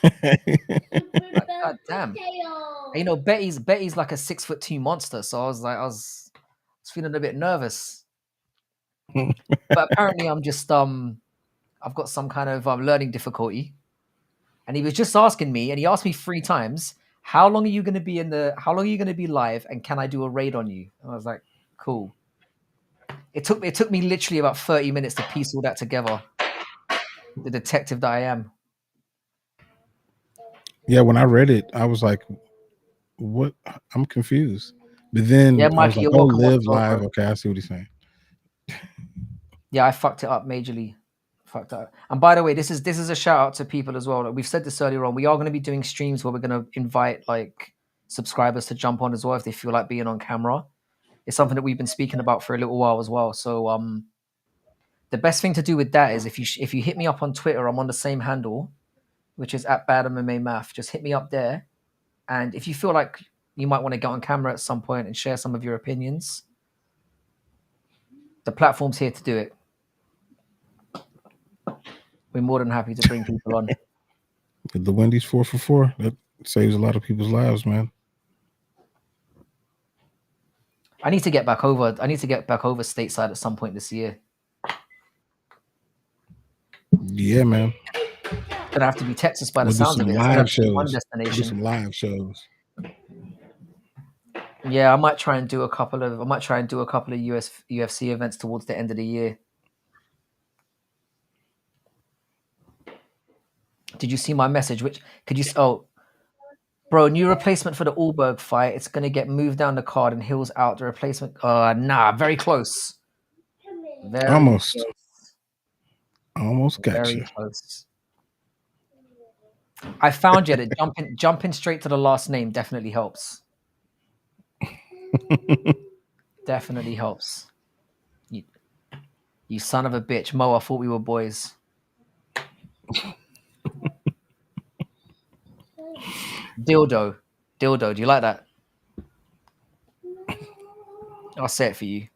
Like, God damn. And, Betty's like a 6'2" monster. So I was feeling a bit nervous. But apparently I'm just, I've got some kind of learning difficulty. And he was just asking me, and he asked me 3 times, how long are you going to be live? And can I do a raid on you? And I was like, cool. It took me literally about 30 minutes to piece all that together. The detective that I am. Yeah, when I read it, I was like, what? I'm confused. But then Yeah, I was Mikey, like, you're oh, welcome on live as well, live. bro. Okay, I see what he's saying. Yeah, I fucked it up majorly. Fucked up. And by the way, this is a shout out to people as well. Like, we've said this earlier on. We are going to be doing streams where we're going to invite like subscribers to jump on as well if they feel like being on camera. It's something that we've been speaking about for a little while as well. So the best thing to do with that is if you hit me up on Twitter, I'm on the same handle, which is at @BadMMAMath. Just hit me up there, and if you feel like you might want to get on camera at some point and share some of your opinions, the platform's here to do it. We're more than happy to bring people on. The Wendy's 4 for 4. That saves a lot of people's lives, man. I need to get back over stateside at some point this year. Yeah, man. Gonna have to be Texas by the We'll do sounds some of it. live shows. One We'll destination. do some live shows. Yeah, I might try and do a couple of UFC events towards the end of the year. Did you see my message? Bro, new replacement for the ULBERG fight. It's gonna get moved down the card and Hill's out. The replacement, very close. Almost got Very you. close. I found you that jumping straight to the last name definitely helps. Definitely helps. You son of a bitch. Mo, I thought we were boys. Dildo. Do you like that? I'll say it for you.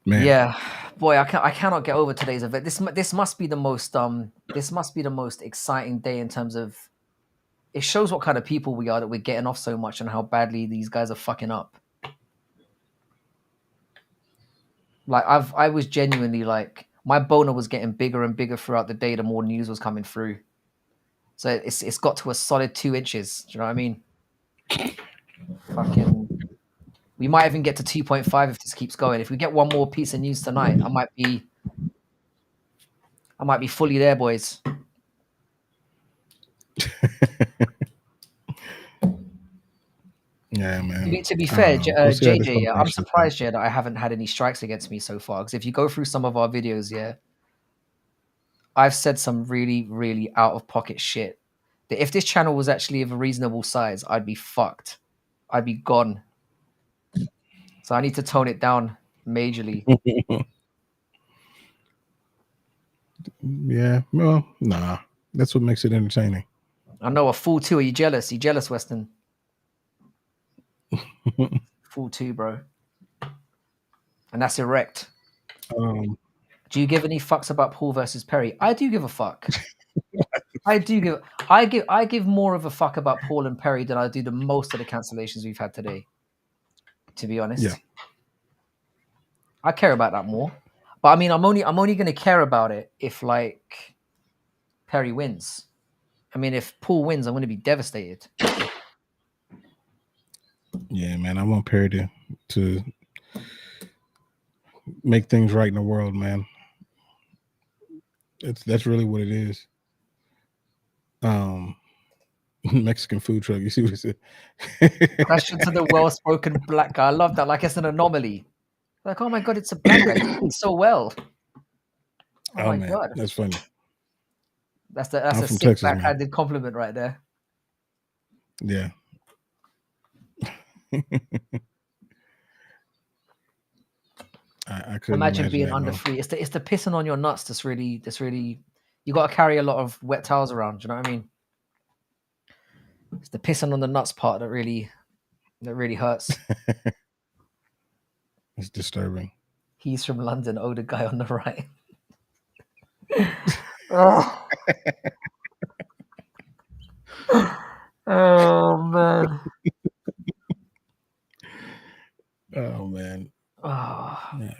Man. Yeah, boy, I cannot get over today's event. This must be the most exciting day in terms of it shows what kind of people we are that we're getting off so much and how badly these guys are fucking up. Like I was genuinely like my boner was getting bigger and bigger throughout the day. The more news was coming through, so it's got to a solid 2 inches. Do you know what I mean? Fucking. We might even get to 2.5 if this keeps going. If we get one more piece of news tonight, I might be fully there, boys. Yeah, man. To be fair, we'll JJ, I'm surprised, that I haven't had any strikes against me so far. Because if you go through some of our videos, I've said some really, really out of pocket shit. That if this channel was actually of a reasonable size, I'd be fucked. I'd be gone. So I need to tone it down majorly. Yeah, well, nah. That's what makes it entertaining. I know a fool too. Are you jealous? You jealous, Weston? Fool too, bro. And that's erect. Do you give any fucks about Paul versus Perry? I do give a fuck. I give more of a fuck about Paul and Perry than I do the most of the cancellations we've had today. To be honest, yeah, I care about that more. But I mean, I'm only going to care about it if like Perry wins. I mean, if Paul wins, I'm going to be devastated. Yeah, man. I want Perry to make things right in the world, man. That's really what it is. Mexican food truck. You see what it said? Question to the well-spoken black guy. I love that. Like it's an anomaly. Like, oh my god, it's a black guy. He speaks so well. Oh my god, that's funny. That's a sick Texas, backhanded compliment right there. Yeah. I couldn't Imagine imagine being that. under No. free. It's the pissing on your nuts that's really. You got to carry a lot of wet towels around. Do you know what I mean? It's the pissing on the nuts part that really hurts. It's disturbing. He's from London. Oh, the guy on the right. Oh. Oh man. Oh man. Oh. Yeah,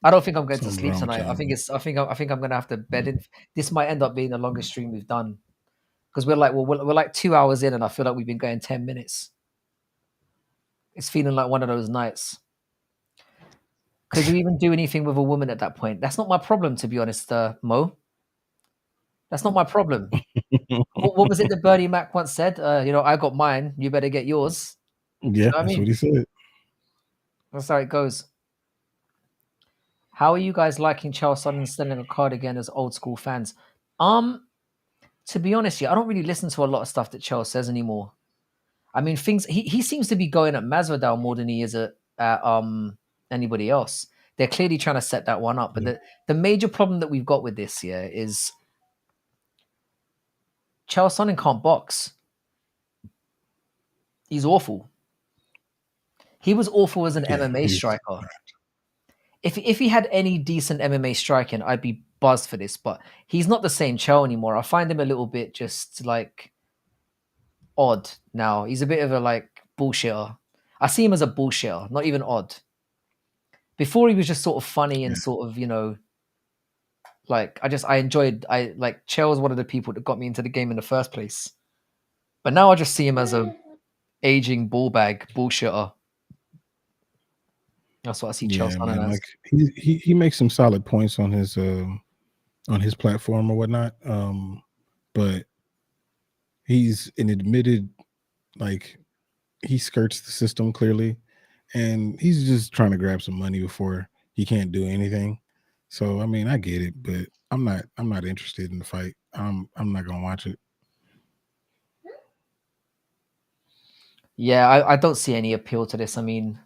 I don't think I'm going to something's sleep wrong with tonight. y'all. I think I'm going to have to bed in. This might end up being the longest stream we've done because we're like 2 hours in, and I feel like we've been going 10 minutes. It's feeling like one of those nights. Could you even do anything with a woman at that point? That's not my problem, to be honest, Mo. That's not my problem. What was it that Bernie Mac once said? I got mine. You better get yours. Yeah, You know what I that's what mean? he said. That's how it goes. How are you guys liking Charles Sutton selling a card again as old school fans? To be honest, yeah, I don't really listen to a lot of stuff that Charles says anymore. I mean, he seems to be going at Masvidal more than he is at anybody else. They're clearly trying to set that one up. But the major problem that we've got with this here is Charles Sonnen can't box. He's awful. He was awful as an Yeah, MMA striker. If he had any decent MMA striking, I'd be buzzed for this. But he's not the same Chael anymore. I find him a little bit just like odd now. He's a bit of a like bullshitter. I see him as a bullshitter, not even odd. Before he was just sort of funny and sort of, like I enjoyed like Chael was one of the people that got me into the game in the first place. But now I just see him as a aging ballbag bullshitter. That's what I see Chael yeah, Sonnen man. as. Like he makes some solid points on his platform or whatnot. But he's an admitted, like, he skirts the system clearly, and he's just trying to grab some money before he can't do anything. So I mean, I get it, but I'm not interested in the fight. I'm not gonna watch it. Yeah, I don't see any appeal to this. I mean,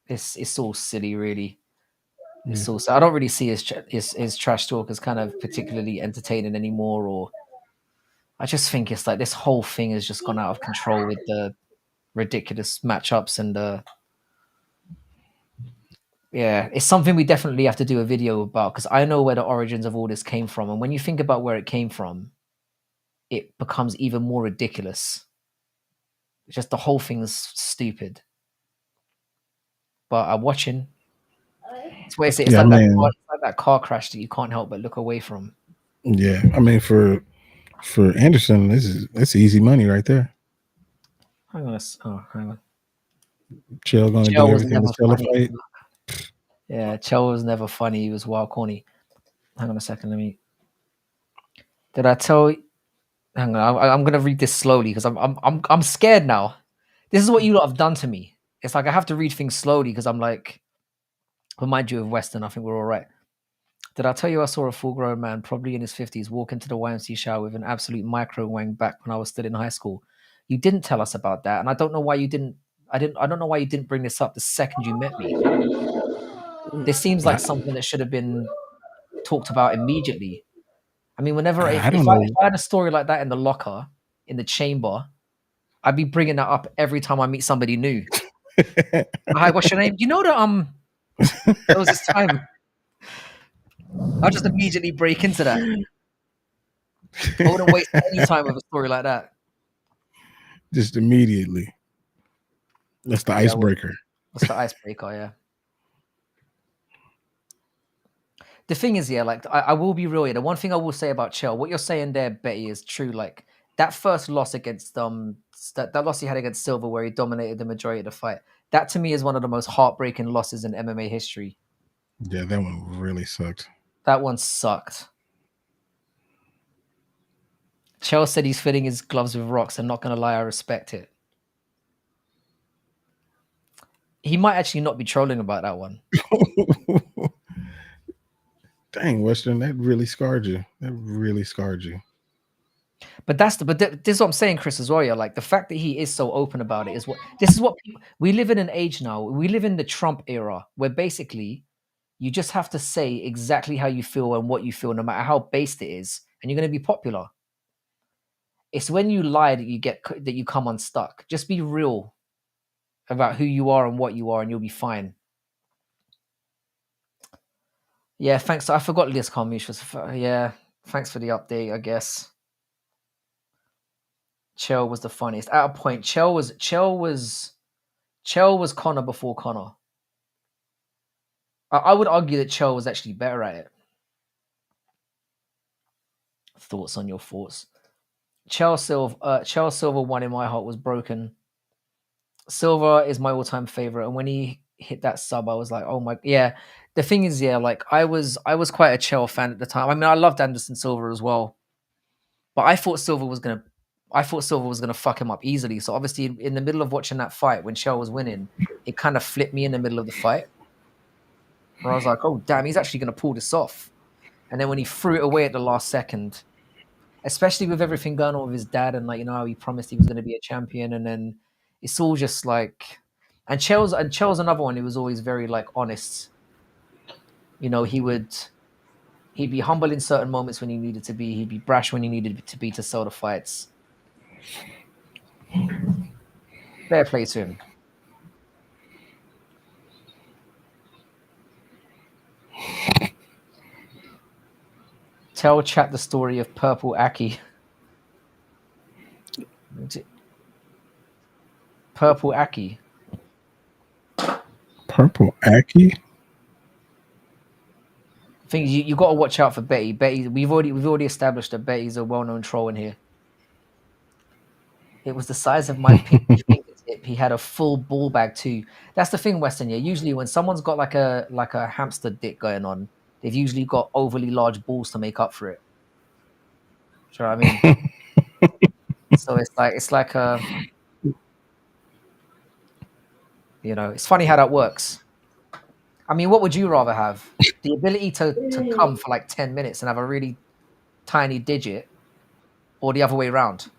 it's all silly, really. It's Yeah. all. I don't really see his trash talk as kind of particularly entertaining anymore. Or I just think it's like this whole thing has just gone out of control with the ridiculous matchups and yeah, it's something we definitely have to do a video about because I know where the origins of all this came from, and when you think about where it came from, it becomes even more ridiculous. It's just the whole thing's stupid. But I'm watching. It's what I say. Yeah, I mean, It's like that car crash that you can't help but look away from. yeah, I mean for Anderson, that's easy money right there. Hang on. Hang on. Chael gonna do Chell was everything to never sell a funny. fight. Yeah, Chell was never funny. He was wild corny. Hang on a second. Did I tell you? Hang on. I'm gonna read this slowly because I'm scared now. This is what you lot have done to me. It's like I have to read things slowly because I'm like, remind you of Western. I think we're all right. Did I tell you I saw a full-grown man, probably in his 50s, walk into the YMC shower with an absolute micro wang back when I was still in high school? You didn't tell us about that, and I don't know why you didn't. I don't know why you didn't bring this up the second you met me. This seems like something that should have been talked about immediately. I mean, whenever I don't if know. I had a story like that in the locker, in the chamber, I'd be bringing that up every time I meet somebody new. Hi, what's your name? You know that there was this time. I'll just immediately break into that. I wouldn't waste any time with a story like that. Just immediately. That's the Yeah, icebreaker. that's the icebreaker, yeah. The thing is, yeah, like I will be real here. The one thing I will say about Chell, what you're saying there, Betty, is true. Like that first loss against that loss he had against Silva, where he dominated the majority of the fight. That to me is one of the most heartbreaking losses in MMA history. Yeah, that one really sucked. That one sucked. Chell said he's filling his gloves with rocks, and not gonna lie, I respect it. He might actually not be trolling about that one. Dang, Western, that really scarred you. That really scarred you. But this is what I'm saying, Chris, as well. Yeah, like the fact that he is so open about it is what this is what we live in an age now. We live in the Trump era where basically you just have to say exactly how you feel and what you feel, no matter how based it is, and you're going to be popular. It's when you lie that you come unstuck. Just be real about who you are and what you are, and you'll be fine. Yeah, thanks. I forgot Liz Carmouche was. Yeah, thanks for the update. I guess Chell was the funniest. At a point, Chell was Connor before Connor. I would argue that Chell was actually better at it. Thoughts on your thoughts? Chell Silver one in my heart was broken. Silver is my all-time favorite, and when he hit that sub, I was like, oh my, yeah. The thing is, yeah, like I was quite a Chell fan at the time. I mean, I loved Anderson Silva as well, but I thought Silva was gonna fuck him up easily. So obviously, in the middle of watching that fight when Chell was winning, it kind of flipped me in the middle of the fight, where I was like, oh damn, he's actually gonna pull this off. And then when he threw it away at the last second, especially with everything going on with his dad and like, you know, how he promised he was going to be a champion, and then it's all just like, and Chell's another one who was always very like honest. You know, he'd be humble in certain moments when he needed to be. He'd be brash when he needed to be to sell the fights. Fair play to him. Tell chat the story of Purple Aki. Purple Aki. Purple Aki? Thing you got to watch out for Betty. Betty, we've already established that Betty's a well-known troll in here. It was the size of my pinky fingertip. He had a full ball bag too. That's the thing, Western. Yeah, usually when someone's got like a hamster dick going on, they've usually got overly large balls to make up for it. Do you know what I mean? So it's like you know, it's funny how that works. I mean, what would you rather have? The ability to come for like 10 minutes and have a really tiny digit, or the other way around?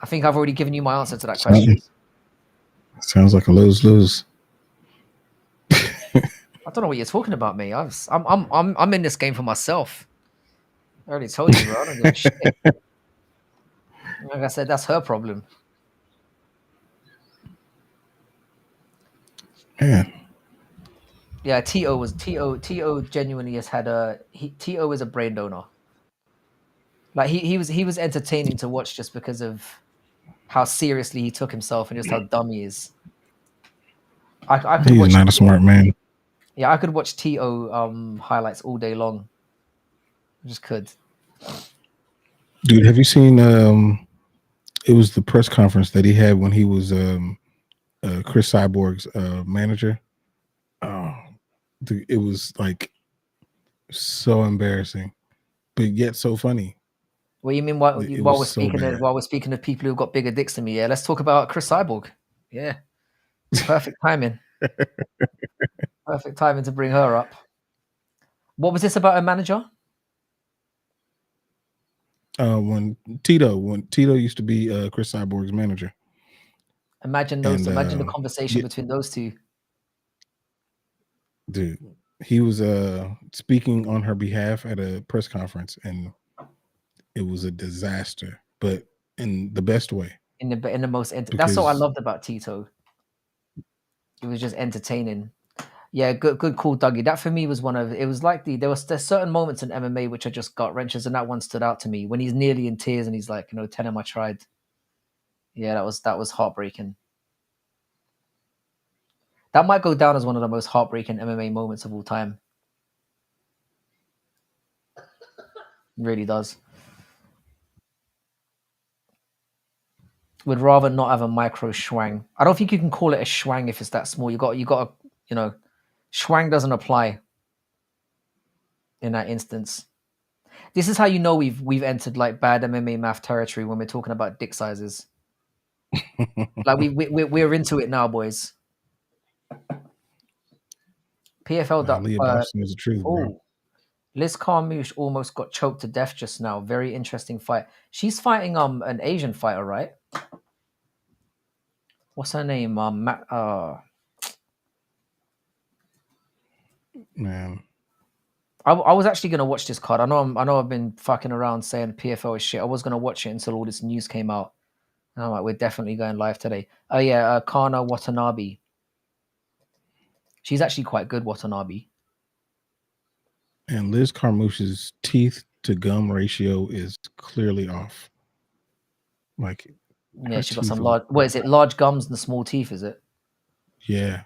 I think I've already given you my answer to that question. Sounds like a lose-lose. I don't know what you're talking about, me. I'm in this game for myself. I already told you, bro. I don't give a shit. Like I said, that's her problem. Man. Yeah, T.O. genuinely has had T.O. is a brain donor. Like he was entertaining to watch just because of how seriously he took himself and just how dumb he is. I could He's watch not a smart man. Yeah, I could watch T.O. Highlights all day long. I just could. Dude, have you seen it was the press conference that he had when he was Chris Cyborg's manager? Oh, dude, it was like so embarrassing, but yet so funny. What do you mean? While we're speaking of people who've got bigger dicks than me, yeah, let's talk about Chris Cyborg. Yeah, perfect timing. Perfect timing to bring her up. What was this about a manager? When Tito used to be Chris Cyborg's manager. Imagine imagine the conversation between those two. Dude, he was speaking on her behalf at a press conference, and it was a disaster, but in the best way. In the most that's what I loved about Tito. It was just entertaining. Yeah, good call, Dougie. That for me was there's certain moments in MMA which are just gut wrenches, and that one stood out to me when he's nearly in tears and he's like, you know, tell him I tried. Yeah, that was heartbreaking. That might go down as one of the most heartbreaking MMA moments of all time. It really does. Would rather not have a micro schwang. I don't think you can call it a schwang if it's that small. You got to, you know, schwang doesn't apply in that instance. This is how you know we've entered like bad MMA math territory when we're talking about dick sizes. Like we're into it now, boys. PFL. Leah Dobson is the truth, bro. Liz Carmouche almost got choked to death just now. Very interesting fight. She's fighting an Asian fighter, right? What's her name? Man. I was actually gonna watch this card. I know I've been fucking around saying PFL is shit. I was gonna watch it until all this news came out. And I'm like, we're definitely going live today. Oh yeah, Kana Watanabe. She's actually quite good, Watanabe. And Liz Carmouche's teeth to gum ratio is clearly off. Like, Yeah, her she got some teeth large. What is it? Large gums and small teeth, is it? yeah.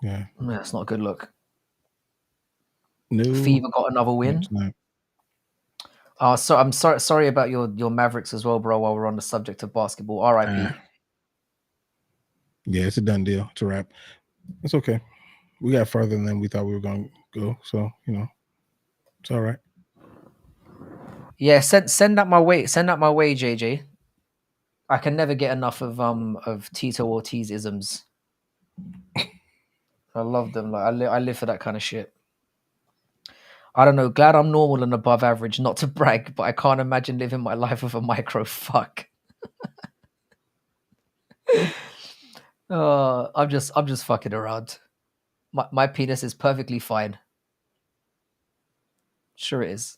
Yeah. Yeah, it's not a good look. No, Fever got another win. it's not. So I'm sorry about your Mavericks as well, bro. While we're on the subject of basketball, R.I.P. Yeah, it's a done deal. It's a wrap. It's okay. We got further than we thought we were going to go. So, it's all right. Yeah, send that my way. Send that my way, JJ. I can never get enough of Tito Ortiz isms. I love them. Like I live for that kind of shit. I don't know. Glad I'm normal and above average. Not to brag, but I can't imagine living my life with a micro fuck. I'm just fucking around. My penis is perfectly fine. Sure it is.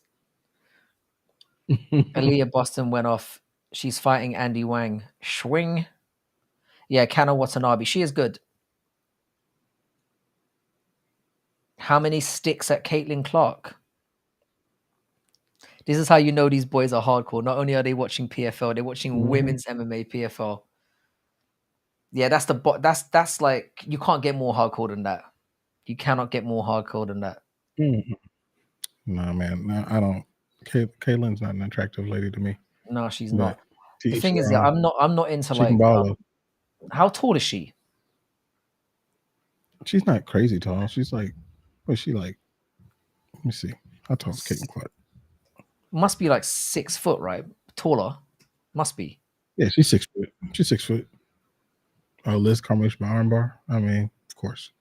Aaliyah Boston went off. She's fighting Andy Wang. Swing. Yeah, Kana Watanabe. She is good. How many sticks at Caitlin Clark? This is how you know these boys are hardcore. Not only are they watching PFL, they're watching women's MMA PFL. Yeah, that's like you can't get more hardcore than that. You cannot get more hardcore than that. Nah, man. No, I don't. Caitlin's not an attractive lady to me. No, she's But not. to The each thing is, their yeah, own. I'm not into She can like ball up. how tall is she? She's not crazy tall. She's like, what's she like? Let me see. How tall is Caitlin Clark? Must be like 6 foot, right? Taller. Must be. Yeah, she's 6 foot. She's 6 foot. Oh, Liz Carmouche by armbar. I mean, of course.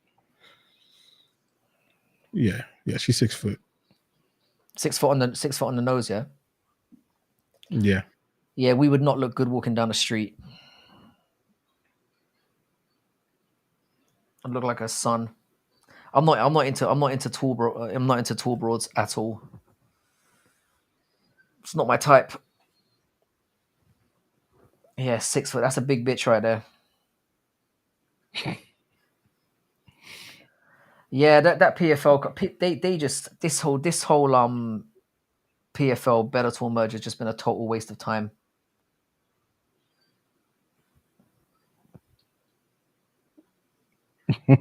Yeah, she's 6 foot. 6 foot on the nose, yeah. Yeah. Yeah, we would not look good walking down the street. I'd look like a son. I'm not into tall broads at all. It's not my type. Yeah, 6 foot. That's a big bitch right there. Yeah, that PFL they just this whole PFL Bellator merge has just been a total waste of time. She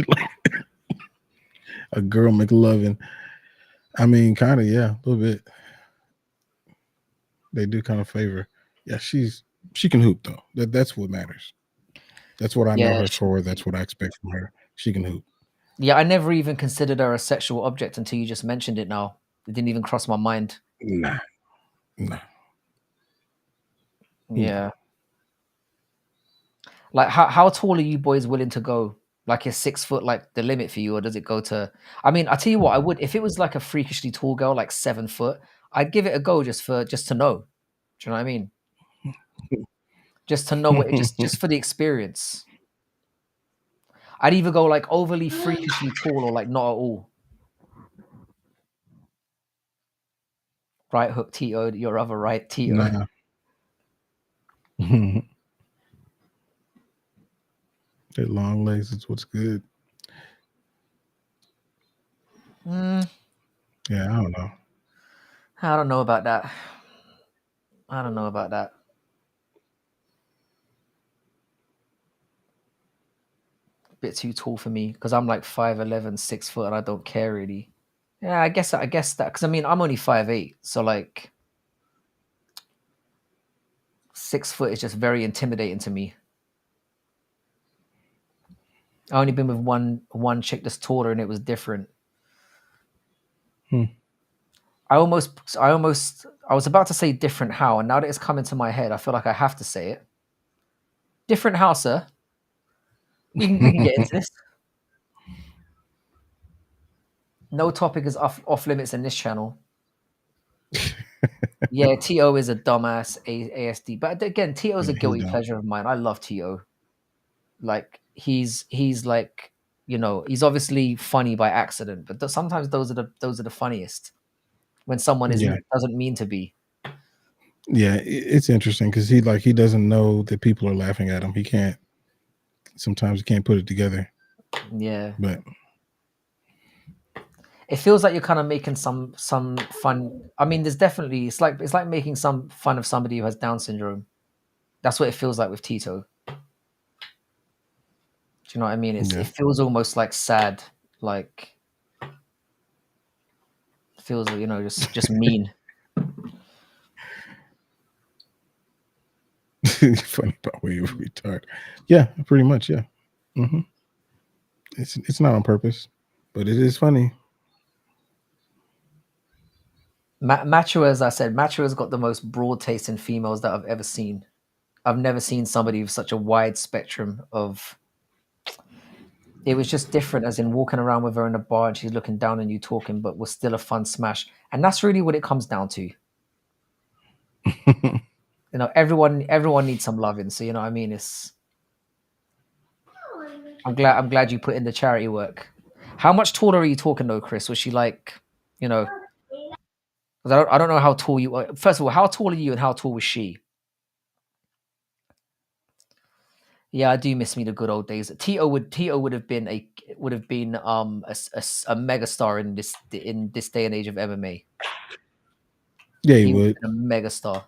like a girl McLovin. I mean, kind of, yeah, a little bit. They do kind of favor. Yeah, she can hoop though. That's what matters. That's what I know her for. That's what I expect from her. She can hoop. Yeah, I never even considered her a sexual object until you just mentioned it now. It didn't even cross my mind. Nah. Yeah. Like how tall are you boys willing to go? Like is 6 foot like the limit for you, or does it go to I mean, I tell you what, I would if it was like a freakishly tall girl, like 7 foot, I'd give it a go just to know. Do you know what I mean? Just to know what just for the experience. I'd either go like overly freakishly tall or like not at all. Right hook Tito, your other right Tito. Nah. Their long legs is what's good. Yeah, I don't know. I don't know about that. I don't know about that. Bit too tall for me because I'm like 5'11", 6 foot, and I don't care really. Yeah, I guess that because I mean I'm only 5'8", so like 6 foot is just very intimidating to me. I only been with one chick that's taller, and it was different. I was about to say different how, and now that it's come into my head, I feel like I have to say it. Different how, sir. We can get into this. No topic is off limits in this channel. Yeah, To is a dumbass ASD, but again, To is Yeah, a he's guilty dumb. pleasure of mine. I love To. Like he's like, you know, he's obviously funny by accident, but sometimes those are the funniest when someone Yeah, doesn't mean to be. yeah. It's interesting because he doesn't know that people are laughing at him. He can't. Sometimes he can't put it together. Yeah, But it feels like you're kind of making some fun. I mean, there's definitely it's like making some fun of somebody who has Down syndrome. That's what it feels like with Tito. Do you know what I mean? It yeah, feels almost like sad, like it feels, you know, just mean. funny about way of retard. Yeah, pretty much. Yeah. hmm It's not on purpose, but it is funny. Macho, as I said, Macho has got the most broad taste in females that I've ever seen. I've never seen somebody with such a wide spectrum of. It was just different, as in walking around with her in a bar and she's looking down on you talking, but was still a fun smash. And that's really what it comes down to. You know, everyone needs some loving. So you know what I mean? It's I'm glad you put in the charity work. How much taller are you talking though, Chris? Was she like, you know, 'cause I don't know how tall you are. First of all, how tall are you and how tall was she? Yeah, I do miss me the good old days. Tito would have been a mega star in this day and age of MMA. Yeah, he He would would. have been a mega star.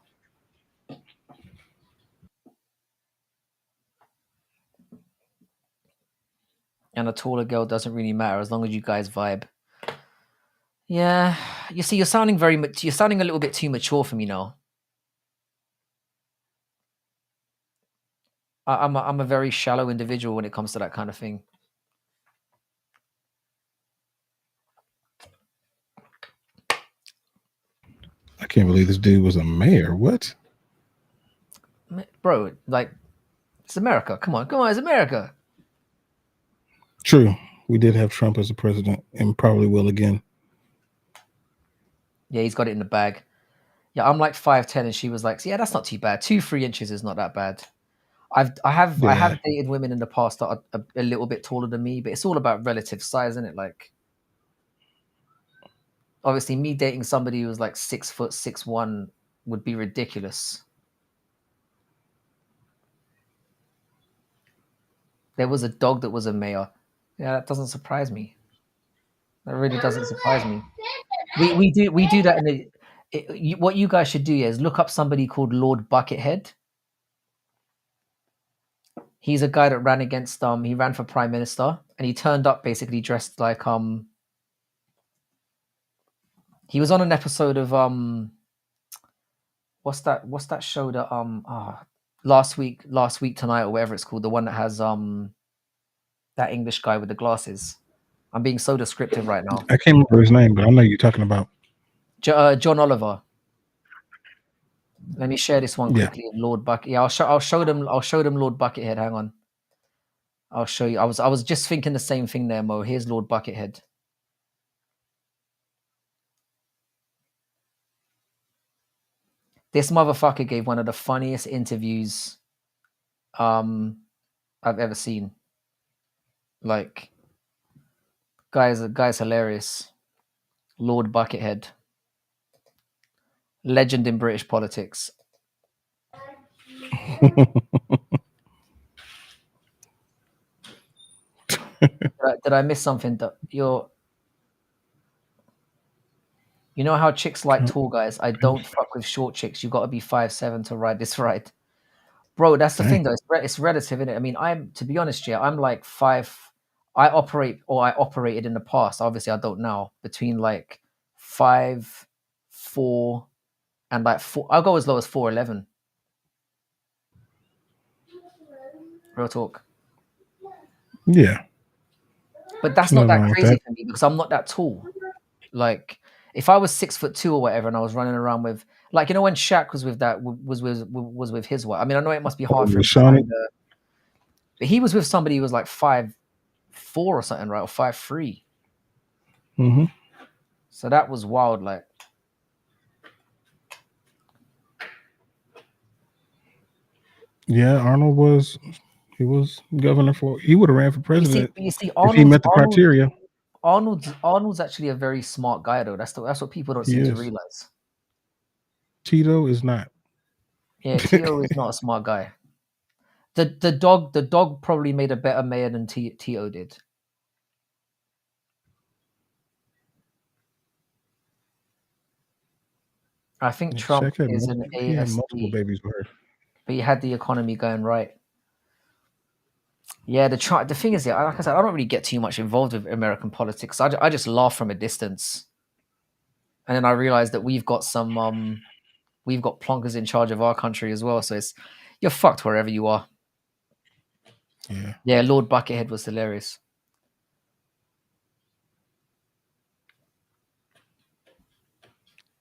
And a taller girl doesn't really matter as long as you guys vibe. Yeah, you see, you're sounding you're sounding a little bit too mature for me now. I'm a very shallow individual when it comes to that kind of thing. I can't believe this dude was a mayor. What? Bro, like, it's America. Come on, it's America. True. We did have Trump as a president and probably will again. Yeah, he's got it in the bag. Yeah, I'm like 5'10", and she was like, yeah, that's not too bad. 2-3 inches is not that bad. I Yeah. have dated women in the past that are a little bit taller than me, but it's all about relative size, isn't it? Like, obviously, me dating somebody who was like 6 foot 6'1" would be ridiculous. There was a dog that was a mayor. Yeah, that doesn't surprise me. That really doesn't surprise me. We do that in the. What you guys should do is look up somebody called Lord Buckethead. He's a guy that ran against he ran for prime minister and he turned up basically dressed like he was on an episode of what's that show that last week tonight or whatever it's called, the one that has that English guy with the glasses. I'm being so descriptive right now. I can't remember his name, but I know you're talking about. John Oliver. Let me share this one Yeah. quickly. Lord Bucket. Yeah, I'll show them Lord Buckethead. Hang on. I'll show you. I was just thinking the same thing there, Mo. Here's Lord Buckethead. This motherfucker gave one of the funniest interviews um I've ever seen. Like, guy's hilarious. Lord Buckethead. Legend in British politics. Did I miss something? That you know how chicks like tall guys? I don't fuck with short chicks. You got to be 5'7" to ride this ride. Bro, that's the thing Dang. though. It's relative, isn't it? I mean, to be honest, yeah, I'm like 5. I operated in the past. Obviously, I don't now. Between like 5'4" and like 4. I'll go as low as 4'11". Real talk. Yeah. But that's not Nothing that wrong with crazy that. for me because I'm not that tall. Like, if I was 6'2" or whatever, and I was running around with, like, you know, when Shaq was with that was with his wife. I mean, I know it must be hard for With him to Shawnee. kind of, but he was with somebody who was like 5'4" or something, right, or 5'3". Mm-hmm. So that was wild. Like, Yeah, Arnold was governor he would have ran for president you see, if he met the criteria. Arnold's actually a very smart guy, though. That's what people don't He seem to is. realize. Tito is not. Yeah, Tito is not a smart guy. The dog probably made a better mayor than Tito did. I think Trump is an he had multiple ASD, babies with her. but he had the economy going right. Yeah, the thing is, like I said, I don't really get too much involved with American politics. I just laugh from a distance, and then I realize that we've got plonkers in charge of our country as well. So you're fucked wherever you are. Yeah. Yeah, Lord Buckethead was hilarious.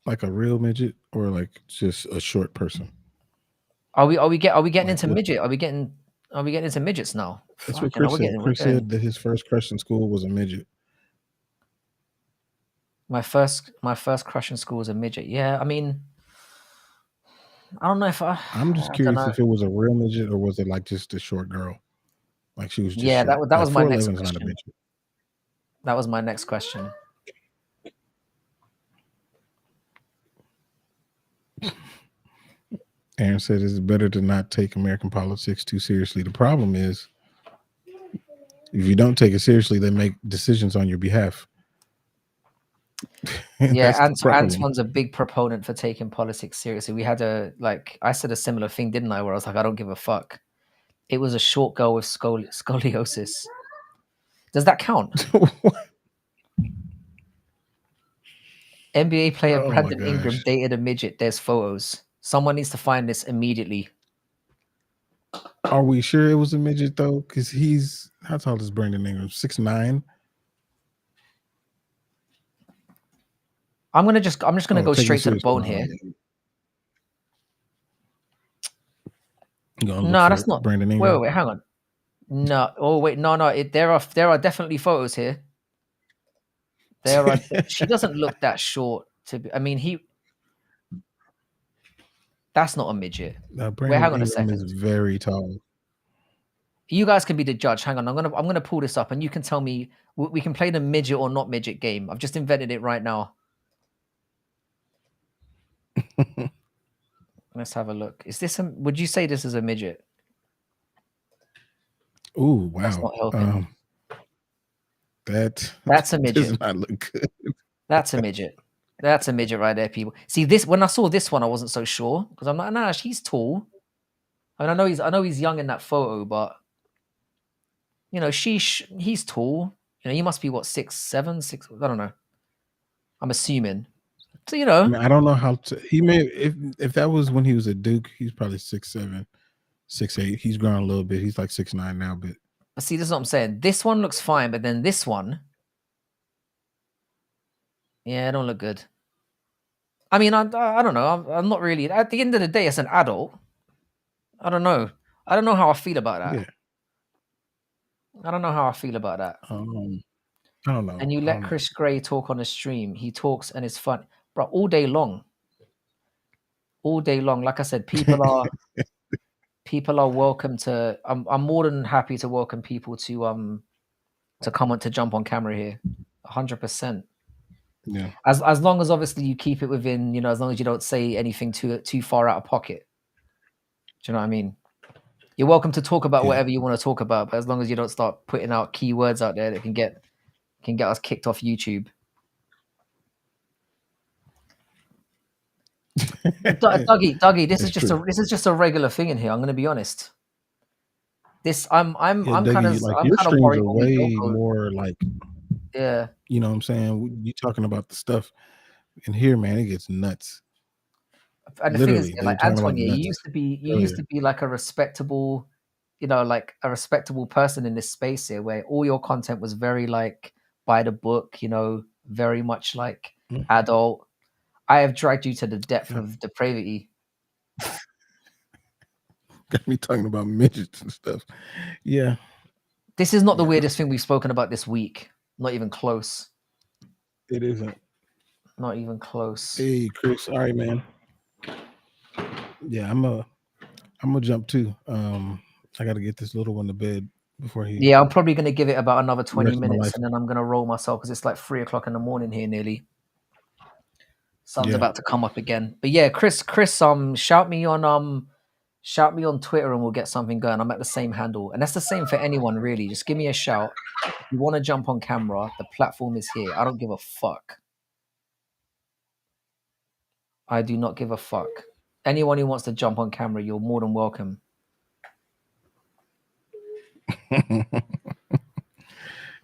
Like a real midget or like just a short person? Are we getting Like into what? midget? Are we getting into midgets now? That's what Fucking hell, Chris said. we're Chris getting said that his first crush in school was a midget. my first crush in school was a midget. Yeah, I mean, I don't know if I'm just I don't curious know. if it was a real midget or was it like just a short girl? Like she was just Yeah, short. that Like was my next 4'11" is not a question. midget. That was my next question. Aaron said it's better to not take American politics too seriously. The problem is, if you don't take it seriously, they make decisions on your behalf. Yeah, That's the problem. Antoine's a big proponent for taking politics seriously. We had I said a similar thing, didn't I? Where I was like, I don't give a fuck. It was a short girl with scoliosis. Does that count? NBA player Oh my Brandon Ingram gosh. dated a midget. There's photos. Someone needs to find this immediately. Are we sure it was a midget though? Because how tall is Brandon Ingram? 6'9"? I'm just gonna go Taking it straight to the seriously. bone here. You gonna look No, for that's not. Brandon Ingram? Wait, hang on. No, oh wait, no. There are definitely photos here. She doesn't look that short. I mean, that's not a midget. Wait, Brandon hang on a Ingram is second. very tall. You guys can be the judge. Hang on, I'm gonna pull this up, and you can tell me. We can play the midget or not midget game. I've just invented it right now. Let's have a look. Would you say this is a midget? Oh wow. That's not helping. That's a midget. Does not look good. That's a midget. That's a midget right there, people. See this? When I saw this one, I wasn't so sure because I'm like, nah, she's tall. I mean, I know he's young in that photo, but you know, he's tall. You know, he must be what 6'7", 6. I don't know. I'm assuming. So you know, I mean, I don't know how he may if that was when he was a Duke, he's probably 6'7", 6'8". He's grown a little bit. He's like 6'9" now, but see, this is what I'm saying. This one looks fine, but then this one, yeah, it don't look good. I mean, I don't know. I'm not really. At the end of the day, as an adult, I don't know. I don't know how I feel about that. yeah. I don't know how I feel about that. I don't know. And you let Chris Gray talk on a stream. He talks and it's fun, bro, all day long. All day long. Like I said, people are welcome to. I'm more than happy to welcome people to come on to jump on camera here. 100%. Yeah. As long as obviously you keep it within, you know, as long as you don't say anything too far out of pocket. Do you know what I mean? You're welcome to talk about whatever you want to talk about, but as long as you don't start putting out keywords out there that can get us kicked off YouTube. Dougie, this is just a regular thing in here. I'm going to be honest. I'm Dougie, kind of your streams worried are when we way don't go. more like, Yeah, you know what I'm saying? You talking about the stuff in here, man, it gets nuts. and the Literally, thing is, they were like talking about Antoine, you nuts used earlier. to be like a respectable, you know, like a respectable person in this space here, where all your content was very like by the book, you know, very much like adult. I have dragged you to the depth of depravity. Got me talking about midgets and stuff. Yeah. This is not the weirdest thing we've spoken about this week. Not even close. It isn't. Not even close. Hey, Chris. All right, man. Yeah, I'm gonna jump too. I got to get this little one to bed before he. Yeah, I'm probably going to give it about another the 20 rest of my minutes life. and then I'm going to roll myself because it's like 3:00 in the morning here nearly. Sun's Yeah. about to come up again. But yeah, Chris, shout me on Twitter and we'll get something going. I'm at the same handle. And that's the same for anyone really. Just give me a shout. If you want to jump on camera, the platform is here. I don't give a fuck. I do not give a fuck. Anyone who wants to jump on camera, you're more than welcome. I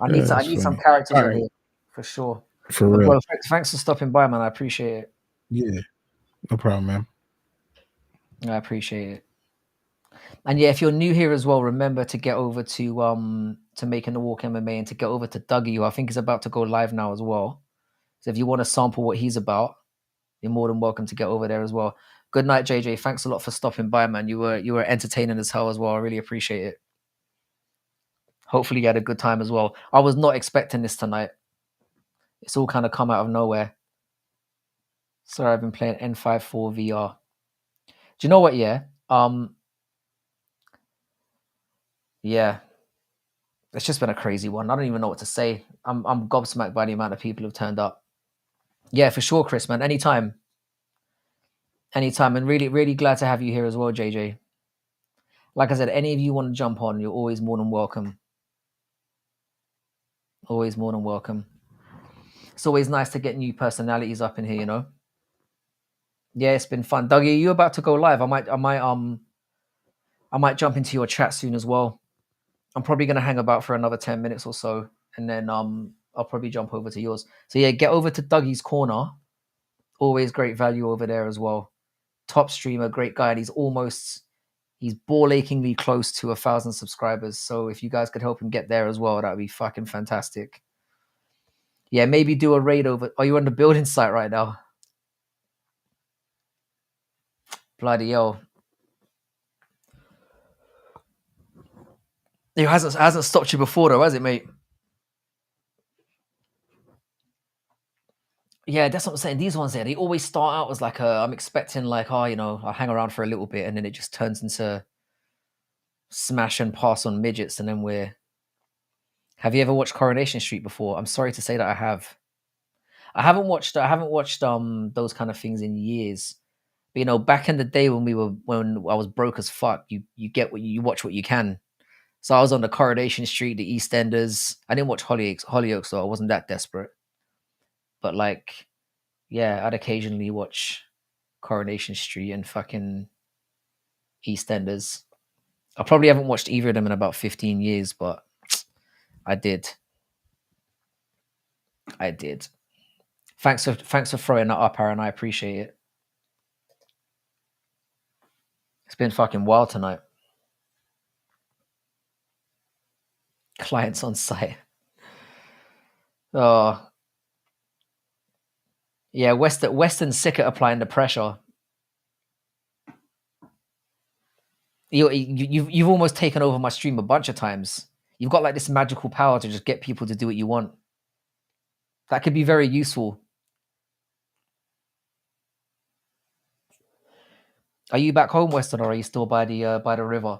need That's some funny. characters All on right, here for sure. for But real. bro, thanks for stopping by, man. I appreciate it. Yeah, no problem, man. I appreciate it. And yeah, if you're new here as well, remember to get over to Making the Walk MMA and to get over to Dougie, who I think is about to go live now as well. So if you want to sample what he's about, you're more than welcome to get over there as well. Good night, JJ. Thanks a lot for stopping by, man. You were entertaining as hell as well. I really appreciate it. Hopefully you had a good time as well. I was not expecting this tonight. It's all kind of come out of nowhere. Sorry, I've been playing N54 VR. Do you know what? Yeah. Yeah. It's just been a crazy one. I don't even know what to say. I'm gobsmacked by the amount of people who've turned up. Yeah, for sure, Chris, man. Anytime. Anytime. And really, really glad to have you here as well, JJ. Like I said, any of you want to jump on, you're always more than welcome. Always more than welcome. It's always nice to get new personalities up in here, you know. Yeah, it's been fun. Dougie, are you about to go live? I might jump into your chat soon as well. I'm probably gonna hang about for another 10 minutes or so, and then I'll probably jump over to yours. So yeah, get over to Dougie's corner. Always great value over there as well. Top streamer, great guy, and he's ball achingly close to 1,000 subscribers. So if you guys could help him get there as well, that'd be fucking fantastic. Yeah, maybe do a raid over. Are you on the building site right now? Bloody hell. It hasn't stopped you before though, has it, mate? Yeah, that's what I'm saying. These ones there, they always start out as like I'm expecting like, oh, you know, I'll hang around for a little bit and then it just turns into smash and pass on midgets and then we're have you ever watched Coronation Street before? I'm sorry to say that I have. I haven't watched those kind of things in years. But, you know, back in the day when I was broke as fuck, you get what you watch what you can. So I was on the Coronation Street, the EastEnders. I didn't watch Hollyoaks, so I wasn't that desperate. But like, yeah, I'd occasionally watch Coronation Street and fucking EastEnders. I probably haven't watched either of them in about 15 years, but I did. I did. Thanks for throwing that up, Aaron. I appreciate it. It's been fucking wild tonight. Clients on site. Oh, yeah. Western's sick at applying the pressure. You've almost taken over my stream a bunch of times. You've got like this magical power to just get people to do what you want. That could be very useful. Are you back home, Western, or are you still by the river?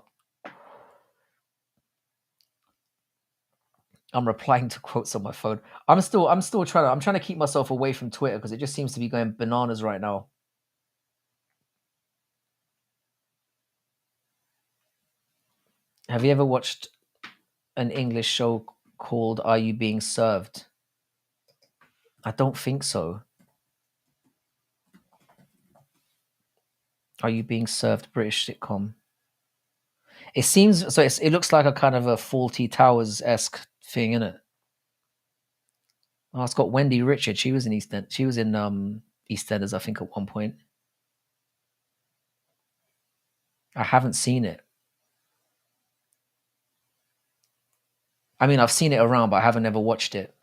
I'm replying to quotes on my phone. I'm trying to keep myself away from Twitter because it just seems to be going bananas right now. Have you ever watched an English show called Are You Being Served? I don't think so. Are You Being Served? British sitcom. It seems so. It looks like a kind of a Faulty Towers-esque thing, isn't it? Oh, it's got Wendy Richard. She was in EastEnders, I think, at one point. I haven't seen it. I mean, I've seen it around, but I haven't ever watched it.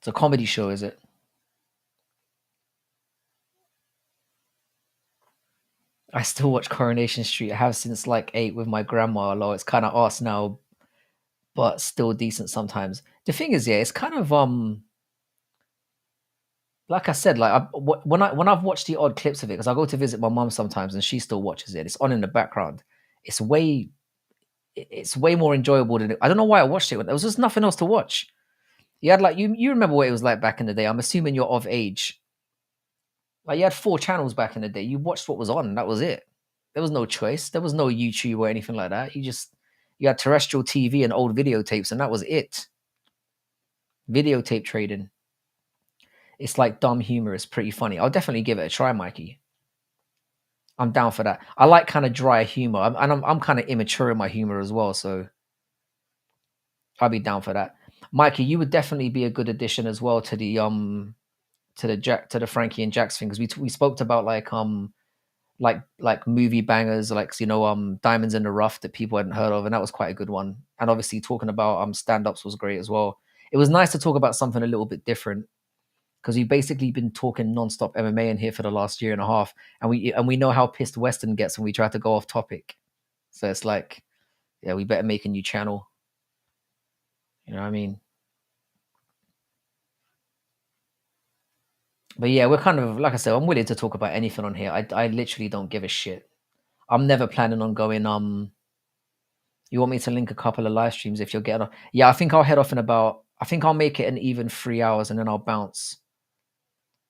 It's a comedy show, is it? I still watch Coronation Street. I have since like 8 with my grandma, although it's kind of arse now. but still decent sometimes. The thing is, yeah, it's kind of like I said, like when I've watched the odd clips of it, because I go to visit my mom sometimes and she still watches it. It's on in the background. It's way more enjoyable than I don't know why I watched it. There was just nothing else to watch. You had like you remember what it was like back in the day. I'm assuming you're of age. Like you had 4 channels back in the day. You watched what was on, and that was it. There was no choice. There was no YouTube or anything like that. You had terrestrial TV and old videotapes, and that was it. Videotape trading. It's like dumb humor. It's pretty funny. I'll definitely give it a try, Mikey. I'm down for that. I like kind of dry humor, I'm kind of immature in my humor as well, so I'll be down for that. Mikey, you would definitely be a good addition as well to the Frankie and Jax thing, because we spoke about like movie bangers, like Diamonds in the Rough that people hadn't heard of, and that was quite a good one. And obviously talking about stand-ups was great as well. It was nice to talk about something a little bit different, because we've basically been talking non-stop MMA in here for the last year and a half, and we know how pissed Western gets when we try to go off topic. So it's like, yeah, we better make a new channel. You know what I mean? But yeah, we're kind of, like I said, I'm willing to talk about anything on here. I literally don't give a shit. I'm never planning on going. You want me to link a couple of live streams if you're getting off? Yeah, I think I'll head off in about. I think I'll make it an even 3 hours, and then I'll bounce,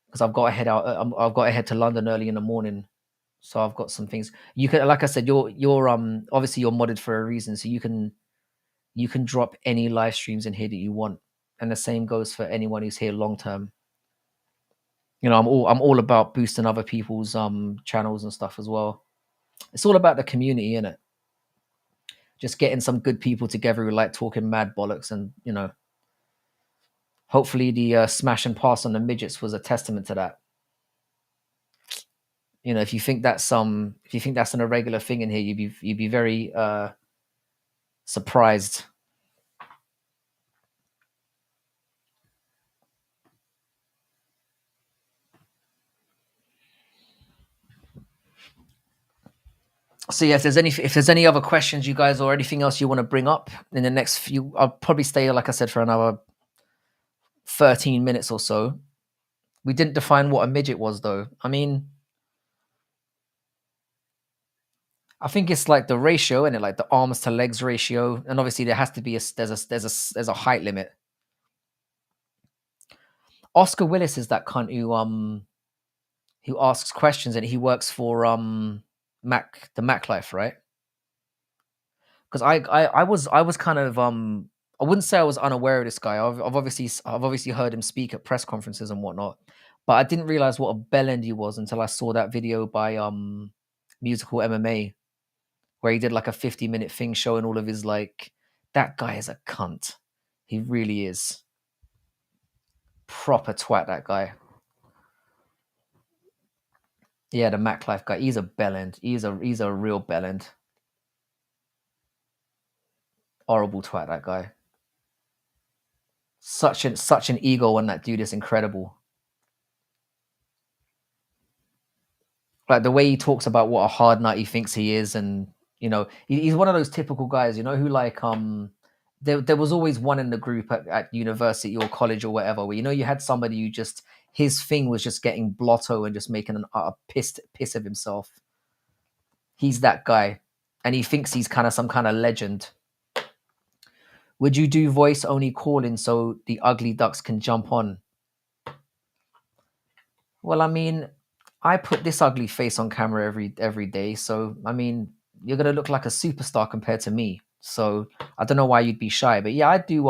because I've got to head out. I've got to head to London early in the morning, so I've got some things. You can, like I said, you're obviously you're modded for a reason, so you can drop any live streams in here that you want, and the same goes for anyone who's here long term. I'm all about boosting other people's channels and stuff as well. It's all about the community, innit? Just getting some good people together who like talking mad bollocks, and hopefully the smash and pass on the midgets was a testament to that. If you think that's an irregular thing in here, you'd be very surprised. So yeah, if there's any other questions you guys, or anything else you want to bring up in the next few, I'll probably stay, like I said, for another 13 minutes or so. We didn't define what a midget was, though. I think it's like the ratio, and like the arms to legs ratio, and obviously there has to be there's a height limit. Oscar Willis is that cunt who asks questions, and he works for the Mac Life, right? Because I was kind of I wouldn't say I was unaware of this guy. I've obviously heard him speak at press conferences and whatnot, but I didn't realize what a bellend he was until I saw that video by Musical MMA, where he did like a 50-minute thing showing all of his that guy is a cunt. He really is. Proper twat, that guy. Yeah, the Mac Life guy. He's a bellend. He's a real bellend. Horrible twat, that guy. Such an ego on that dude is incredible. Like the way he talks about what a hard nut he thinks he is, and he's one of those typical guys, who there was always one in the group at university or college or whatever, where you had somebody who just, his thing was just getting blotto and just making a piss of himself. He's that guy, and he thinks he's kind of some kind of legend. Would you do voice only calling so the ugly ducks can jump on? Well, I put this ugly face on camera every day, so you're gonna look like a superstar compared to me. So I don't know why you'd be shy, but yeah, I do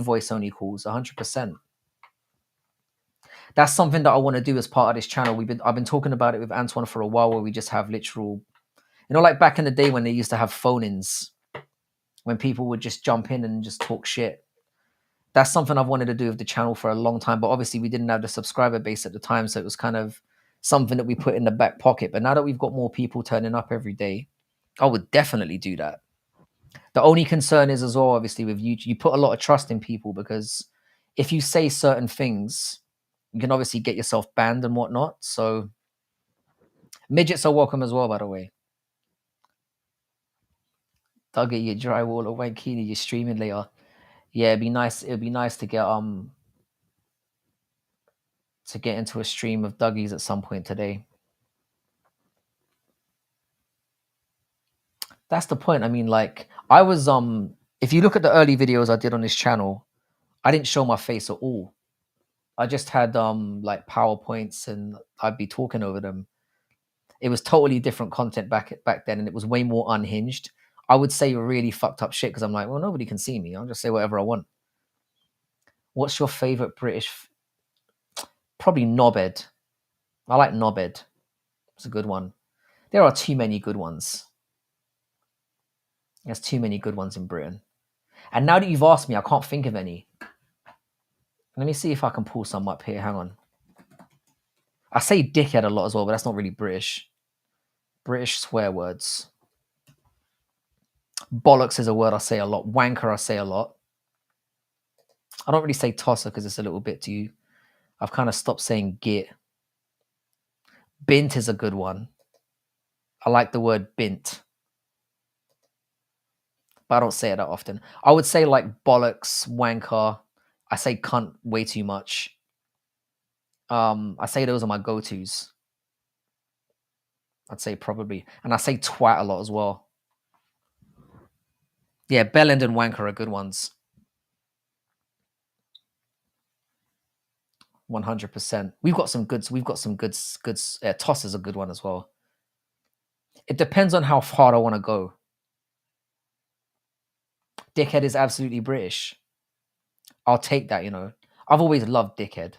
voice only calls 100%. That's something that I want to do as part of this channel. I've been talking about it with Antoine for a while, where we just have literal, like back in the day when they used to have phone-ins, when people would just jump in and just talk shit. That's something I've wanted to do with the channel for a long time, but obviously we didn't have the subscriber base at the time, so it was kind of something that we put in the back pocket. But now that we've got more people turning up every day, I would definitely do that. The only concern is as well, obviously, with YouTube, you put a lot of trust in people, because if you say certain things, you can obviously get yourself banned and whatnot. So midgets are welcome as well, by the way. Dougie, you drywall or Wankini, you're streaming later. Yeah, it'd be nice. It'd be nice to get into a stream of Dougie's at some point today. That's the point. I mean, like, I was if you look at the early videos I did on this channel, I didn't show my face at all. I just had like PowerPoints and I'd be talking over them. It was totally different content back then, and it was way more unhinged. I would say really fucked up shit because I'm like, well, nobody can see me. I'll just say whatever I want. What's your favorite British? Probably Knobhead. I like Knobhead. It's a good one. There are too many good ones. There's too many good ones in Britain. And now that you've asked me, I can't think of any. Let me see if I can pull some up here. Hang on. I say dickhead a lot as well, but that's not really British. British swear words. Bollocks is a word I say a lot. Wanker I say a lot. I don't really say tosser because it's a little bit too... I've kind of stopped saying git. Bint is a good one. I like the word bint, but I don't say it that often. I would say like bollocks, wanker. I say cunt way too much. I say those are my go-tos. I'd say probably. And I say twat a lot as well. Yeah, bellend and wanker are good ones. 100%. We've got some good. Toss is a good one as well. It depends on how hard I want to go. Dickhead is absolutely British. I'll take that, you know. I've always loved dickhead.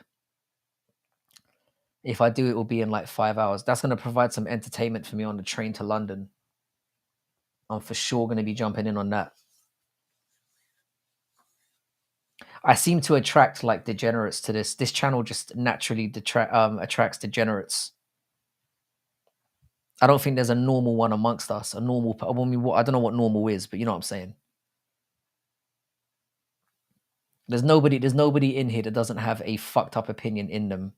If I do, it will be in like 5 hours. That's going to provide some entertainment for me on the train to London. I'm for sure going to be jumping in on that. I seem to attract like degenerates to this. This channel just naturally attracts degenerates. I don't think there's a normal one amongst us. A normal. I mean, I don't know what normal is, but you know what I'm saying. There's nobody in here that doesn't have a fucked up opinion in them.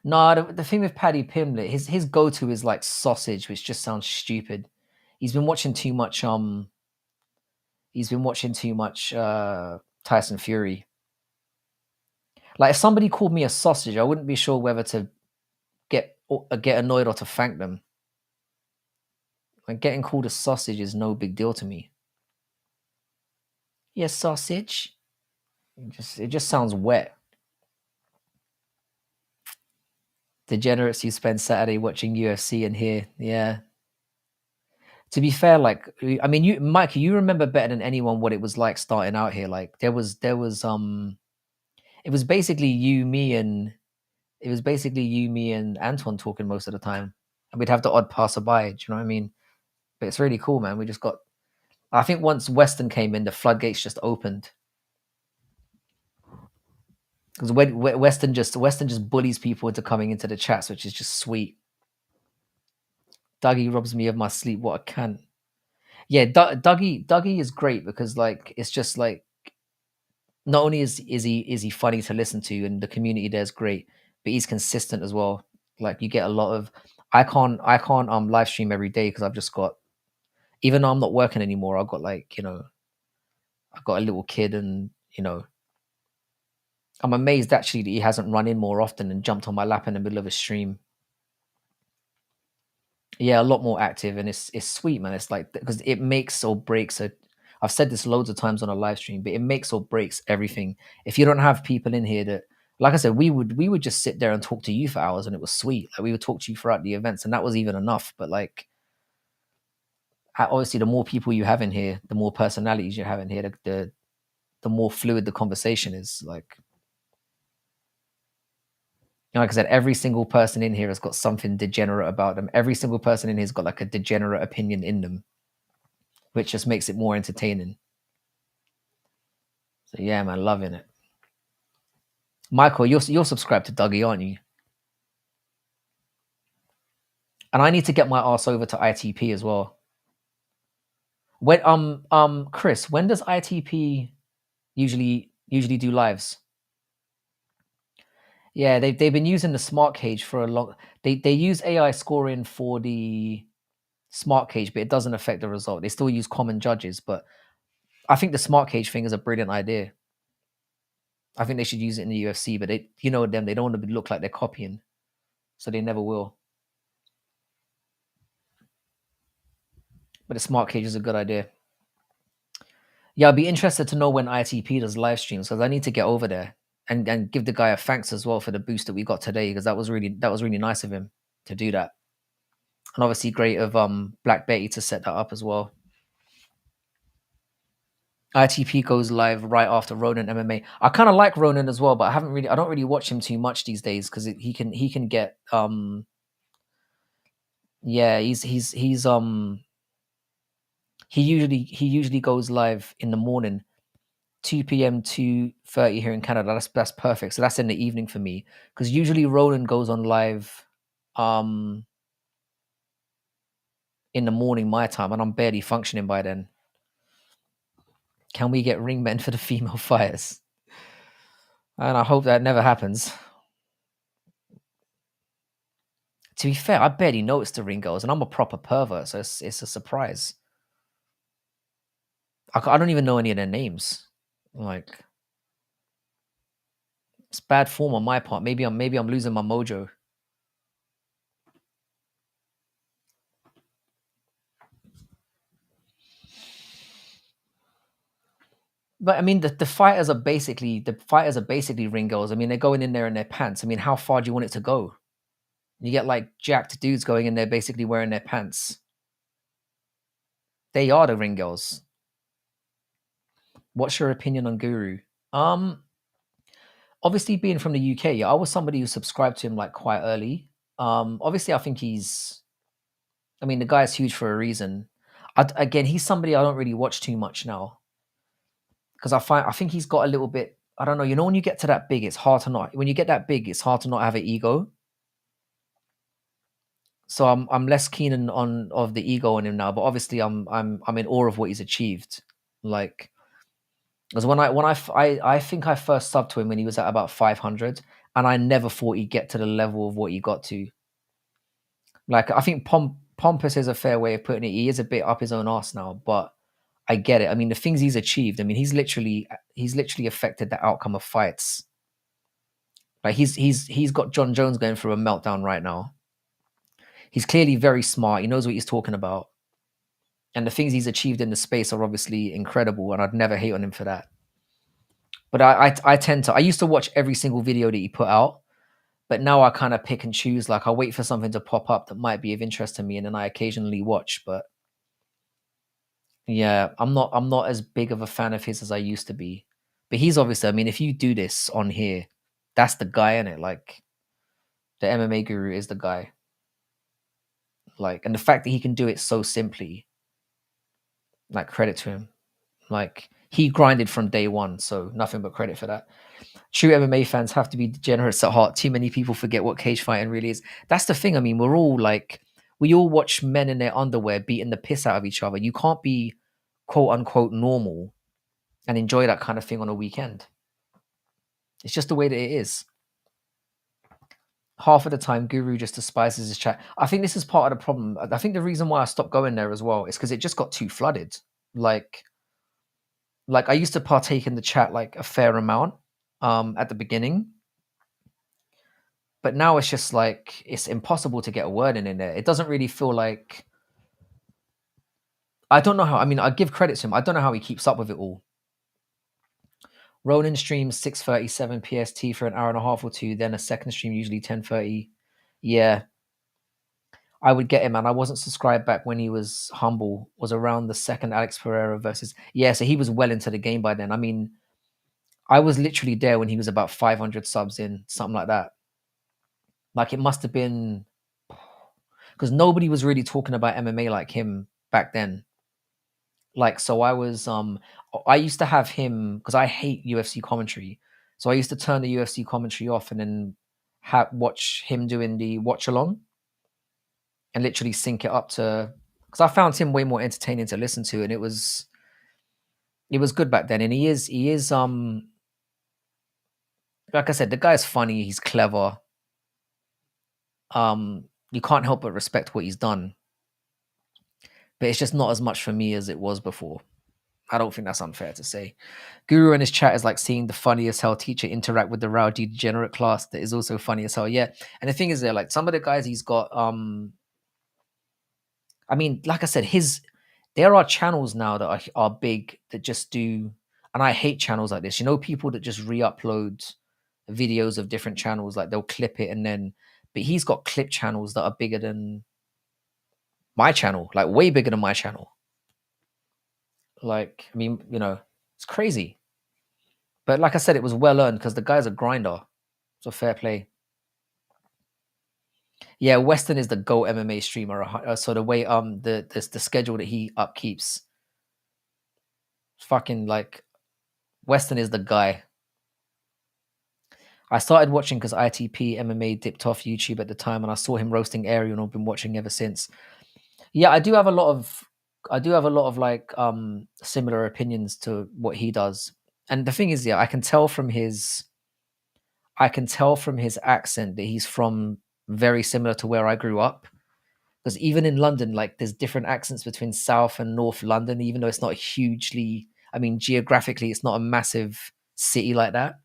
No, the thing with Paddy Pimblett, his go-to is like sausage, which just sounds stupid. He's been watching too much Tyson Fury. Like if somebody called me a sausage, I wouldn't be sure whether to get annoyed or to thank them. Like getting called a sausage is no big deal to me. Yeah, sausage. It just sounds wet. Degenerates who spend Saturday watching UFC and here, yeah. To be fair, like I mean, Mike, you remember better than anyone what it was like starting out here. Like it was basically you, me, and Anton talking most of the time, and we'd have the odd passerby. Do you know what I mean? But it's really cool, man. I think once Western came in, the floodgates just opened. Because Western just bullies people into coming into the chats, which is just sweet. Dougie robs me of my sleep. What a cunt. Yeah, Dougie is great because like it's just like not only is he funny to listen to and the community there's great, but he's consistent as well. Like you get a lot of I can't live stream every day because I've just got, even though I'm not working anymore, I've got like, you know, I've got a little kid and, you know, I'm amazed actually that he hasn't run in more often and jumped on my lap in the middle of a stream. Yeah, a lot more active, and it's sweet, man. It's like because it makes or breaks a. I've said this loads of times on a live stream, but it makes or breaks everything. If you don't have people in here that, like I said, we would just sit there and talk to you for hours, and it was sweet. Like we would talk to you throughout the events, and that was even enough. But like, obviously, the more people you have in here, the more personalities you have in here, the more fluid the conversation is. Like, you know, like I said, every single person in here has got something degenerate about them. Every single person in here has got like a degenerate opinion in them, which just makes it more entertaining. So yeah, man, loving it. Michael, you're subscribed to Dougie, aren't you? And I need to get my ass over to ITP as well. When Chris, when does ITP usually do lives? Yeah, they've been using the smart cage for a long. They use AI scoring for the smart cage, but it doesn't affect the result. They still use common judges, but I think the smart cage thing is a brilliant idea. I think they should use it in the UFC, but they, you know them, they don't want to look like they're copying, so they never will. But the smart cage is a good idea. Yeah, I'd be interested to know when ITP does live streams because I need to get over there and give the guy a thanks as well for the boost that we got today because that was really nice of him to do that. And obviously great of Black Betty to set that up as well. ITP goes live right after Ronan MMA. I kind of like Ronan as well, but I don't really watch him too much these days because he can get yeah, he usually goes live in the morning, 2 p.m. 2:30 here in Canada. That's perfect. So that's in the evening for me because usually Ronan goes on live um in the morning my time and I'm barely functioning by then. Can we get ring men for the female fighters? And I hope that never happens. To be fair, I barely noticed the ring girls, and I'm a proper pervert, so it's a surprise. I don't even know any of their names. Like, it's bad form on my part. Maybe I'm losing my mojo. But I mean, the fighters are basically ring girls. I mean, they're going in there in their pants. I mean, how far do you want it to go? You get like jacked dudes going in there, basically wearing their pants. They are the ring girls. What's your opinion on Guru? Obviously being from the UK, yeah, I was somebody who subscribed to him like quite early. Obviously, I think I mean, the guy's huge for a reason. Again, he's somebody I don't really watch too much now because I think he's got a little bit. I don't know. You know, when you get to that big, it's hard to not. When you get that big, it's hard to not have an ego. So I'm less keen on of the ego on him now. But obviously, I'm in awe of what he's achieved. Like, because I think I first subbed to him when he was at about 500, and I never thought he'd get to the level of what he got to. Like, I think pompous is a fair way of putting it. He is a bit up his own arse now, but I get it. I mean, the things he's achieved. I mean, he's literally affected the outcome of fights. Like he's got John Jones going through a meltdown right now. He's clearly very smart. He knows what he's talking about, and the things he's achieved in the space are obviously incredible. And I'd never hate on him for that. But I tend to. I used to watch every single video that he put out, but now I kind of pick and choose. Like I wait for something to pop up that might be of interest to me, and then I occasionally watch. But yeah, I'm not as big of a fan of his as I used to be. But he's obviously, I mean, if you do this on here, that's the guy in it. Like the MMA guru is the guy. Like, and the fact that he can do it so simply, like credit to him. Like he grinded from day one, so nothing but credit for that. True MMA fans have to be degenerates at heart. Too many people forget what cage fighting really is. That's the thing. I mean, we all watch men in their underwear beating the piss out of each other. You can't be quote unquote normal and enjoy that kind of thing on a weekend. It's just the way that it is. Half of the time, Guru just despises his chat. I think this is part of the problem. I think the reason why I stopped going there as well is because it just got too flooded. Like, I used to partake in the chat like a fair amount at the beginning, but now it's just like it's impossible to get a word in there. It doesn't really feel like. I don't know how. I mean, I give credit to him. I don't know how he keeps up with it all. Ronan streams 6:37 PST for an hour and a half or two, then a second stream usually 10:30. Yeah, I would get him, and I wasn't subscribed back when he was humble. Was around the second Alex Pereira versus. Yeah, so he was well into the game by then. I mean, I was literally there when he was about 500 subs in, something like that. Like it must have been because nobody was really talking about MMA like him back then. Like, so I used to have him because I hate UFC commentary. So I used to turn the UFC commentary off and then watch him doing the watch along and literally sync it up to because I found him way more entertaining to listen to, and it was good back then. And he is like I said, the guy's funny, he's clever. You can't help but respect what he's done. but it's just not as much for me as it was before. I don't think that's unfair to say. Guru in his chat is like seeing the funny as hell teacher interact with the rowdy degenerate class that is also funny as hell. Yeah. And the thing is there, like some of the guys he's got, I mean, like I said, there are channels now that are big that just do, and I hate channels like this. You know, people that just re-upload videos of different channels, like they'll clip it and then, but he's got clip channels that are bigger than my channel, like way bigger than my channel. Like, I mean, you know, it's crazy. But like I said, it was well earned because the guy's a grinder. So fair play. Yeah, Weston is the GO MMA streamer. So the way the schedule that he upkeeps, fucking like Weston is the guy. I started watching because ITP MMA dipped off YouTube at the time, and I saw him roasting Ariel, and I've been watching ever since. Yeah, I do have a lot of like similar opinions to what he does. And the thing is, yeah, I can tell from his accent that he's from very similar to where I grew up. Because even in London, like there's different accents between South and North London, even though it's not hugely, I mean, geographically, it's not a massive city like that.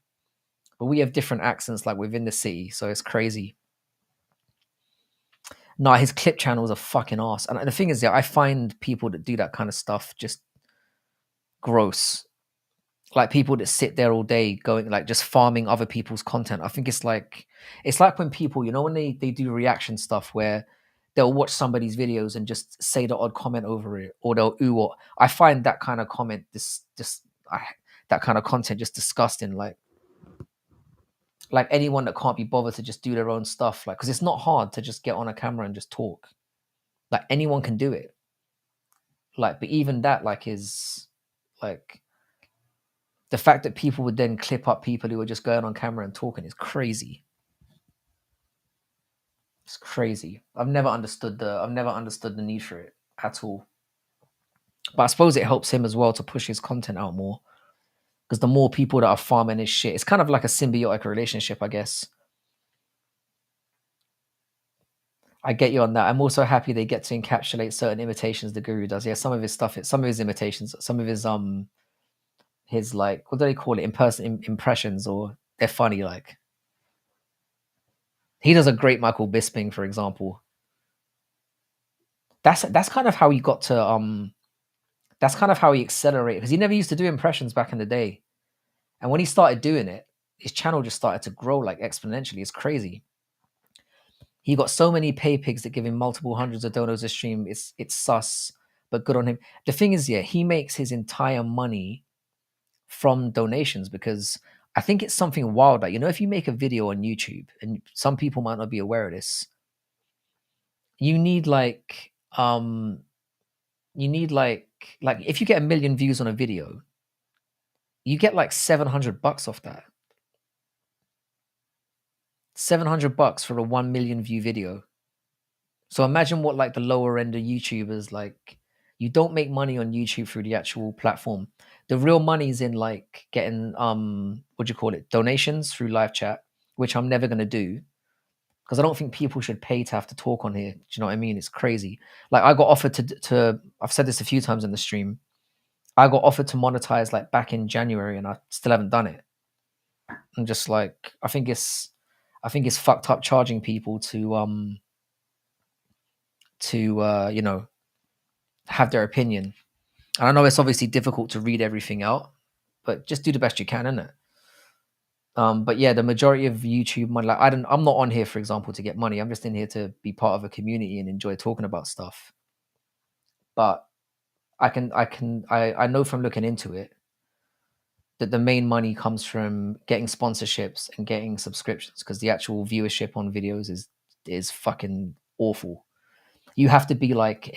But we have different accents like within the city, so it's crazy. No, his clip channels are fucking ass. And the thing is, yeah, I find people that do that kind of stuff just gross. Like people that sit there all day going like just farming other people's content. I think it's like when people, you know, when they do reaction stuff where they'll watch somebody's videos and just say the odd comment over it, or they'll ooh or I find that kind of comment that kind of content just disgusting. Like anyone that can't be bothered to just do their own stuff, like because it's not hard to just get on a camera and just talk. Like anyone can do it. Like, but even that like is like the fact that people would then clip up people who are just going on camera and talking is crazy. It's crazy. I've never understood the need for it at all. But I suppose it helps him as well to push his content out more. Because the more people that are farming his shit, it's kind of like a symbiotic relationship, I guess. I get you on that. I'm also happy they get to encapsulate certain imitations the guru does. Yeah, some of his stuff, some of his imitations, some of his like what do they call it? Impressions, or they're funny. Like he does a great Michael Bisping, for example. That's kind of how he got to that's kind of how he accelerated because he never used to do impressions back in the day. And when he started doing it, his channel just started to grow like exponentially. It's crazy. He got so many pay pigs that give him multiple hundreds of dollars a stream. It's sus, but good on him. The thing is, yeah, he makes his entire money from donations because I think it's something wild. Like, you know, if you make a video on YouTube, and some people might not be aware of this, you need like if you get 1,000,000 views on a video, you get like $700 off that. $700 for a 1,000,000 view video. So imagine what like the lower end of YouTubers like. You don't make money on YouTube through the actual platform. The real money's in like getting what do you call it, donations through live chat, which I'm never gonna do because I don't think people should pay to have to talk on here. Do you know what I mean? It's crazy. Like I got offered to I've said this a few times in the stream. I got offered to monetize like back in January and I still haven't done it. I'm just like I think it's fucked up charging people to you know, have their opinion. And I know it's obviously difficult to read everything out, but just do the best you can, innit? But yeah, the majority of YouTube money, like I'm not on here, for example, to get money. I'm just in here to be part of a community and enjoy talking about stuff. But I know from looking into it that the main money comes from getting sponsorships and getting subscriptions because the actual viewership on videos is fucking awful. You have to be like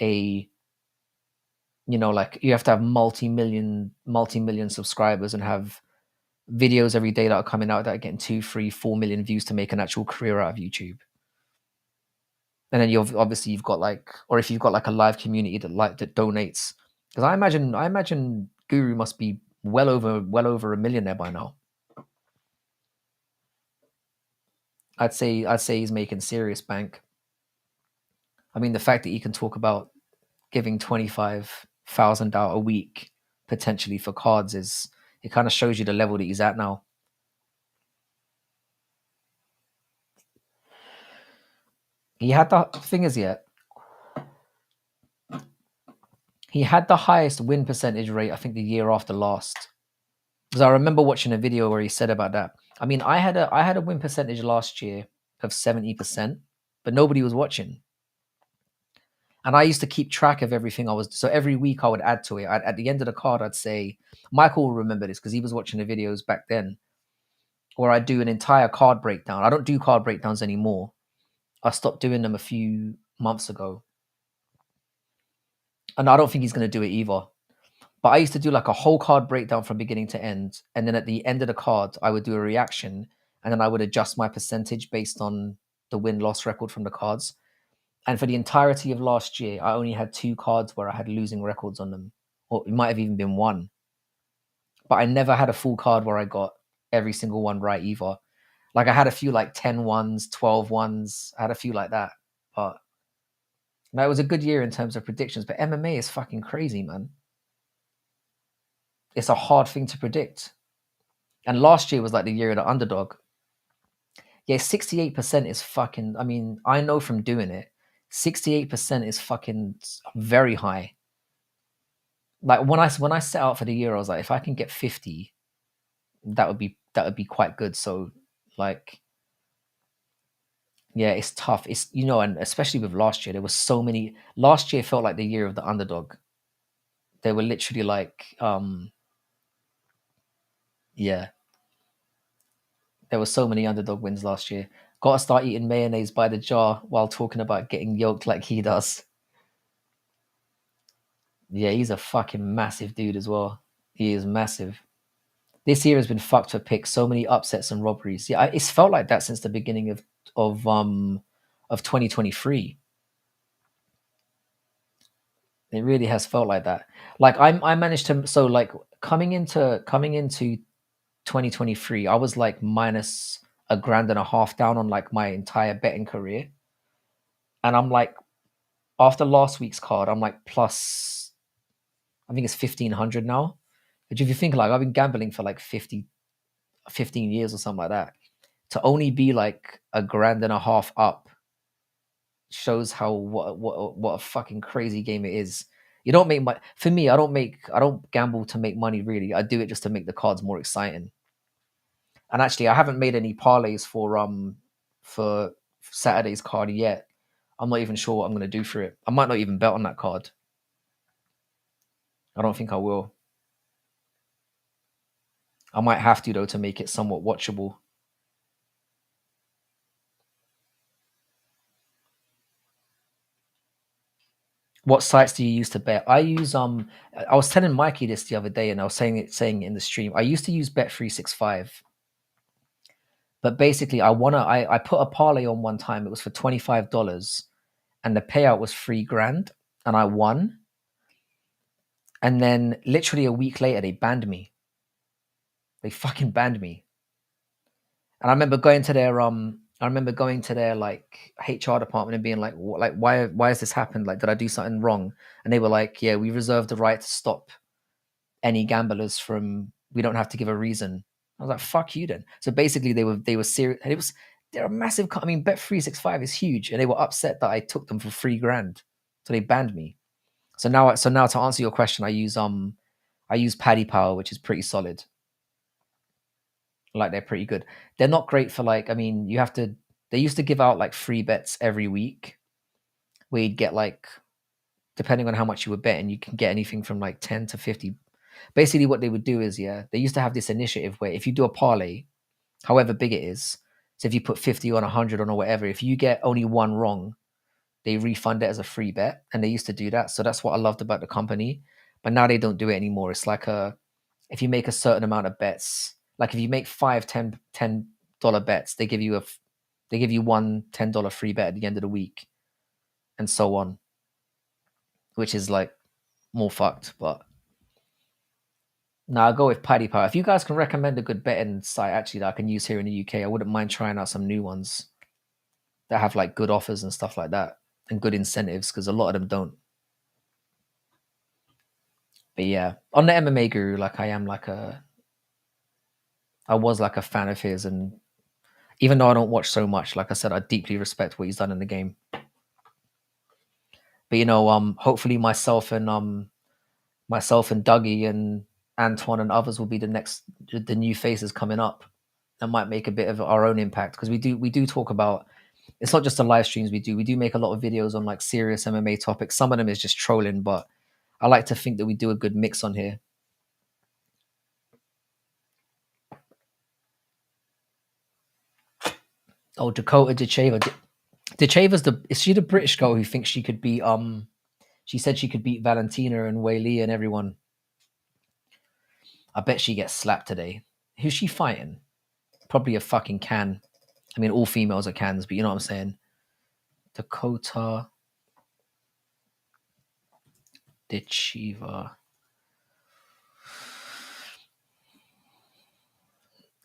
like you have to have multi-million subscribers and have videos every day that are coming out that are getting 2, 3, 4 million views to make an actual career out of YouTube. And then you've got like, or if you've got like a live community that donates, because I imagine Guru must be well over a millionaire by now. I'd say he's making serious bank. I mean, the fact that he can talk about giving 25,000 out a week potentially for cards is, it kind of shows you the level that he's at now. He had the thing is, yeah, he had the highest win percentage rate, I think, the year after last. Because I remember watching a video where he said about that. I mean, I had a win percentage last year of 70%, but nobody was watching. And I used to keep track of everything I was. So every week I would add to it. At the end of the card, I'd say, Michael will remember this because he was watching the videos back then, where I do an entire card breakdown. I don't do card breakdowns anymore. I stopped doing them a few months ago. And I don't think he's going to do it either. But I used to do like a whole card breakdown from beginning to end. And then at the end of the card, I would do a reaction. And then I would adjust my percentage based on the win-loss record from the cards. And for the entirety of last year, I only had 2 cards where I had losing records on them. Or it might have even been 1. But I never had a full card where I got every single one right either. Like I had a few like 10 ones, 12 ones. I had a few like that. But no, it was a good year in terms of predictions. But MMA is fucking crazy, man. It's a hard thing to predict. And last year was like the year of the underdog. Yeah, 68% is fucking, I mean, I know from doing it, 68% is fucking very high. Like when I set out for the year, I was like, if I can get 50, that would be quite good. So like, yeah, it's tough. It's, you know, and especially with last year, there was so many. Last year felt like the year of the underdog. They were literally like, yeah, there were so many underdog wins last year. Got to start eating mayonnaise by the jar while talking about getting yoked like he does. Yeah, he's a fucking massive dude as well. He is massive. This year has been fucked for picks. So many upsets and robberies. Yeah, it's felt like that since the beginning of 2023. It really has felt like that. Like I managed to, so like coming into 2023, I was like minus a grand and a half down on like my entire betting career. And I'm like, after last week's card, I'm like plus, I think it's 1,500 now. Which if you think like I've been gambling for like 15 years or something like that, to only be like a grand and a half up shows how what a fucking crazy game it is. You don't make money. For me, I don't gamble to make money really. I do it just to make the cards more exciting. And actually, I haven't made any parlays for Saturday's card yet. I'm not even sure what I'm going to do for it. I might not even bet on that card. I don't think I will. I might have to though to make it somewhat watchable. What sites do you use to bet? I use I was telling Mikey this the other day and I was saying it in the stream. I used to use Bet365. But basically I put a parlay on one time. It was for $25 and the payout was 3 grand and I won. And then literally a week later they banned me. They fucking banned me. And I remember going to their like HR department and being like, what, like why has this happened? Like, did I do something wrong? And they were like, yeah, we reserve the right to stop any gamblers from, we don't have to give a reason. I was like, fuck you then. So basically they were serious. And they're a massive, I mean, Bet365 is huge. And they were upset that I took them for 3 grand. So they banned me. So now to answer your question, I use Paddy Power, which is pretty solid. Like they're pretty good. They're not great for like, I mean, they used to give out like free bets every week where you'd get like, depending on how much you were betting, you can get anything from like 10 to 50. Basically what they would do is, yeah, they used to have this initiative where if you do a parlay, however big it is, so if you put 50 on 100 on or whatever, if you get only one wrong, they refund it as a free bet. And they used to do that. So that's what I loved about the company. But now they don't do it anymore. It's like if you make a certain amount of bets, like if you make 5 $10 bets, they give you one $10 free bet at the end of the week and so on, which is like more fucked. But now I'll go with Paddy Power. If you guys can recommend a good betting site actually that I can use here in the UK, I wouldn't mind trying out some new ones that have like good offers and stuff like that and good incentives, because a lot of them don't. But yeah, on the MMA Guru, like I was like a fan of his, and even though I don't watch so much, like I said, I deeply respect what he's done in the game. But hopefully myself and Dougie and Antoine and others will be the new faces coming up and might make a bit of our own impact, because we do talk about, it's not just the live streams we do make a lot of videos on like serious MMA topics. Some of them is just trolling, but I like to think that we do a good mix on here. Oh, Dakota Decheva. Decheva's is she the British girl who thinks she could beat she said she could beat Valentina and Weili and everyone? I bet she gets slapped today. Who's she fighting? Probably a fucking can. I mean, all females are cans, but you know what I'm saying. Dakota Decheva.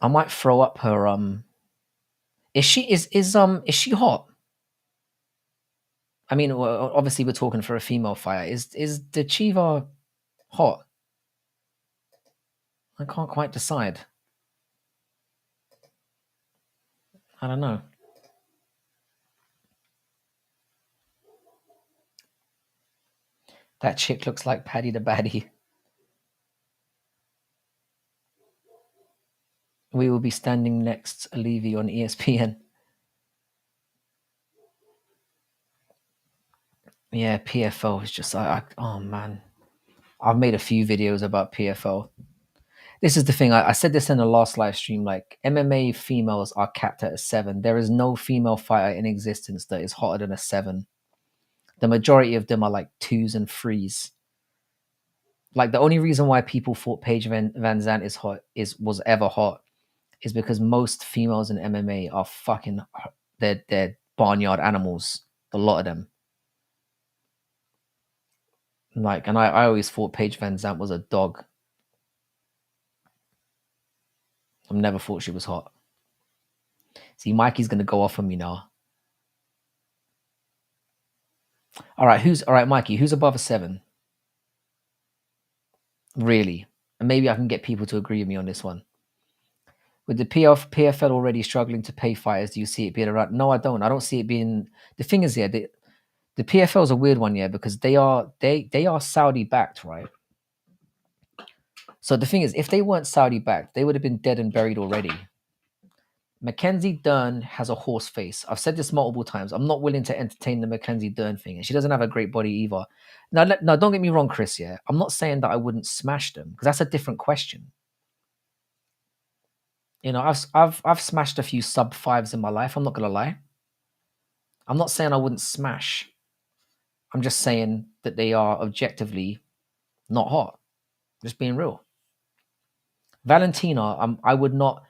I might throw up her is she hot? I mean, obviously we're talking for a female fighter. Is Decheva hot? I can't quite decide. I don't know. That chick looks like Paddy the Baddy. We will be standing next Levy on ESPN. Yeah, PFL is just oh man. I've made a few videos about PFL. This is the thing. I said this in the last live stream. Like, MMA females are capped at a 7. There is no female fighter in existence that is hotter than a 7. The majority of them are like 2s and 3s. Like, the only reason why people thought Paige Van Zandt was ever hot is because most females in MMA are fucking, they're barnyard animals. A lot of them. Like, and I always thought Paige Van Zandt was a dog. I've never thought she was hot. See, Mikey's gonna go off on me now. All right, Mikey, who's above a 7? Really? And maybe I can get people to agree with me on this one. With the PFL already struggling to pay fighters, do you see it being around? No, I don't. I don't see it being. The thing is, the PFL is a weird one, because they are Saudi backed, right? So the thing is, if they weren't Saudi backed, they would have been dead and buried already. Mackenzie Dern has a horse face. I've said this multiple times. I'm not willing to entertain the Mackenzie Dern thing, and she doesn't have a great body either. Now, don't get me wrong, Chris. Yeah, I'm not saying that I wouldn't smash them, because that's a different question. I've smashed a few sub 5s in my life. I'm not gonna lie. I'm not saying I wouldn't smash. I'm just saying that they are objectively not hot. Just being real. Valentina, I would not.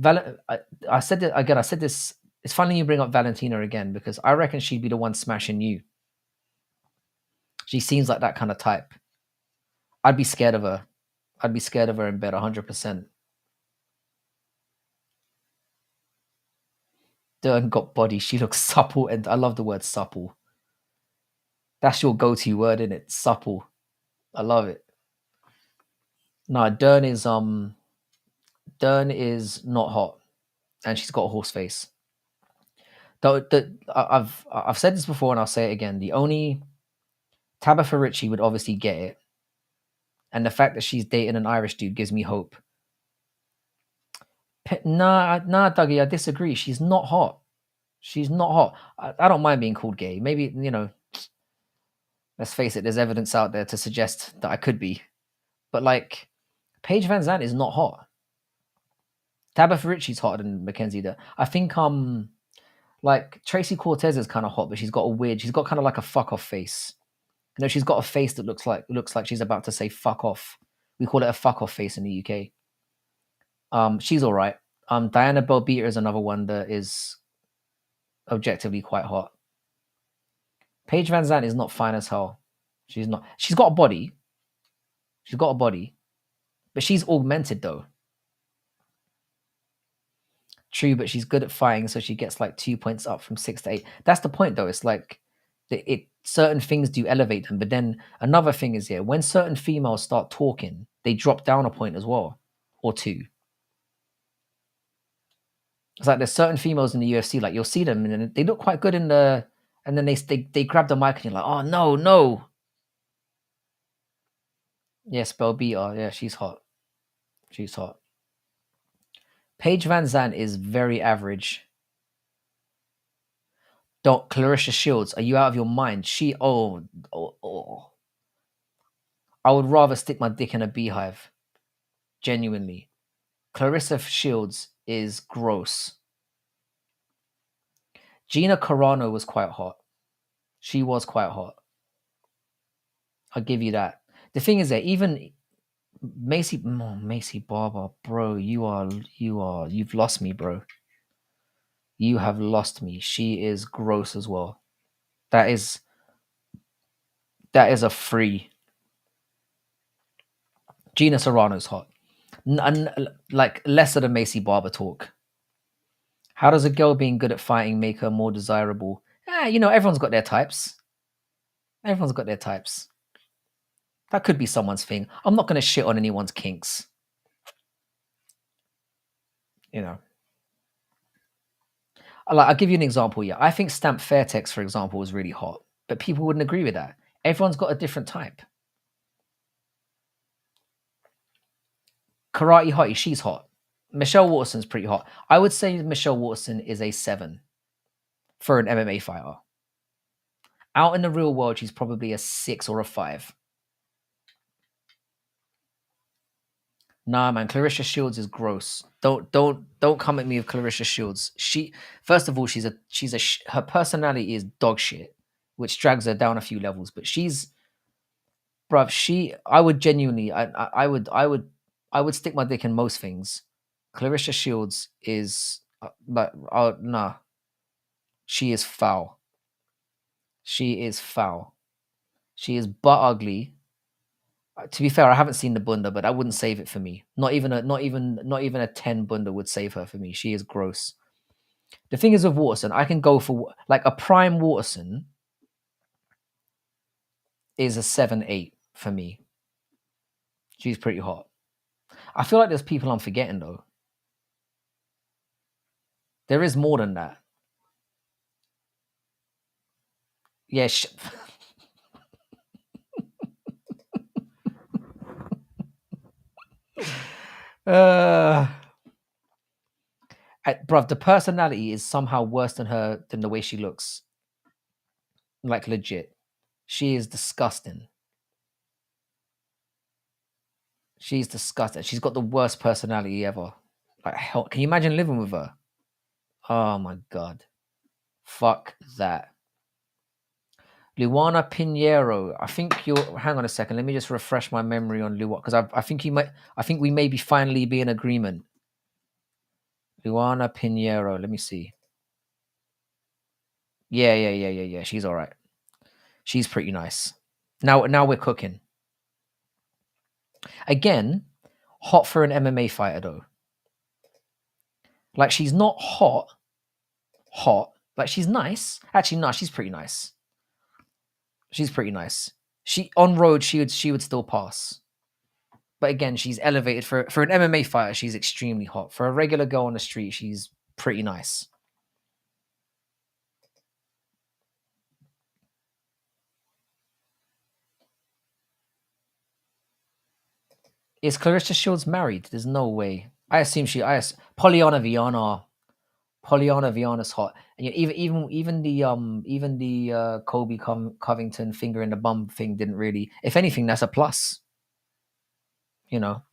I said that again. I said this. It's funny you bring up Valentina again, because I reckon she'd be the one smashing you. She seems like that kind of type. I'd be scared of her. I'd be scared of her in bed 100%. Dern got body. She looks supple, and I love the word supple. That's your go-to word, isn't it? Supple. I love it. No, Dern is not hot, and she's got a horse face. I've said this before, and I'll say it again. The only Tabitha Ritchie would obviously get it, and the fact that she's dating an Irish dude gives me hope. Nah, Dougie, I disagree. She's not hot. She's not hot. I don't mind being called gay. Maybe, let's face it, there's evidence out there to suggest that I could be. But, like, Paige Van Zandt is not hot. Tabitha Ritchie's hotter than Mackenzie. I think, like, Tracy Cortez is kind of hot, but she's got kind of like a fuck off face. She's got a face that looks like she's about to say fuck off. We call it a fuck off face in the UK. She's all right. Diana Belbita is another one that is objectively quite hot. Paige Van Zandt is not fine as hell. She's not. She's got a body. But she's augmented though. True, but she's good at fighting, so she gets like 2 points up from 6 to 8. That's the point though. It's like, Certain things do elevate them, but then another thing is, when certain females start talking, they drop down a point as well, or two. It's like there's certain females in the UFC, like you'll see them and they look quite good and then they grab the mic and you're like, oh no. Yeah, spell beater. Yeah, she's hot. Paige Van Zandt is very average. Clarissa Shields, are you out of your mind? Oh. I would rather stick my dick in a beehive. Genuinely. Clarissa Shields is gross. Gina Carano was quite hot. She was quite hot. I'll give you that. The thing is that even Macy Barber, bro, you've lost me, bro. You have lost me. She is gross as well. That is a free. Gina Serrano's hot. Like less of the Macy Barber talk. How does a girl being good at fighting make her more desirable? Everyone's got their types. That could be someone's thing. I'm not going to shit on anyone's kinks. I'll give you an example. Yeah, I think Stamp Fairtex, for example, was really hot, but people wouldn't agree with that. Everyone's got a different type. Karate Hottie, she's hot. Michelle Waterson's pretty hot. I would say Michelle Waterson is a 7 for an MMA fighter. Out in the real world, she's probably a 6 or a 5. Nah, man, Clarissa Shields is gross. Don't come at me with Clarissa Shields. First of all, her personality is dog shit, which drags her down a few levels. But I would genuinely, I would stick my dick in most things. Clarissa Shields is nah. She is foul. She is butt ugly. To be fair, I haven't seen the bunda, but I wouldn't save it for me. Not even a 10 bunda would save her for me. She is gross. The thing is with Waterson, I can go for like a prime Waterson is a 7-8 for me. She's pretty hot. I feel like there's people I'm forgetting though. There is more than that. Yeah. Bruv, the personality is somehow worse than the way she looks. Like legit. She is disgusting. She's disgusting. She's got the worst personality ever. Like hell, can you imagine living with her? Oh my god. Fuck that. Luana Pinheiro. I think you're. Hang on a second. Let me just refresh my memory on Luana because I think we may be finally be in agreement. Luana Pinheiro. Let me see. Yeah. She's all right. She's pretty nice. Now we're cooking. Again, hot for an MMA fighter though. Like she's not hot. Like she's nice. Actually, no, she's pretty nice. She on road, she would still pass. But again, she's elevated for an MMA fighter. She's extremely hot. For a regular girl on the street, she's pretty nice. Is Clarissa Shields married? There's no way. I assume Polyana Viana's hot. And even the Kobe Covington finger in the bum thing didn't really. If anything, that's a plus. Don't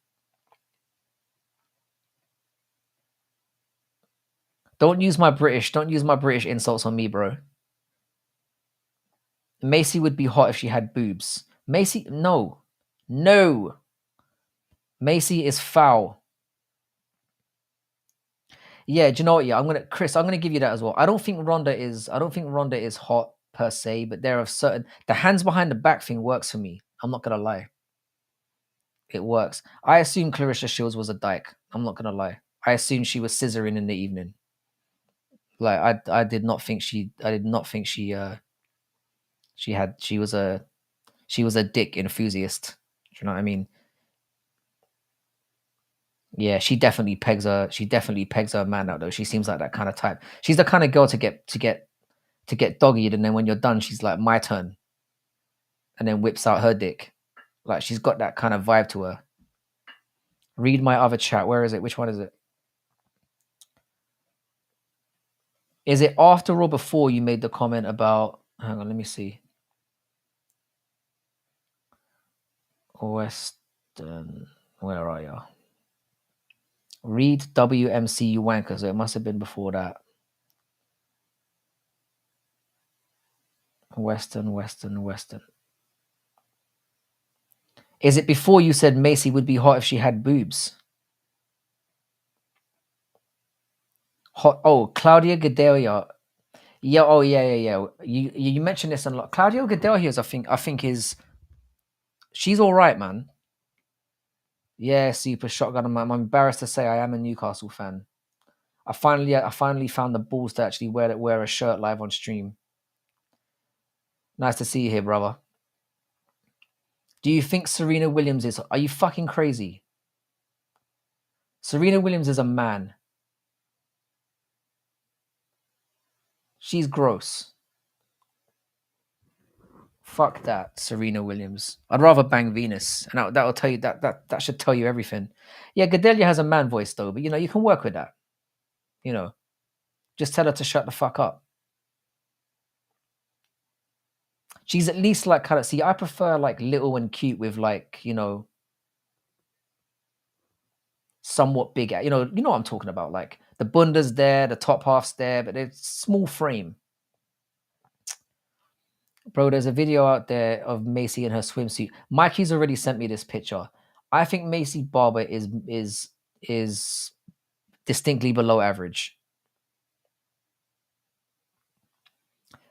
use my British insults on me, bro. Macy would be hot if she had boobs. Macy, no. Macy is foul. Yeah, do you know what? Yeah, I'm gonna give you that as well. I don't think Ronda is hot per se, but there are certain the hands behind the back thing works for me. I'm not gonna lie. It works. I assume Clarissa Shields was a dyke. I'm not gonna lie. I assumed she was scissoring in the evening. Like I did not think she She was a dick enthusiast. Do you know what I mean? Yeah, she definitely pegs her. She definitely pegs her man out though. She seems like that kind of type. She's the kind of girl to get doggied, and then when you're done, she's like, my turn, and then whips out her dick. Like she's got that kind of vibe to her. Read my other chat. Where is it? Which one is it? Is it after or before you made the comment about? Hang on, let me see. Western. Where are you? Read WMC, you wanker. So it must have been before that. Western. Is it before you said Macy would be hot if she had boobs? Hot. Oh, Claudia Gadelia. Yeah. Oh, yeah. You mentioned this a lot. Claudia Gadelia is, I think is, she's all right, man. Yeah, super shotgun. I'm embarrassed to say I am a Newcastle fan. I finally found the balls to actually wear a shirt live on stream. Nice to see you here, brother. Do you think Serena Williams is? Are you fucking crazy? Serena Williams is a man. She's gross. Fuck that, Serena Williams. I'd rather bang Venus, and that'll tell you that should tell you everything. Yeah, Gadelia has a man voice though, but you can work with that. Just tell her to shut the fuck up. She's at least like kind of, see, I prefer like little and cute with like, somewhat big, you know what I'm talking about. Like the bunda's there, the top half's there, but it's small frame. Bro, there's a video out there of Macy in her swimsuit. Mikey's already sent me this picture. I think Macy Barber is distinctly below average.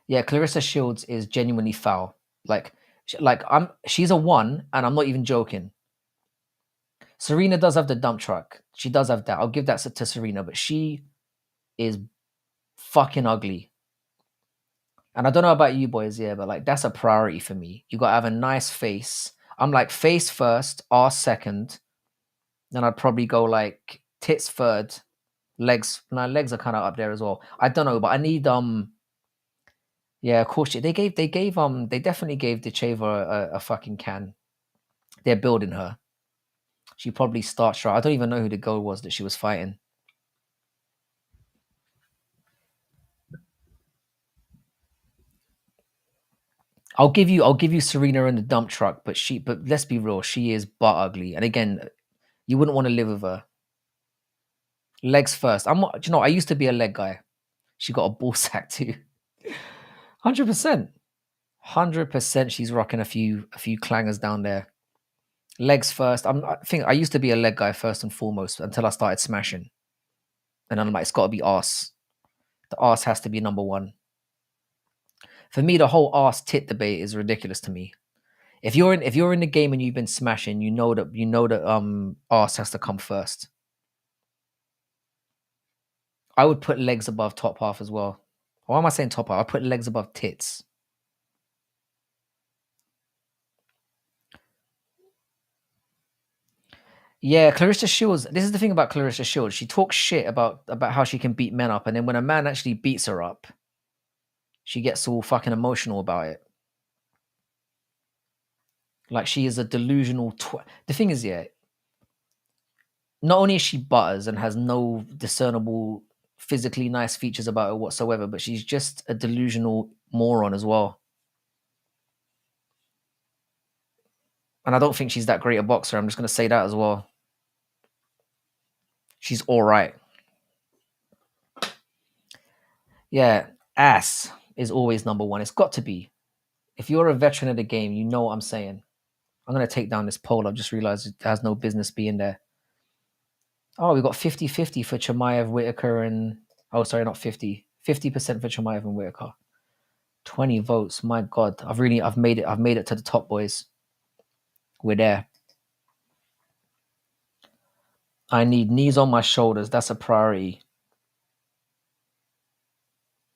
Yeah, Clarissa Shields is genuinely foul. She's a 1, and I'm not even joking. Serena does have the dump truck. She does have that. I'll give that to Serena, but she is fucking ugly. And I don't know about you boys, yeah, but like that's a priority for me. You gotta have a nice face. I'm like face first, ass second. Then I'd probably go like tits third, legs. No, legs are kind of up there as well. I don't know, but I need yeah, of course. They definitely gave Decheva a fucking can. They're building her. She probably starts right. I don't even know who the girl was that she was fighting. I'll give you Serena in the dump truck, but let's be real, she is butt ugly. And again, you wouldn't want to live with her. Legs first. I used to be a leg guy. She got a ball sack too. 100%. 100% she's rocking a few clangers down there. Legs first. I think I used to be a leg guy first and foremost until I started smashing. And I'm like, it's got to be arse. The arse has to be number one. For me, the whole arse tit debate is ridiculous to me. If you're in the game and you've been smashing, you know that arse has to come first. I would put legs above top half as well. Why am I saying top half? I put legs above tits. Yeah, Clarissa Shields. This is the thing about Clarissa Shields. She talks shit about how she can beat men up, and then when a man actually beats her up, she gets all fucking emotional about it. Like she is a delusional. The thing is, yeah. Not only is she butters and has no discernible physically nice features about her whatsoever, but she's just a delusional moron as well. And I don't think she's that great a boxer. I'm just going to say that as well. She's all right. Yeah, ass is always number one. It's got to be. If you're a veteran of the game, you know what I'm saying. I'm going to take down this poll. I've just realized it has no business being there. Oh, we got 50-50 for Chimaev, Whitaker, and... Oh, sorry, not 50. 50% for Chimaev and Whitaker. 20 votes. My God. I've made it to the top, boys. We're there. I need knees on my shoulders. That's a priority.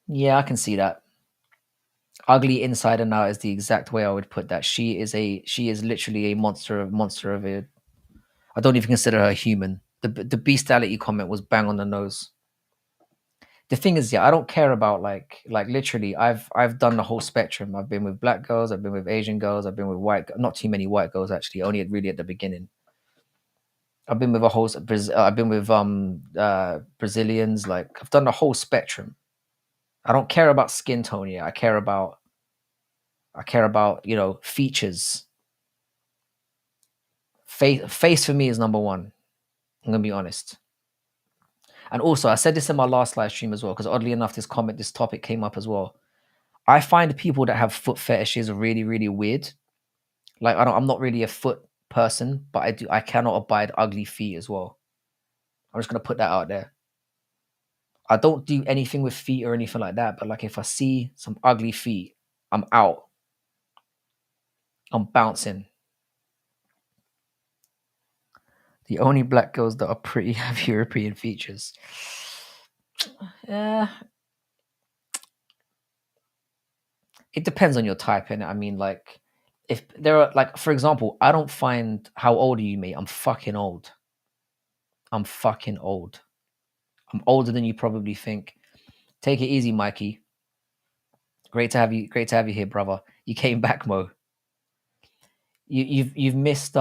Yeah, I can see that. Ugly inside and out is the exact way I would put that. She is literally a monster of a. I don't even consider her human. The bestiality comment was bang on the nose. The thing is, yeah, I don't care about like literally. I've done the whole spectrum. I've been with black girls. I've been with Asian girls. I've been with not too many white girls actually. Only really at the beginning. I've been with a whole. I've been with Brazilians. Like I've done the whole spectrum. I don't care about skin tone yet. I care about features. Face for me is number one. I'm gonna be honest. And also, I said this in my last live stream as well, because oddly enough, this topic came up as well. I find people that have foot fetishes really, really weird. Like I'm not really a foot person, but I cannot abide ugly feet as well. I'm just gonna put that out there. I don't do anything with feet or anything like that, but like if I see some ugly feet, I'm out. I'm bouncing. The only black girls that are pretty have European features. Yeah. It depends on your type, and I mean, like, if there are like, for example, I don't find how old are you, mate? I'm fucking old. I'm fucking old. I'm older than you probably think. Take it easy, Mikey. Great to have you. Great to have you here, brother. You came back, Mo. You've missed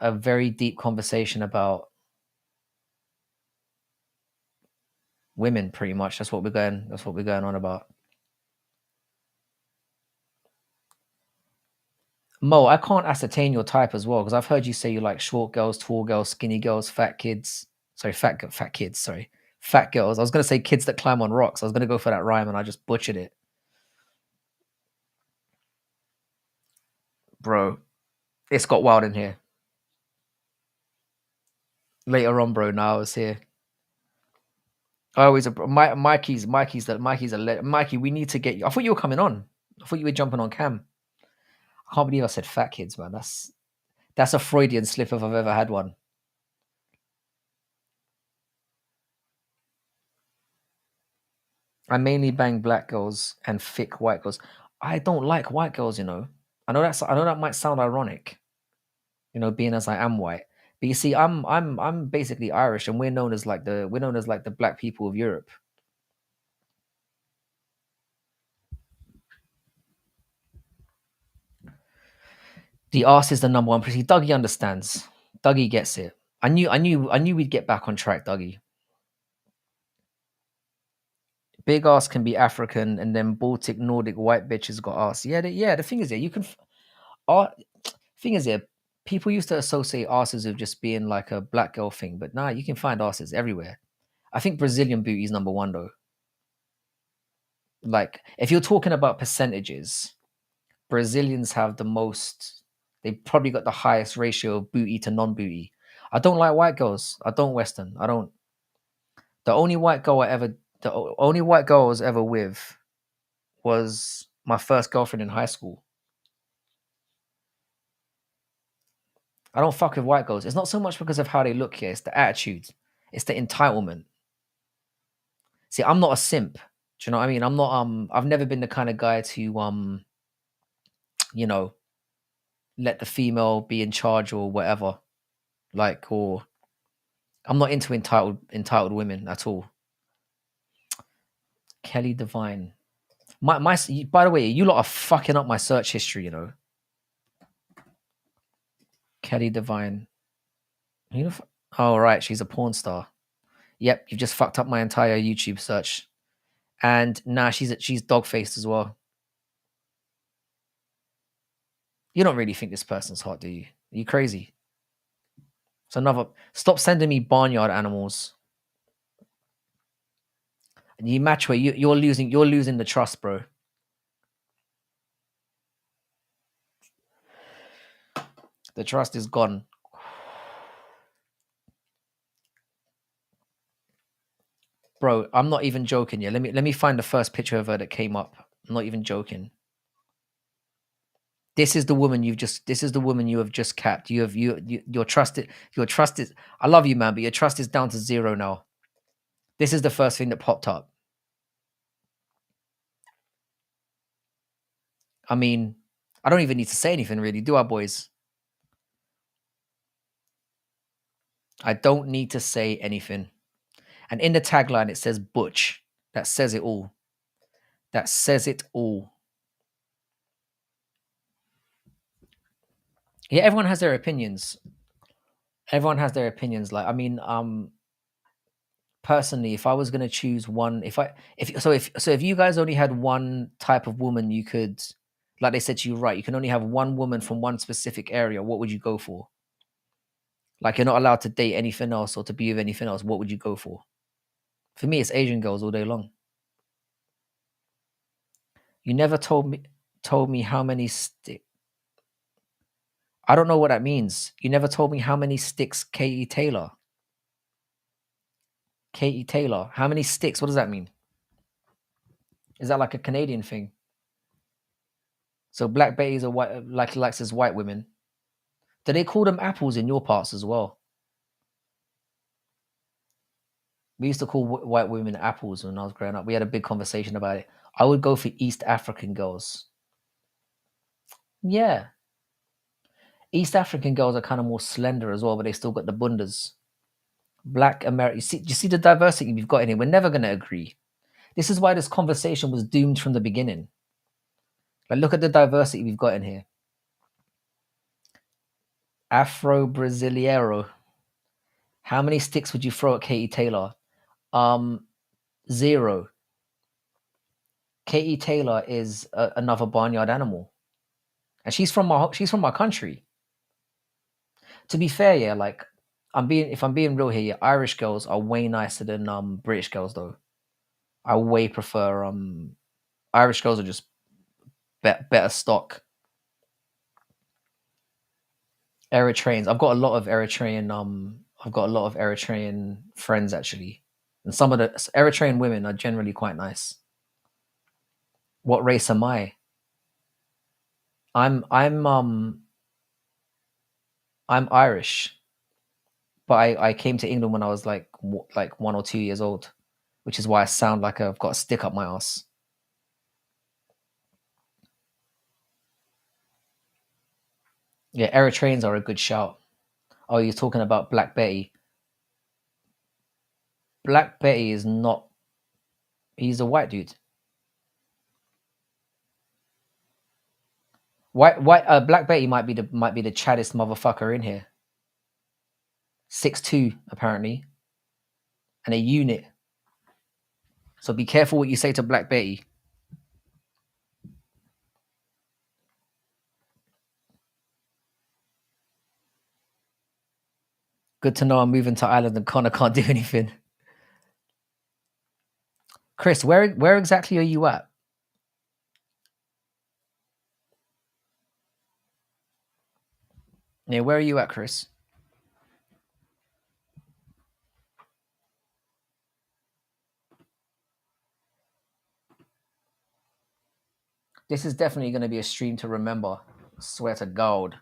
a very deep conversation about women. Pretty much. That's what we're going on about. Mo, I can't ascertain your type as well because I've heard you say you like short girls, tall girls, skinny girls, fat kids. Sorry, fat kids. Sorry, fat girls. I was gonna say kids that climb on rocks. I was gonna go for that rhyme and I just butchered it, bro. It's got wild in here. Later on, bro. Now I was here. I always Mikey's Mikey. We need to get you. I thought you were coming on. I thought you were jumping on cam. I can't believe I said fat kids, man. That's a Freudian slip if I've ever had one. I mainly bang black girls and thick white girls. I don't like white girls, you know. I know that might sound ironic, you know, being as I am white. But you see, I'm basically Irish, and we're known as like the black people of Europe. The arse is the number one. See, Dougie understands. Dougie gets it. I knew we'd get back on track, Dougie. Big ass can be African, and then Baltic, Nordic, white bitches got ass. Yeah, the thing is, you can. Thing is, people used to associate asses with just being like a black girl thing, but now you can find asses everywhere. I think Brazilian booty is number one though. Like, if you're talking about percentages, Brazilians have the most. They probably got the highest ratio of booty to non-booty. I don't like white girls. I don't Western. I don't. The only white girl I was ever with was my first girlfriend in high school. I don't fuck with white girls. It's not so much because of how they look here. It's the attitude. It's the entitlement. See, I'm not a simp. Do you know what I mean? I'm not. I've never been the kind of guy to you know, let the female be in charge or whatever. Like, or I'm not into entitled women at all. Kelly Divine. By the way, you lot are fucking up my search history, you know. Kelly Divine. Oh, right, she's a porn star. Yep, you've just fucked up my entire YouTube search. And nah, she's dog faced as well. You don't really think this person's hot, do you? Are you crazy? It's another. Stop sending me barnyard animals. And you match where you're losing the trust, bro. The trust is gone. Bro, I'm not even joking. Yeah, let me find the first picture of her that came up. I'm not even joking. This is the woman you have just capped. Your trust is. I love you, man, but your trust is down to zero now. This is the first thing that popped up. I mean, I don't even need to say anything really, do I, boys? I don't need to say anything. And in the tagline, it says Butch. That says it all. That says it all. Yeah, everyone has their opinions. Everyone has their opinions. Like, I mean, personally, if I was gonna choose one, if you guys only had one type of woman, you could, like they said to you, right? You can only have one woman from one specific area. What would you go for? Like, you're not allowed to date anything else or to be with anything else. What would you go for? For me, it's Asian girls all day long. You never told me how many sticks. I don't know what that means. You never told me how many sticks K.E. Taylor. K.E. Taylor. How many sticks? What does that mean? Is that like a Canadian thing? So Black Betty's a white, like he likes his white women. Do they call them apples in your parts as well? We used to call white women apples when I was growing up. We had a big conversation about it. I would go for East African girls. Yeah. East African girls are kind of more slender as well, but they still got the bundas. Black American. You see the diversity we've got in here. We're never going to agree. This is why this conversation was doomed from the beginning. Like, look at the diversity we've got in here. Afro Brasileiro. How many sticks would you throw at Katie Taylor? 0. Katie Taylor is another barnyard animal, and she's from my country. To be fair, yeah, like if I'm being real here, yeah, Irish girls are way nicer than British girls though. I way prefer Irish girls are just better stock. Eritreans. I've got a lot of Eritrean friends actually, and some of the Eritrean women are generally quite nice. What race am I? I'm Irish, but I came to England when I was like 1 or 2 years old, which is why I sound like I've got a stick up my ass. Yeah, Eritreans are a good shout. Oh, you're talking about Black Betty. Black Betty is not. He's a white dude. Black Betty might be the chaddest motherfucker in here. 6'2" apparently, and a unit. So be careful what you say to Black Betty. Good to know I'm moving to Ireland and Connor can't do anything. Chris, where exactly are you at? Yeah, where are you at, Chris? This is definitely going to be a stream to remember. I swear to God.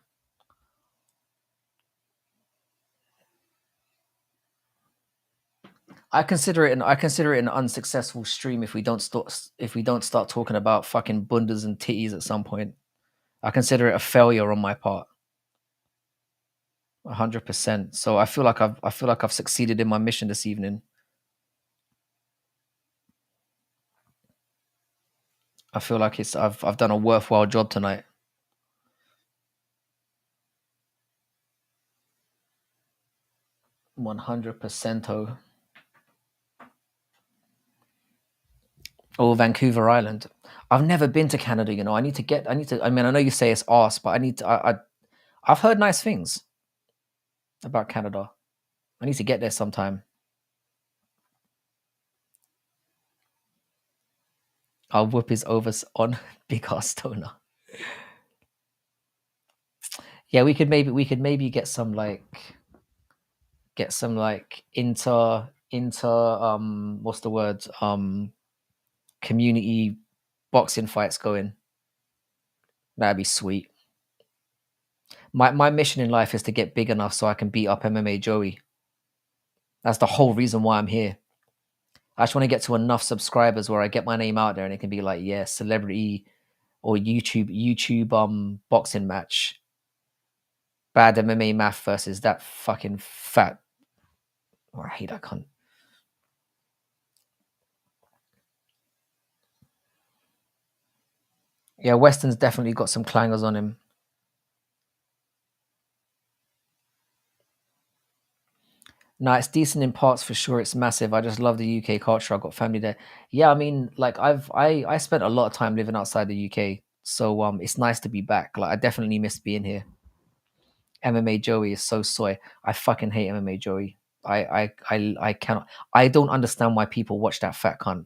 I consider it an unsuccessful stream if we don't start talking about fucking bundas and titties at some point. I consider it a failure on my part. 100%. So I feel like I've succeeded in my mission this evening. I feel like I've done a worthwhile job tonight. $100%. Oh, Vancouver Island. I've never been to Canada. You know, I mean, I know you say it's arse, but I've heard nice things about Canada. I need to get there sometime. I'll whoop his overs on big ass stoner. Yeah, we could maybe get some like inter what's the word? Community boxing fights going. That'd be sweet. My mission in life is to get big enough so I can beat up MMA Joey. That's the whole reason why I'm here. I just want to get to enough subscribers where I get my name out there and it can be like, yeah, celebrity or YouTube boxing match. Bad MMA math versus that fucking fat. Oh, I hate that cunt. Yeah, Weston's definitely got some clangers on him. No, it's decent in parts for sure. It's massive. I just love the UK culture. I've got family there. Yeah, I mean, like I spent a lot of time living outside the UK, so it's nice to be back. Like I definitely miss being here. MMA Joey is so soy. I fucking hate MMA Joey. I cannot. I don't understand why people watch that fat cunt.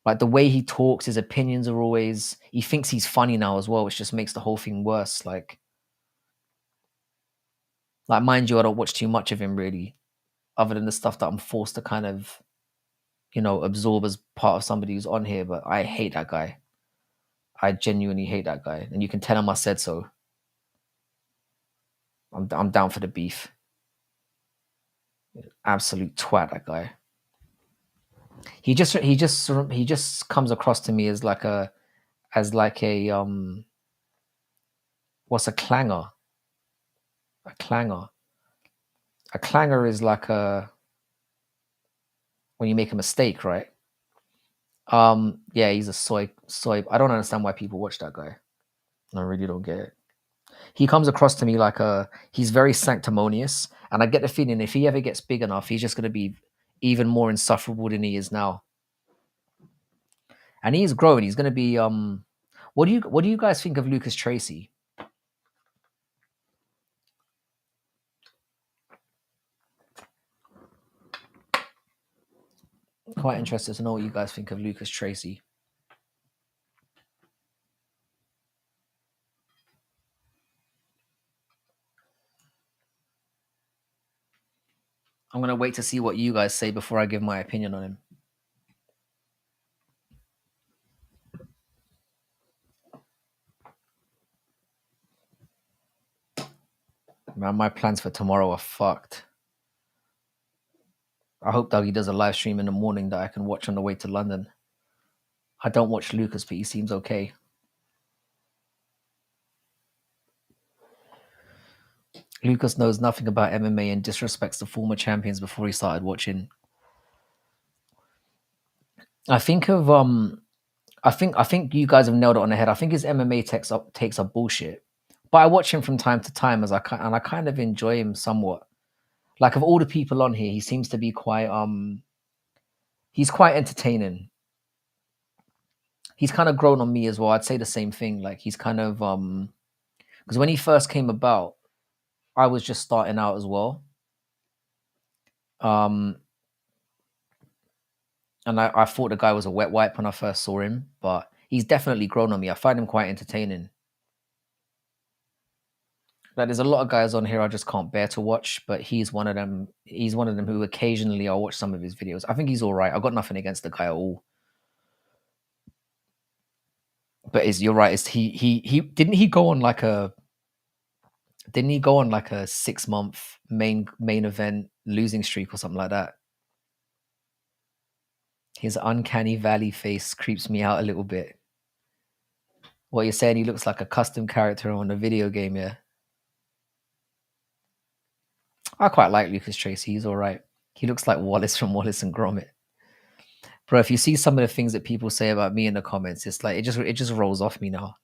Like the way he talks, his opinions are always. He thinks he's funny now as well, which just makes the whole thing worse. Like mind you, I don't watch too much of him really, other than the stuff that I'm forced to kind of, absorb as part of somebody who's on here. But I hate that guy. I genuinely hate that guy, and you can tell him I said so. I'm down for the beef. Absolute twat, that guy. He just comes across to me as like a what's a clanger? A clanger. A clanger is like a when you make a mistake, right? Yeah, he's a soy. I don't understand why people watch that guy. I really don't get it. He comes across to me like he's very sanctimonious, and I get the feeling if he ever gets big enough, he's just gonna be even more insufferable than he is now. And he's growing. He's gonna be what do you guys think of Lucas Tracy? Quite interested to know what you guys think of Lucas Tracy. I'm gonna wait to see what you guys say before I give my opinion on him. Man, my plans for tomorrow are fucked. I hope Dougie does a live stream in the morning that I can watch on the way to London. I don't watch Lucas, but he seems okay. Lucas knows nothing about MMA and disrespects the former champions before he started watching. I think you guys have nailed it on the head. I think his MMA takes up bullshit, but I watch him from time to time and I kind of enjoy him somewhat. Like of all the people on here, he seems to be quite he's quite entertaining. He's kind of grown on me as well. I'd say the same thing. Like he's kind of because when he first came about, I was just starting out as well. And I thought the guy was a wet wipe when I first saw him, but he's definitely grown on me. I find him quite entertaining. Like there's a lot of guys on here I just can't bear to watch, but he's one of them. He's one of them who occasionally I'll watch some of his videos. I think he's all right. I've got nothing against the guy at all. But you're right. He didn't he go on like a 6-month main event losing streak or something like that? His uncanny valley face creeps me out a little bit. What you're saying, he looks like a custom character on a video game, yeah. I quite like Lucas Tracy. He's all right. He looks like Wallace from Wallace and Gromit. Bro, if you see some of the things that people say about me in the comments, it's like it just rolls off me now.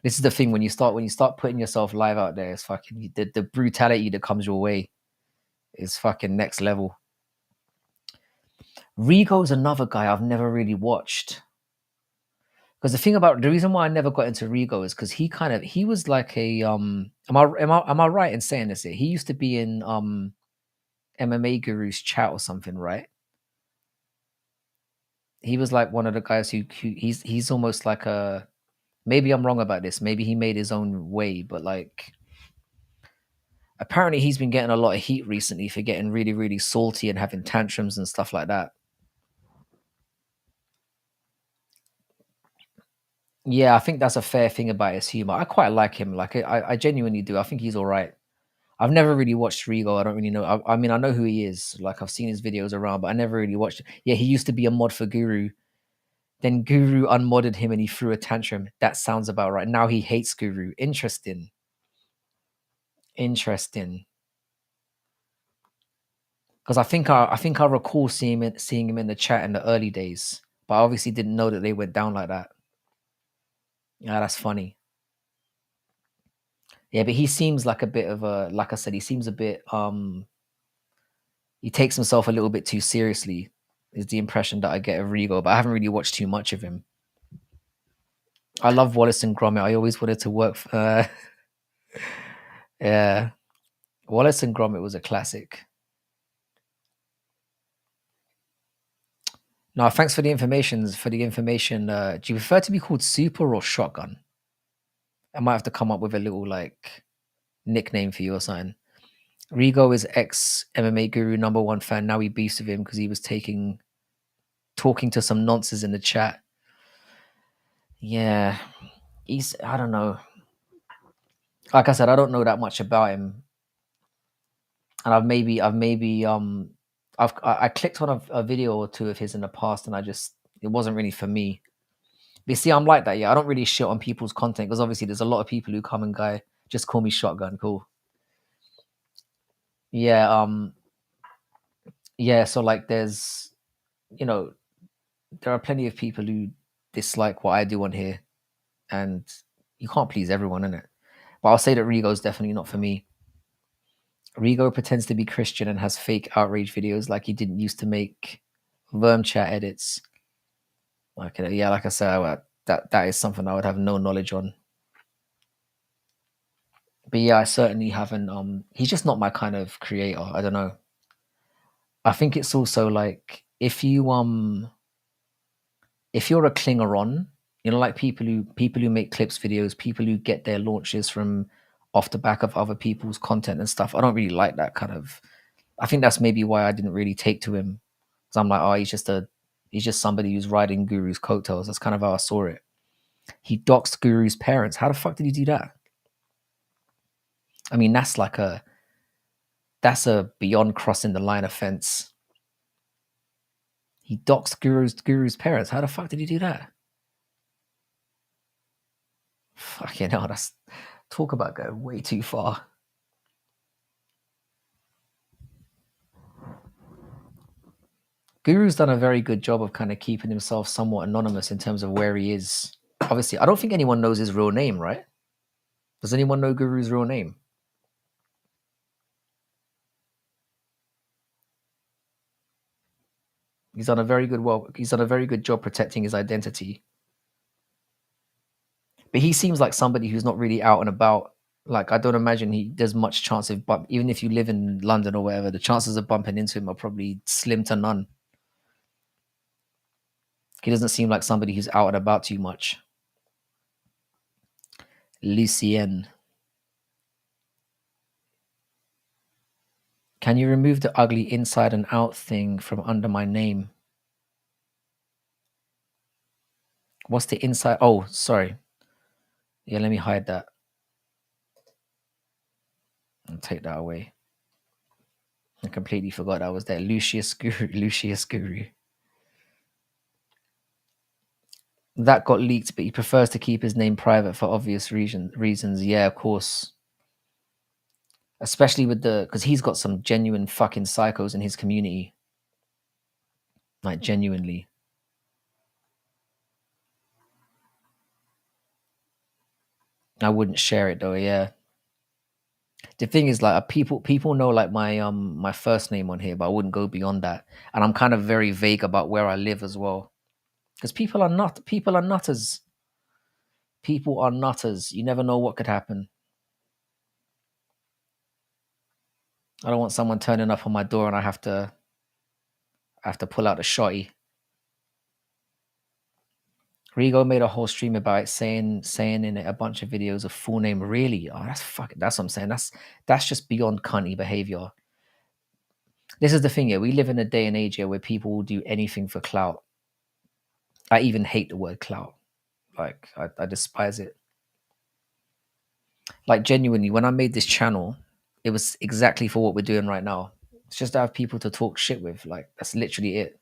This is the thing when you start putting yourself live out there, it's fucking the brutality that comes your way is fucking next level. Rigo's another guy I've never really watched. Because the reason why I never got into Rigo is because he was like a am I right in saying this here? He used to be in MMA Guru's chat or something, right? He was like one of the guys who he's almost like a, maybe I'm wrong about this. Maybe he made his own way, but like apparently he's been getting a lot of heat recently for getting really, really salty and having tantrums and stuff like that. Yeah, I think that's a fair thing about his humor. I quite like him. Like I genuinely do. I think he's all right. I've never really watched Rigo. I don't really know. I mean, I know who he is. Like I've seen his videos around, but I never really watched it. Yeah, he used to be a mod for Guru. Then Guru unmodded him and he threw a tantrum. That sounds about right. Now he hates Guru. Interesting. Interesting. Because I recall seeing him in the chat in the early days, but I obviously didn't know that they went down like that. Yeah, that's funny. Yeah, but he seems like a bit of a, like I said, he seems a bit he takes himself a little bit too seriously, is the impression that I get of Rigo, but I haven't really watched too much of him. I love Wallace and Gromit. I always wanted to work for yeah. Wallace and Gromit was a classic. No, thanks for the information. Do you prefer to be called Super or Shotgun? I might have to come up with a little like nickname for you or something. Rigo is ex MMA guru #1 fan. Now he beefs with him because he was talking to some nonsense in the chat. Yeah, I don't know. Like I said, I don't know that much about him, and I clicked on a video or two of his in the past, and it wasn't really for me. But you see, I'm like that. Yeah, I don't really shit on people's content because obviously there's a lot of people who come and go, just call me Shotgun, cool. Yeah, yeah. So like, there's, you know, there are plenty of people who dislike what I do on here, and you can't please everyone, innit? But I'll say that Rigo's definitely not for me. Rigo pretends to be Christian and has fake outrage videos like he didn't used to make Worm chat edits. Like, yeah, like I said, that is something I would have no knowledge on. But yeah, I certainly haven't. He's just not my kind of creator. I don't know. I think it's also like if you're a clinger on, like people who make clips videos, people who get their launches from off the back of other people's content and stuff. I don't really like that kind of. I think that's maybe why I didn't really take to him. Because I'm like, oh, he's just somebody who's riding Guru's coattails. That's kind of how I saw it. He doxed Guru's parents. How the fuck did he do that? I mean, that's a beyond crossing the line offense. He doxed Guru's parents. How the fuck did he do that? Fucking hell, that's talk about going way too far. Guru's done a very good job of kind of keeping himself somewhat anonymous in terms of where he is. Obviously, I don't think anyone knows his real name, right? Does anyone know Guru's real name? He's done a very good job protecting his identity. But he seems like somebody who's not really out and about. Like, I don't imagine there's much chance of even if you live in London or wherever, the chances of bumping into him are probably slim to none. He doesn't seem like somebody who's out and about too much. Lucien. Can you remove the ugly inside and out thing from under my name? What's the inside? Oh, sorry. Yeah, let me hide that. I'll take that away. I completely forgot that was there. Lucius Guru. That got leaked, but he prefers to keep his name private for obvious reasons. Yeah, of course. Especially because he's got some genuine fucking psychos in his community. Like, genuinely. I wouldn't share it though, yeah. The thing is, like, people know like my first name on here, but I wouldn't go beyond that. And I'm kind of very vague about where I live as well. Because people are nutters. People are nutters. You never know what could happen. I don't want someone turning up on my door and I have to pull out a shotty. Rigo made a whole stream about it, saying in it a bunch of videos of full name. Really? Oh, that's what I'm saying. That's just beyond cunty behavior. This is the thing here. We live in a day and age here where people will do anything for clout. I even hate the word clout. Like, I despise it. Like, genuinely, when I made this channel, it was exactly for what we're doing right now. It's just to have people to talk shit with. Like, that's literally it.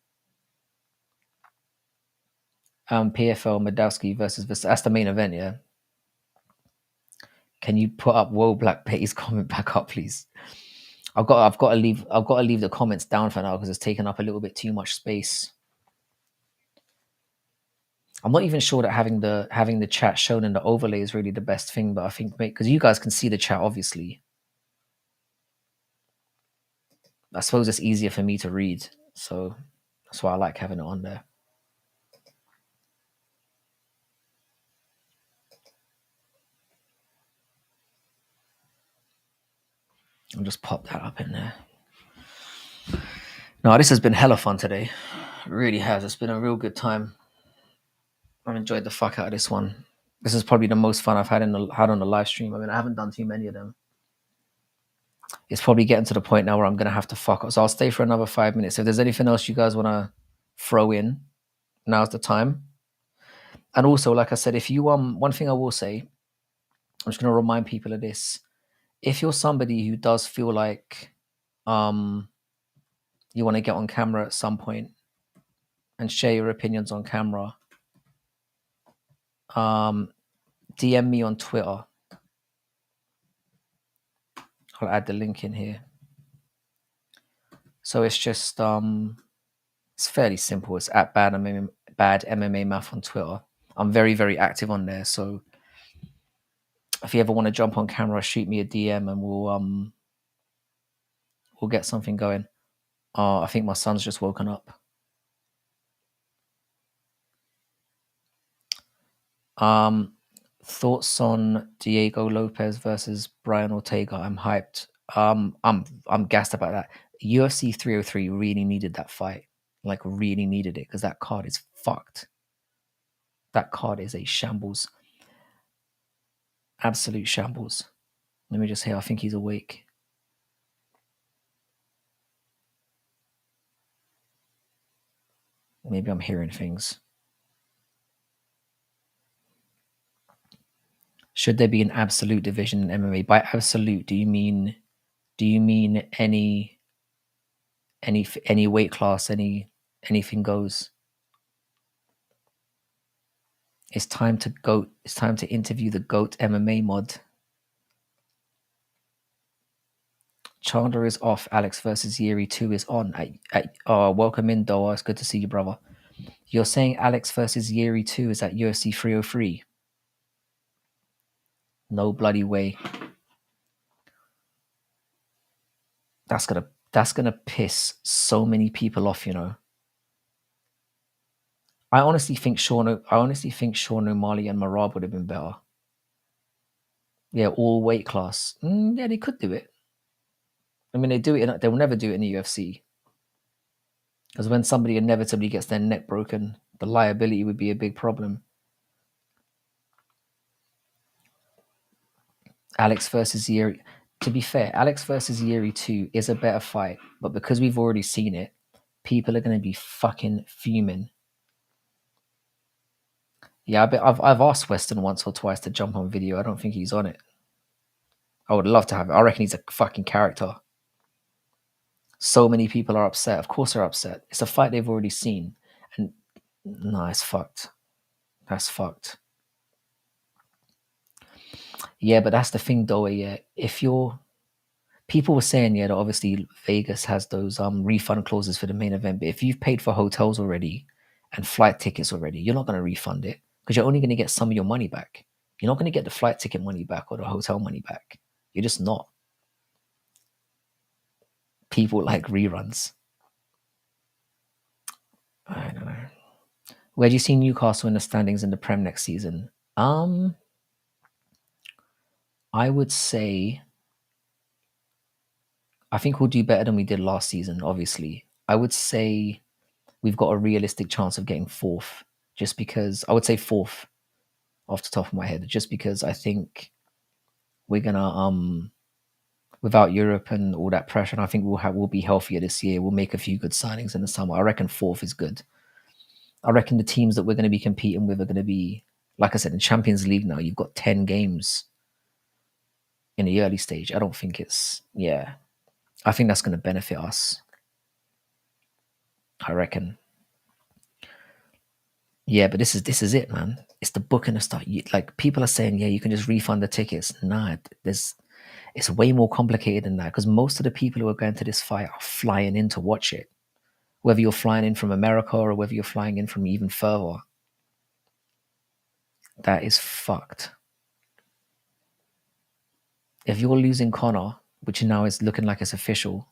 PFL Madowski versus that's the main event, yeah. Can you put up Woe Black Betty's comment back up, please? I've got to leave the comments down for now because it's taken up a little bit too much space. I'm not even sure that having the chat shown in the overlay is really the best thing, but I think because you guys can see the chat, obviously. I suppose it's easier for me to read, so that's why I like having it on there. I'll just pop that up in there. No, this has been hella fun today. It really has. It's been a real good time. I've enjoyed the fuck out of this one. This is probably the most fun I've had on the live stream. I mean, I haven't done too many of them. It's probably getting to the point now where I'm gonna have to fuck up. So I'll stay for another 5 minutes. If there's anything else you guys want to throw in, now's the time. And also, like I said, if you one thing I will say, I'm just gonna remind people of this. If you're somebody who does feel like you want to get on camera at some point and share your opinions on camera, DM me on Twitter. I'll add the link in here. So it's just it's fairly simple. It's at bad MMA math on Twitter. I'm very, very active on there. So if you ever want to jump on camera, shoot me a DM and we'll get something going. I think my son's just woken up. Thoughts on Diego Lopez versus Brian Ortega? I'm hyped. I'm gassed about that. UFC 303 really needed that fight. Like really needed it because that card is fucked. That card is a shambles. Absolute shambles. Let me just hear. I think he's awake. Maybe I'm hearing things. Should there be an absolute division in MMA? By absolute, do you mean any weight class, anything goes? It's time to go. It's time to interview the GOAT MMA mod. Chandler is off. Alex versus Yeri 2 is on. Welcome in, Doa. It's good to see you, brother. You're saying Alex versus Yeri 2 is at UFC 303? No bloody way. That's gonna piss so many people off, you know. I honestly think Sean O'Malley and Marab would have been better. Yeah, all weight class. Yeah, they could do it. I mean, they will never do it in the UFC. Because when somebody inevitably gets their neck broken, the liability would be a big problem. Alex versus Yeri. To be fair, Alex versus Yeri 2 is a better fight, but because we've already seen it, people are going to be fucking fuming. Yeah, I bet I've asked Weston once or twice to jump on video. I don't think he's on it. I would love to have it. I reckon he's a fucking character. So many people are upset. Of course they're upset. It's a fight they've already seen. And no, it's fucked. That's fucked. Yeah, but that's the thing though, yeah. People were saying, yeah, that obviously Vegas has those refund clauses for the main event, but if you've paid for hotels already and flight tickets already, you're not going to refund it because you're only going to get some of your money back. You're not going to get the flight ticket money back or the hotel money back. You're just not. People like reruns. I don't know. Where do you see Newcastle in the standings in the Prem next season? I would say I think we'll do better than we did last season, obviously. I would say we've got a realistic chance of getting fourth, just because I would say fourth off the top of my head, just because I think we're gonna without Europe and all that pressure, and I think we'll be healthier this year. We'll make a few good signings in the summer. I reckon fourth is good. I reckon the teams that we're going to be competing with are going to be, like I said, in Champions League now, you've got 10 games in the early stage. I don't think I think that's going to benefit us. I reckon. Yeah, but this is it, man. It's the booking of stuff. Like people are saying, yeah, you can just refund the tickets. Nah, it's way more complicated than that because most of the people who are going to this fight are flying in to watch it. Whether you're flying in from America or whether you're flying in from even further, that is fucked. If you're losing Connor, which now is looking like it's official,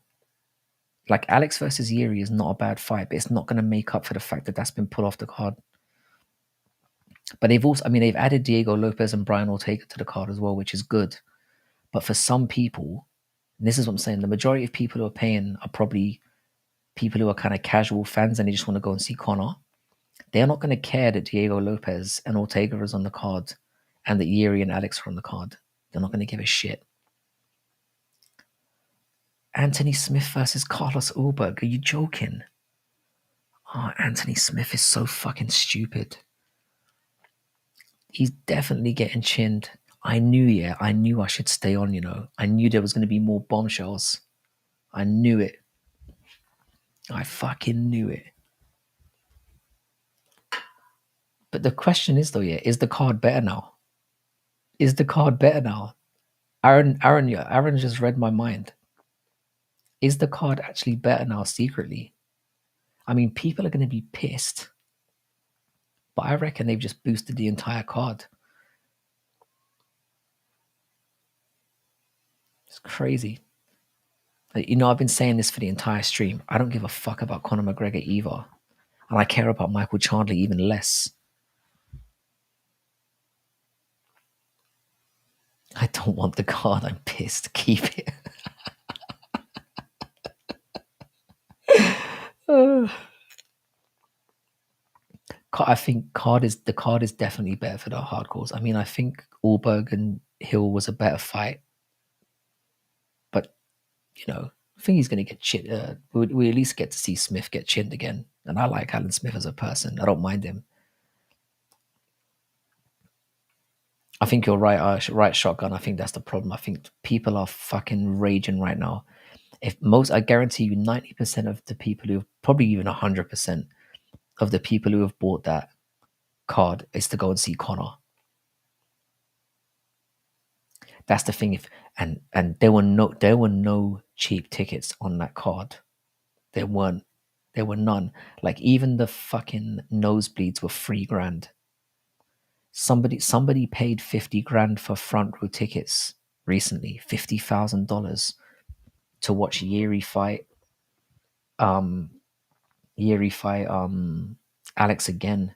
like Alex versus Yuri is not a bad fight, but it's not going to make up for the fact that that's been put off the card. But they've also, I mean, they've added Diego Lopez and Brian Ortega to the card as well, which is good. But for some people, and this is what I'm saying, the majority of people who are paying are probably people who are kind of casual fans and they just want to go and see Connor. They're not going to care that Diego Lopez and Ortega is on the card and that Yuri and Alex are on the card. They're not going to give a shit. Anthony Smith versus Carlos Ulberg. Are you joking? Oh, Anthony Smith is so fucking stupid. He's definitely getting chinned. I knew I should stay on, I knew there was going to be more bombshells. I knew it. I fucking knew it. But the question is, though, is the card better now? Is the card better now? Aaron just read my mind. Is the card actually better now secretly? I mean, people are going to be pissed. But I reckon they've just boosted the entire card. It's crazy. Like, I've been saying this for the entire stream. I don't give a fuck about Conor McGregor either. And I care about Michael Chandler even less. I don't want the card. I'm pissed. Keep it. I think the card is definitely better for the hardcores. I mean, I think Ulberg and Hill was a better fight, but I think he's going to get chinned. We at least get to see Smith get chinned again, and I like Alan Smith as a person. I don't mind him. I think you're right. Right, shotgun. I think that's the problem. I think people are fucking raging right now. I guarantee you, 90% of the people who, probably even 100% of the people who have bought that card is to go and see Connor. That's the thing. And there were no cheap tickets on that card. There were none. Like even the fucking nosebleeds were $3,000. Somebody paid 50 grand for front row tickets recently, $50,000 to watch Yuri fight. Alex again.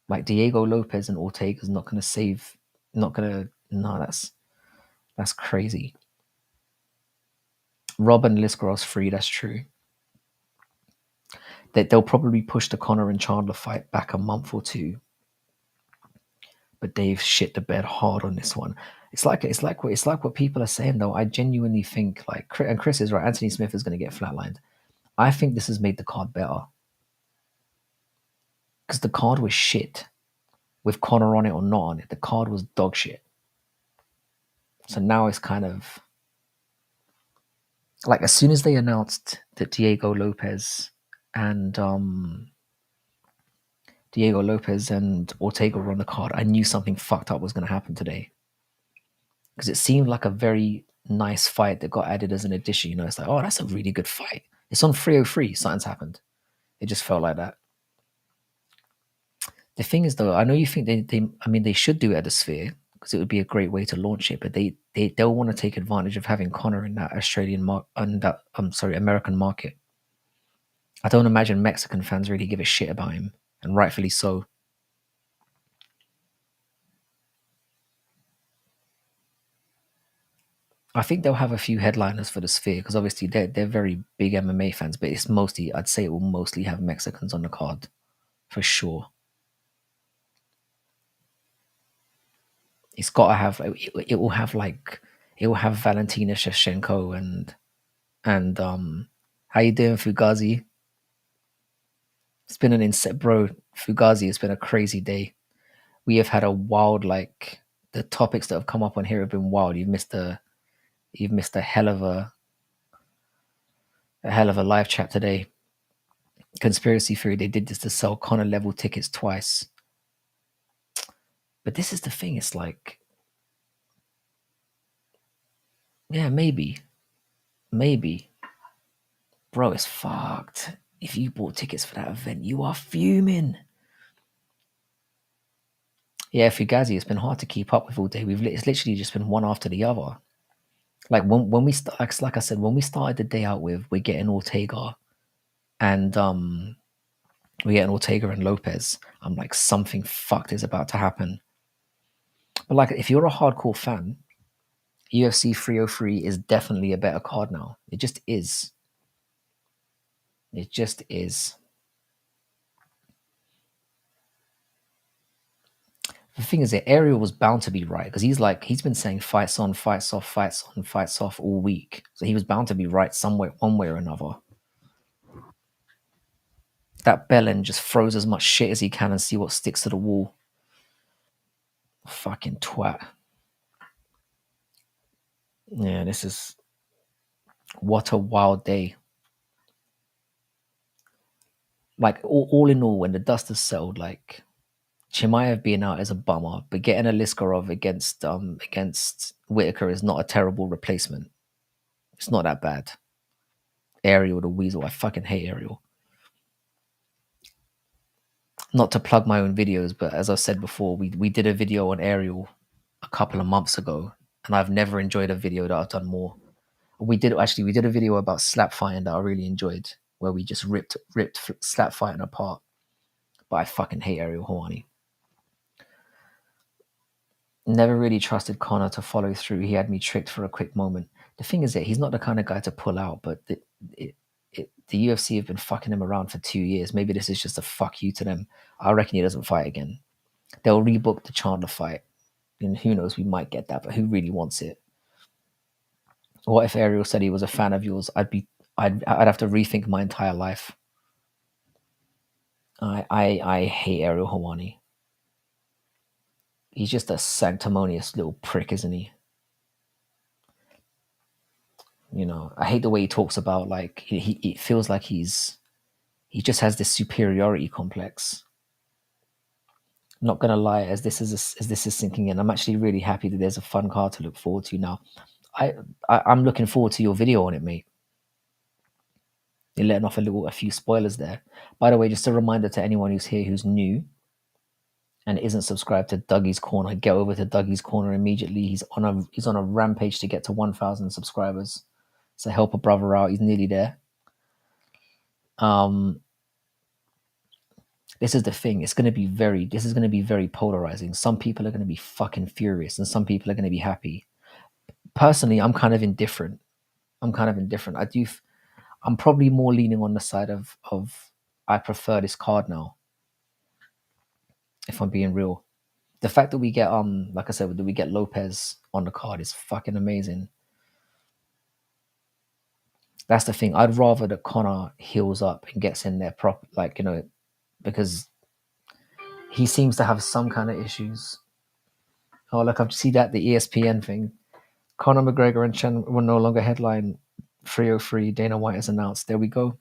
Like Diego Lopez and Ortega's not gonna save. Not gonna. No, that's crazy. Rob and Liscarov's free. That's true. They'll probably push the Conor and Chandler fight back a month or two. But they've shit the bed hard on this one. It's like what people are saying though. I genuinely think and Chris is right. Anthony Smith is going to get flatlined. I think this has made the card better because the card was shit with Conor on it or not on it. The card was dog shit. So now it's kind of like as soon as they announced that Diego Lopez and Ortega were on the card, I knew something fucked up was going to happen today. Because it seemed like a very nice fight that got added as an addition. It's like, oh, that's a really good fight. It's on 303. Something's happened. It just felt like that. The thing is, though, I know you think they should do it at the Sphere because it would be a great way to launch it, but they'll want to take advantage of having Conor in that American market. I don't imagine Mexican fans really give a shit about him, and rightfully so. I think they'll have a few headliners for the Sphere because obviously they're very big MMA fans, but it's mostly, I'd say it will mostly have Mexicans on the card for sure. It's got to have, it will have Valentina Shevchenko and how you doing, Fugazi? It's been an insane, bro. Fugazi, it's been a crazy day. We have had a wild, the topics that have come up on here have been wild. You've missed a hell of a live chat today. Conspiracy theory, they did this to sell Conor level tickets twice. But this is the thing, it's like, yeah, maybe. Bro, it's fucked. If you bought tickets for that event, you are fuming. Yeah, Fugazi, it's been hard to keep up with all day. It's literally just been one after the other. Like when we start, like I said, when we started the day out with, we're getting Ortega and Lopez. I'm like, something fucked is about to happen. But like, if you're a hardcore fan, UFC 303 is definitely a better card now. It just is. It just is. The thing is that Ariel was bound to be right because he's been saying fights on, fights off, fights on, fights off all week. So he was bound to be right somewhere, one way or another. That Bellin just throws as much shit as he can and see what sticks to the wall. Fucking twat. Yeah, this is what a wild day. Like all in all, when the dust has settled, like Chimaev being out is a bummer, but getting a Liskarov against Whitaker is not a terrible replacement. It's not that bad. Ariel the Weasel, I fucking hate Ariel. Not to plug my own videos, but as I said before, we did a video on Ariel a couple of months ago, and I've never enjoyed a video that I've done more. We did a video about slap fighting that I really enjoyed, where we just ripped slap fighting apart. But I fucking hate Ariel Helwani. Never really trusted Connor to follow through. He had me tricked for a quick moment. The thing is that he's not the kind of guy to pull out, but the UFC have been fucking him around for 2 years. Maybe this is just a fuck you to them. I reckon he doesn't fight again. They'll rebook the Chandler fight. And who knows, we might get that, but who really wants it? What if Ariel said he was a fan of yours? I'd have to rethink my entire life. I hate Ariel Helwani. He's just a sanctimonious little prick, isn't he? You know, I hate the way he talks about, like, he feels like he just has this superiority complex. Not gonna lie, as this is sinking in, I'm actually really happy that there's a fun card to look forward to now. I'm looking forward to your video on it, mate. You're letting off a few spoilers there. By the way, just a reminder to anyone who's here who's new and isn't subscribed to Dougie's Corner, get over to Dougie's Corner immediately. He's on a rampage to get to 1,000 subscribers. So help a brother out. He's nearly there. This is the thing. This is going to be very polarizing. Some people are going to be fucking furious, and some people are going to be happy. Personally, I'm kind of indifferent. I'm probably more leaning on the side of I prefer this card now. If I'm being real. The fact that we get like I said, that we get Lopez on the card is fucking amazing. That's the thing. I'd rather that Connor heals up and gets in there because he seems to have some kind of issues. Oh, look, I see that the ESPN thing. Conor McGregor and Chen will no longer headline 303. Dana White has announced. There we go.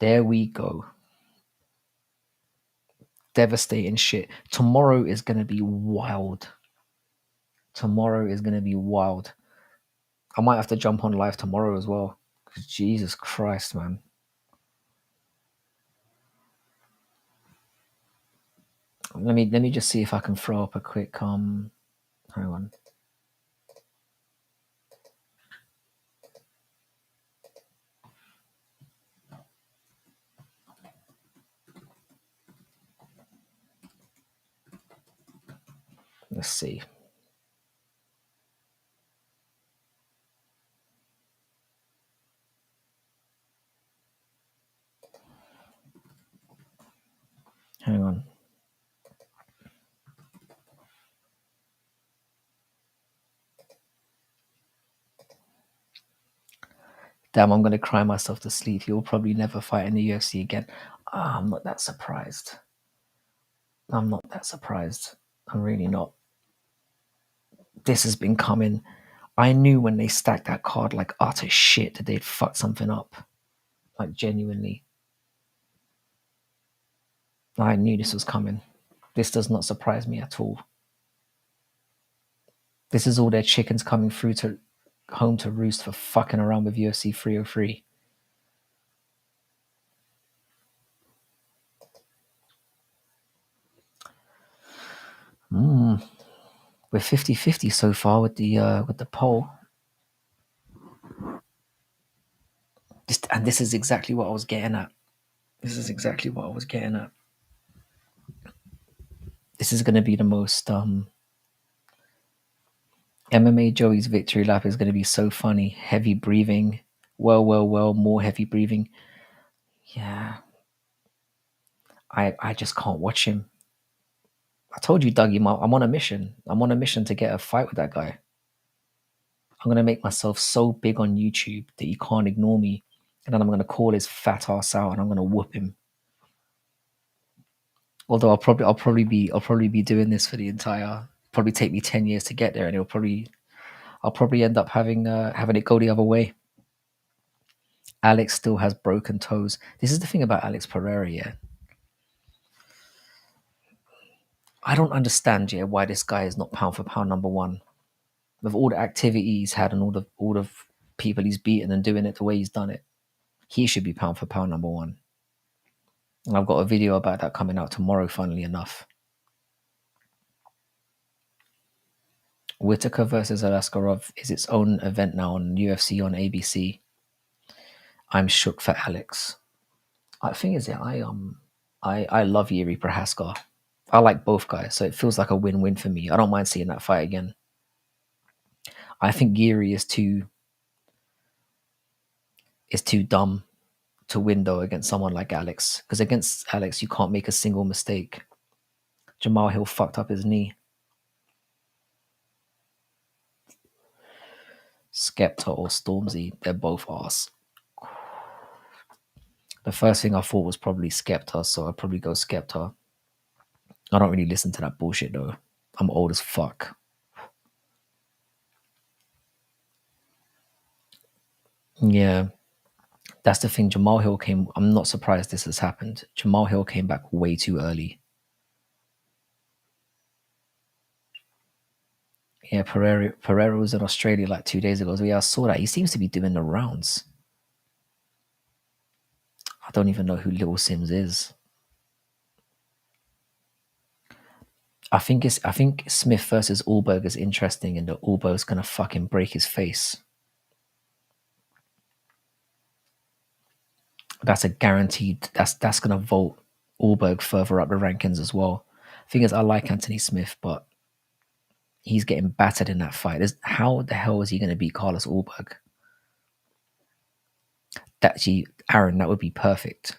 There we go. Devastating shit. Tomorrow is going to be wild. I might have to jump on live tomorrow as well. Jesus Christ, man. Let me just see if I can throw up a quick hang on. Let's see. Hang on. Damn, I'm going to cry myself to sleep. He'll probably never fight in the UFC again. I'm not that surprised. I'm really not. This has been coming. I knew when they stacked that card like utter shit that they'd fucked something up. Like, genuinely. I knew this was coming. This does not surprise me at all. This is all their chickens coming through to home to roost for fucking around with UFC 303. We're 50-50 so far with the poll. This is exactly what I was getting at. This is exactly what I was getting at. This is going to be the most MMA Joey's victory lap is going to be so funny. Heavy breathing. Well, more heavy breathing. Yeah. I just can't watch him. I told you, Dougie, I'm on a mission. I'm on a mission to get a fight with that guy. I'm going to make myself so big on YouTube that he can't ignore me. And then I'm going to call his fat ass out and I'm going to whoop him. Although I'll probably be doing this for the entire, probably take me 10 years to get there, and I'll probably end up having it go the other way. Alex still has broken toes. This is the thing about Alex Pereira, yeah. I don't understand, yeah, why this guy is not pound for pound number one. With all the activity he's had and all the people he's beaten and doing it the way he's done it, he should be pound for pound number one. And I've got a video about that coming out tomorrow, funnily enough. Whitaker versus Alaskarov is its own event now on UFC on ABC. I'm shook for Alex. The thing is, yeah, I love Yuri Prohaska. I like both guys, so it feels like a win-win for me. I don't mind seeing that fight again. I think Yuri is too dumb to win though against someone like Alex, because against Alex you can't make a single mistake. Jamal Hill fucked up his knee. Skepta or Stormzy, they're both arse. The first thing I thought was probably Skepta, so I'd probably go Skepta. I don't really listen to that bullshit though. I'm old as fuck. Yeah. That's the thing. Jamal Hill I'm not surprised this has happened. Jamal Hill came back way too early. Yeah, Pereira was in Australia like 2 days ago. So yeah, I saw that. He seems to be doing the rounds. I don't even know who Little Sims is. I think Smith versus ULBERG is interesting, and that ULBERG's gonna fucking break his face. That's a guaranteed. That's gonna vote ULBERG further up the rankings as well. Thing is, I like Anthony Smith, but he's getting battered in that fight. How the hell is he gonna beat Carlos ULBERG? Aaron, that would be perfect.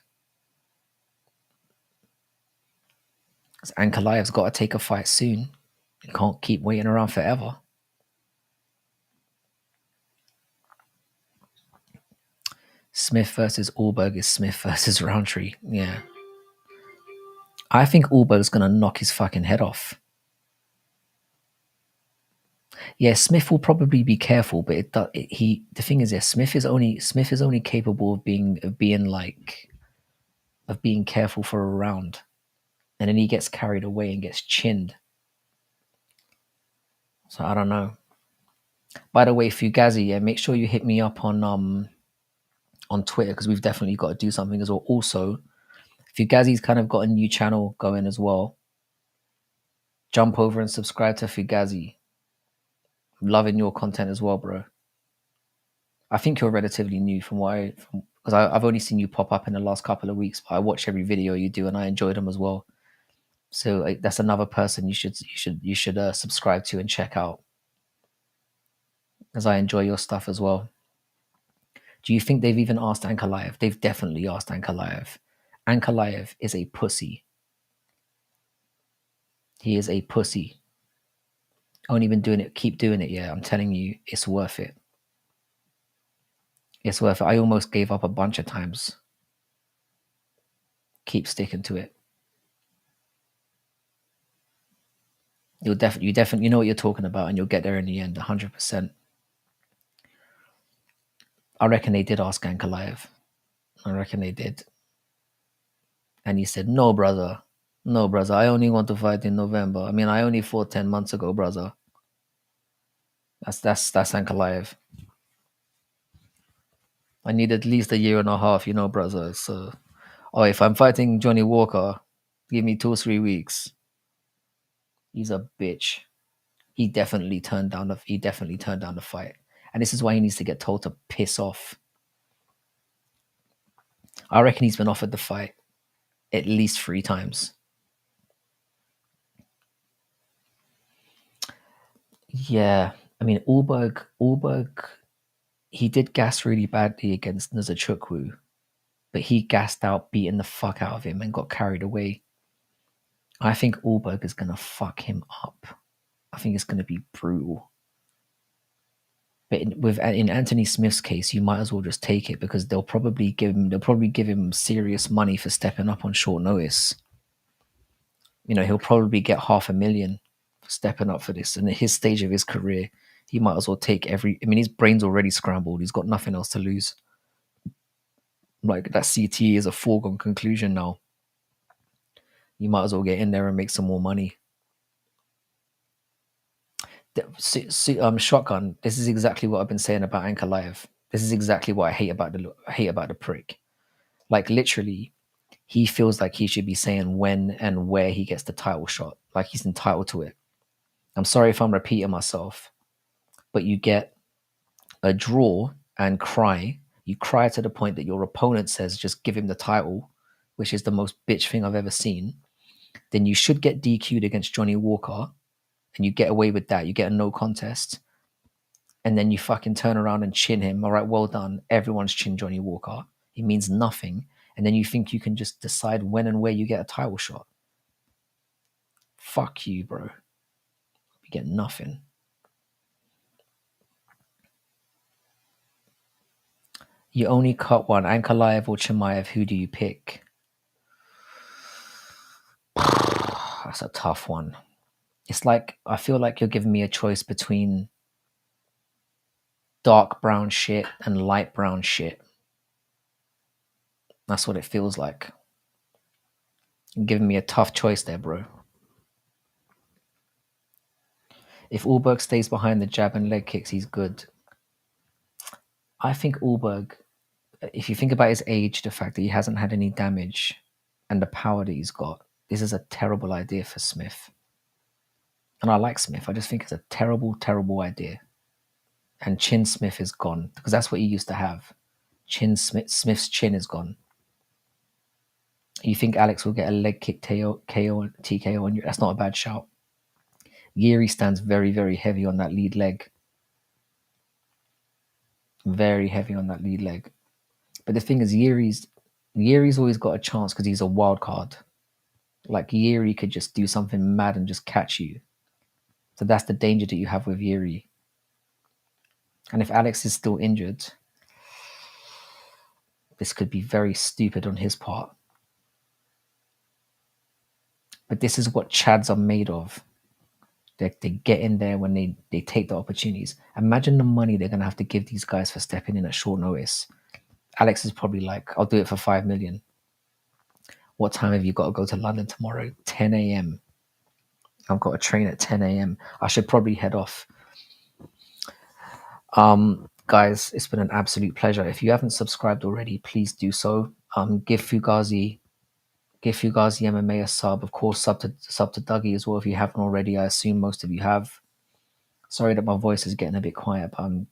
Ankalaev's got to take a fight soon. He can't keep waiting around forever. Smith versus ULBERG is Smith versus Roundtree. Yeah. I think ULBERG's going to knock his fucking head off. Yeah, Smith will probably be careful, but the thing is, yeah, Smith is only capable of being careful for a round, and then he gets carried away and gets chinned. So I don't know. By the way, Fugazi, yeah, make sure you hit me up on Twitter, because we've definitely got to do something as well. Also, Fugazi's kind of got a new channel going as well. Jump over and subscribe to Fugazi. I'm loving your content as well, bro. I think you're relatively new because I've only seen you pop up in the last couple of weeks, but I watch every video you do and I enjoy them as well. So that's another person you should subscribe to and check out, as I enjoy your stuff as well. Do you think they've even asked Ankalaev? They've definitely asked Ankalaev. Ankalaev is a pussy. He is a pussy. Only been doing it. Keep doing it. Yeah, I'm telling you, it's worth it. It's worth it. I almost gave up a bunch of times. Keep sticking to it. You definitely know what you're talking about, and you'll get there in the end, 100%. I reckon they did ask Ankalaev. I reckon they did. And he said, no, brother. No, brother. I only want to fight in November. I mean, I only fought 10 months ago, brother. That's Ankalaev. I need at least a year and a half, you know, brother. So, oh, if I'm fighting Johnny Walker, give me 2 or 3 weeks. He's a bitch. He definitely turned down the fight. And this is why he needs to get told to piss off. I reckon he's been offered the fight at least 3 times. Yeah. I mean, ULBERG, he did gas really badly against Nzachukwu, but he gassed out, beating the fuck out of him and got carried away. I think ULBERG is going to fuck him up. I think it's going to be brutal. But in Anthony Smith's case, you might as well just take it, because they'll probably give him serious money for stepping up on short notice. You know, he'll probably get $500,000 for stepping up for this. And at his stage of his career, he might as well take his brain's already scrambled. He's got nothing else to lose. Like, that CTE is a foregone conclusion now. You might as well get in there and make some more money. Shotgun. This is exactly what I've been saying about Ankalaev. This is exactly what I hate about the prick. Like, literally, he feels like he should be saying when and where he gets the title shot. Like, he's entitled to it. I'm sorry if I'm repeating myself, but you get a draw and cry. You cry to the point that your opponent says, just give him the title, which is the most bitch thing I've ever seen. Then you should get DQ'd against Johnny Walker, and you get away with that. You get a no contest. And then you fucking turn around and chin him. All right, well done. Everyone's chinned Johnny Walker. He means nothing. And then you think you can just decide when and where you get a title shot. Fuck you, bro. You get nothing. You only cut one. Ankalaev or Chimaev, who do you pick? That's a tough one. It's like, I feel like you're giving me a choice between dark brown shit and light brown shit. That's what it feels like. You're giving me a tough choice there, bro. If ULBERG stays behind the jab and leg kicks, he's good. I think ULBERG, if you think about his age, the fact that he hasn't had any damage, and the power that he's got, this is a terrible idea for Smith. And I like Smith. I just think it's a terrible, terrible idea. And Chin Smith is gone, because that's what he used to have. Smith's chin is gone. You think Alex will get a leg kick TKO on you? That's not a bad shout. Yuri stands very, very heavy on that lead leg. Very heavy on that lead leg. But the thing is, Yuri's always got a chance because he's a wild card. Like, Yuri could just do something mad and just catch you. So that's the danger that you have with Yuri. And if Alex is still injured, this could be very stupid on his part. But this is what Chads are made of. They get in there when they take the opportunities. Imagine the money they're going to have to give these guys for stepping in at short notice. Alex is probably like, I'll do it for 5 million. What time have you got to go to London tomorrow? 10 a.m. I've got a train at 10 a.m. I should probably head off. Guys, it's been an absolute pleasure. If you haven't subscribed already, please do so. Give Fugazi MMA a sub. Of course, sub to Dougie as well if you haven't already. I assume most of you have. Sorry that my voice is getting a bit quiet, but I'm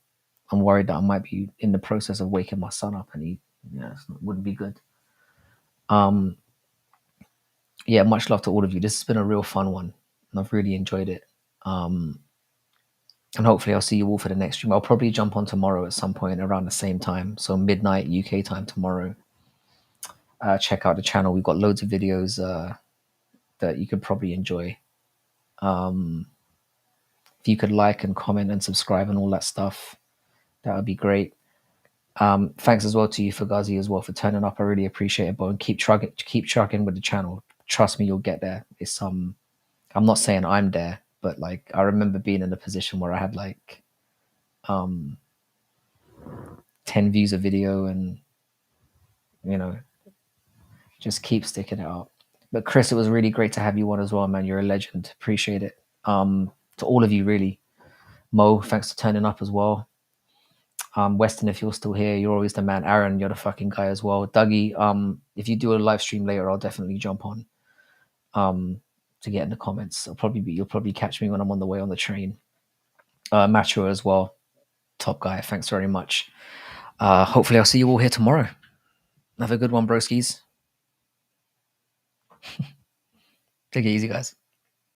worried that I might be in the process of waking my son up, and it wouldn't be good. Yeah, much love to all of you. This has been a real fun one, and I've really enjoyed it. And hopefully I'll see you all for the next stream. I'll probably jump on tomorrow at some point around the same time. So midnight UK time tomorrow. Check out the channel. We've got loads of videos that you could probably enjoy. If you could like and comment and subscribe and all that stuff, that would be great. Thanks as well to you, Fugazi, as well, for turning up. I really appreciate it, but keep trucking with the channel. Trust me, you'll get there. It's I'm not saying I'm there, but like, I remember being in a position where I had like 10 views a video, and you know, just keep sticking it out. But Chris, it was really great to have you on as well, man. You're a legend. Appreciate it. To all of you, really. Mo, thanks for turning up as well. Weston, if you're still here, you're always the man. Aaron, you're the fucking guy as well. Dougie, if you do a live stream later, I'll definitely jump on to get in the comments. You'll probably catch me when I'm on the way on the train. Macho as well, top guy. Thanks very much. Hopefully, I'll see you all here tomorrow. Have a good one, broskies. Take it easy, guys.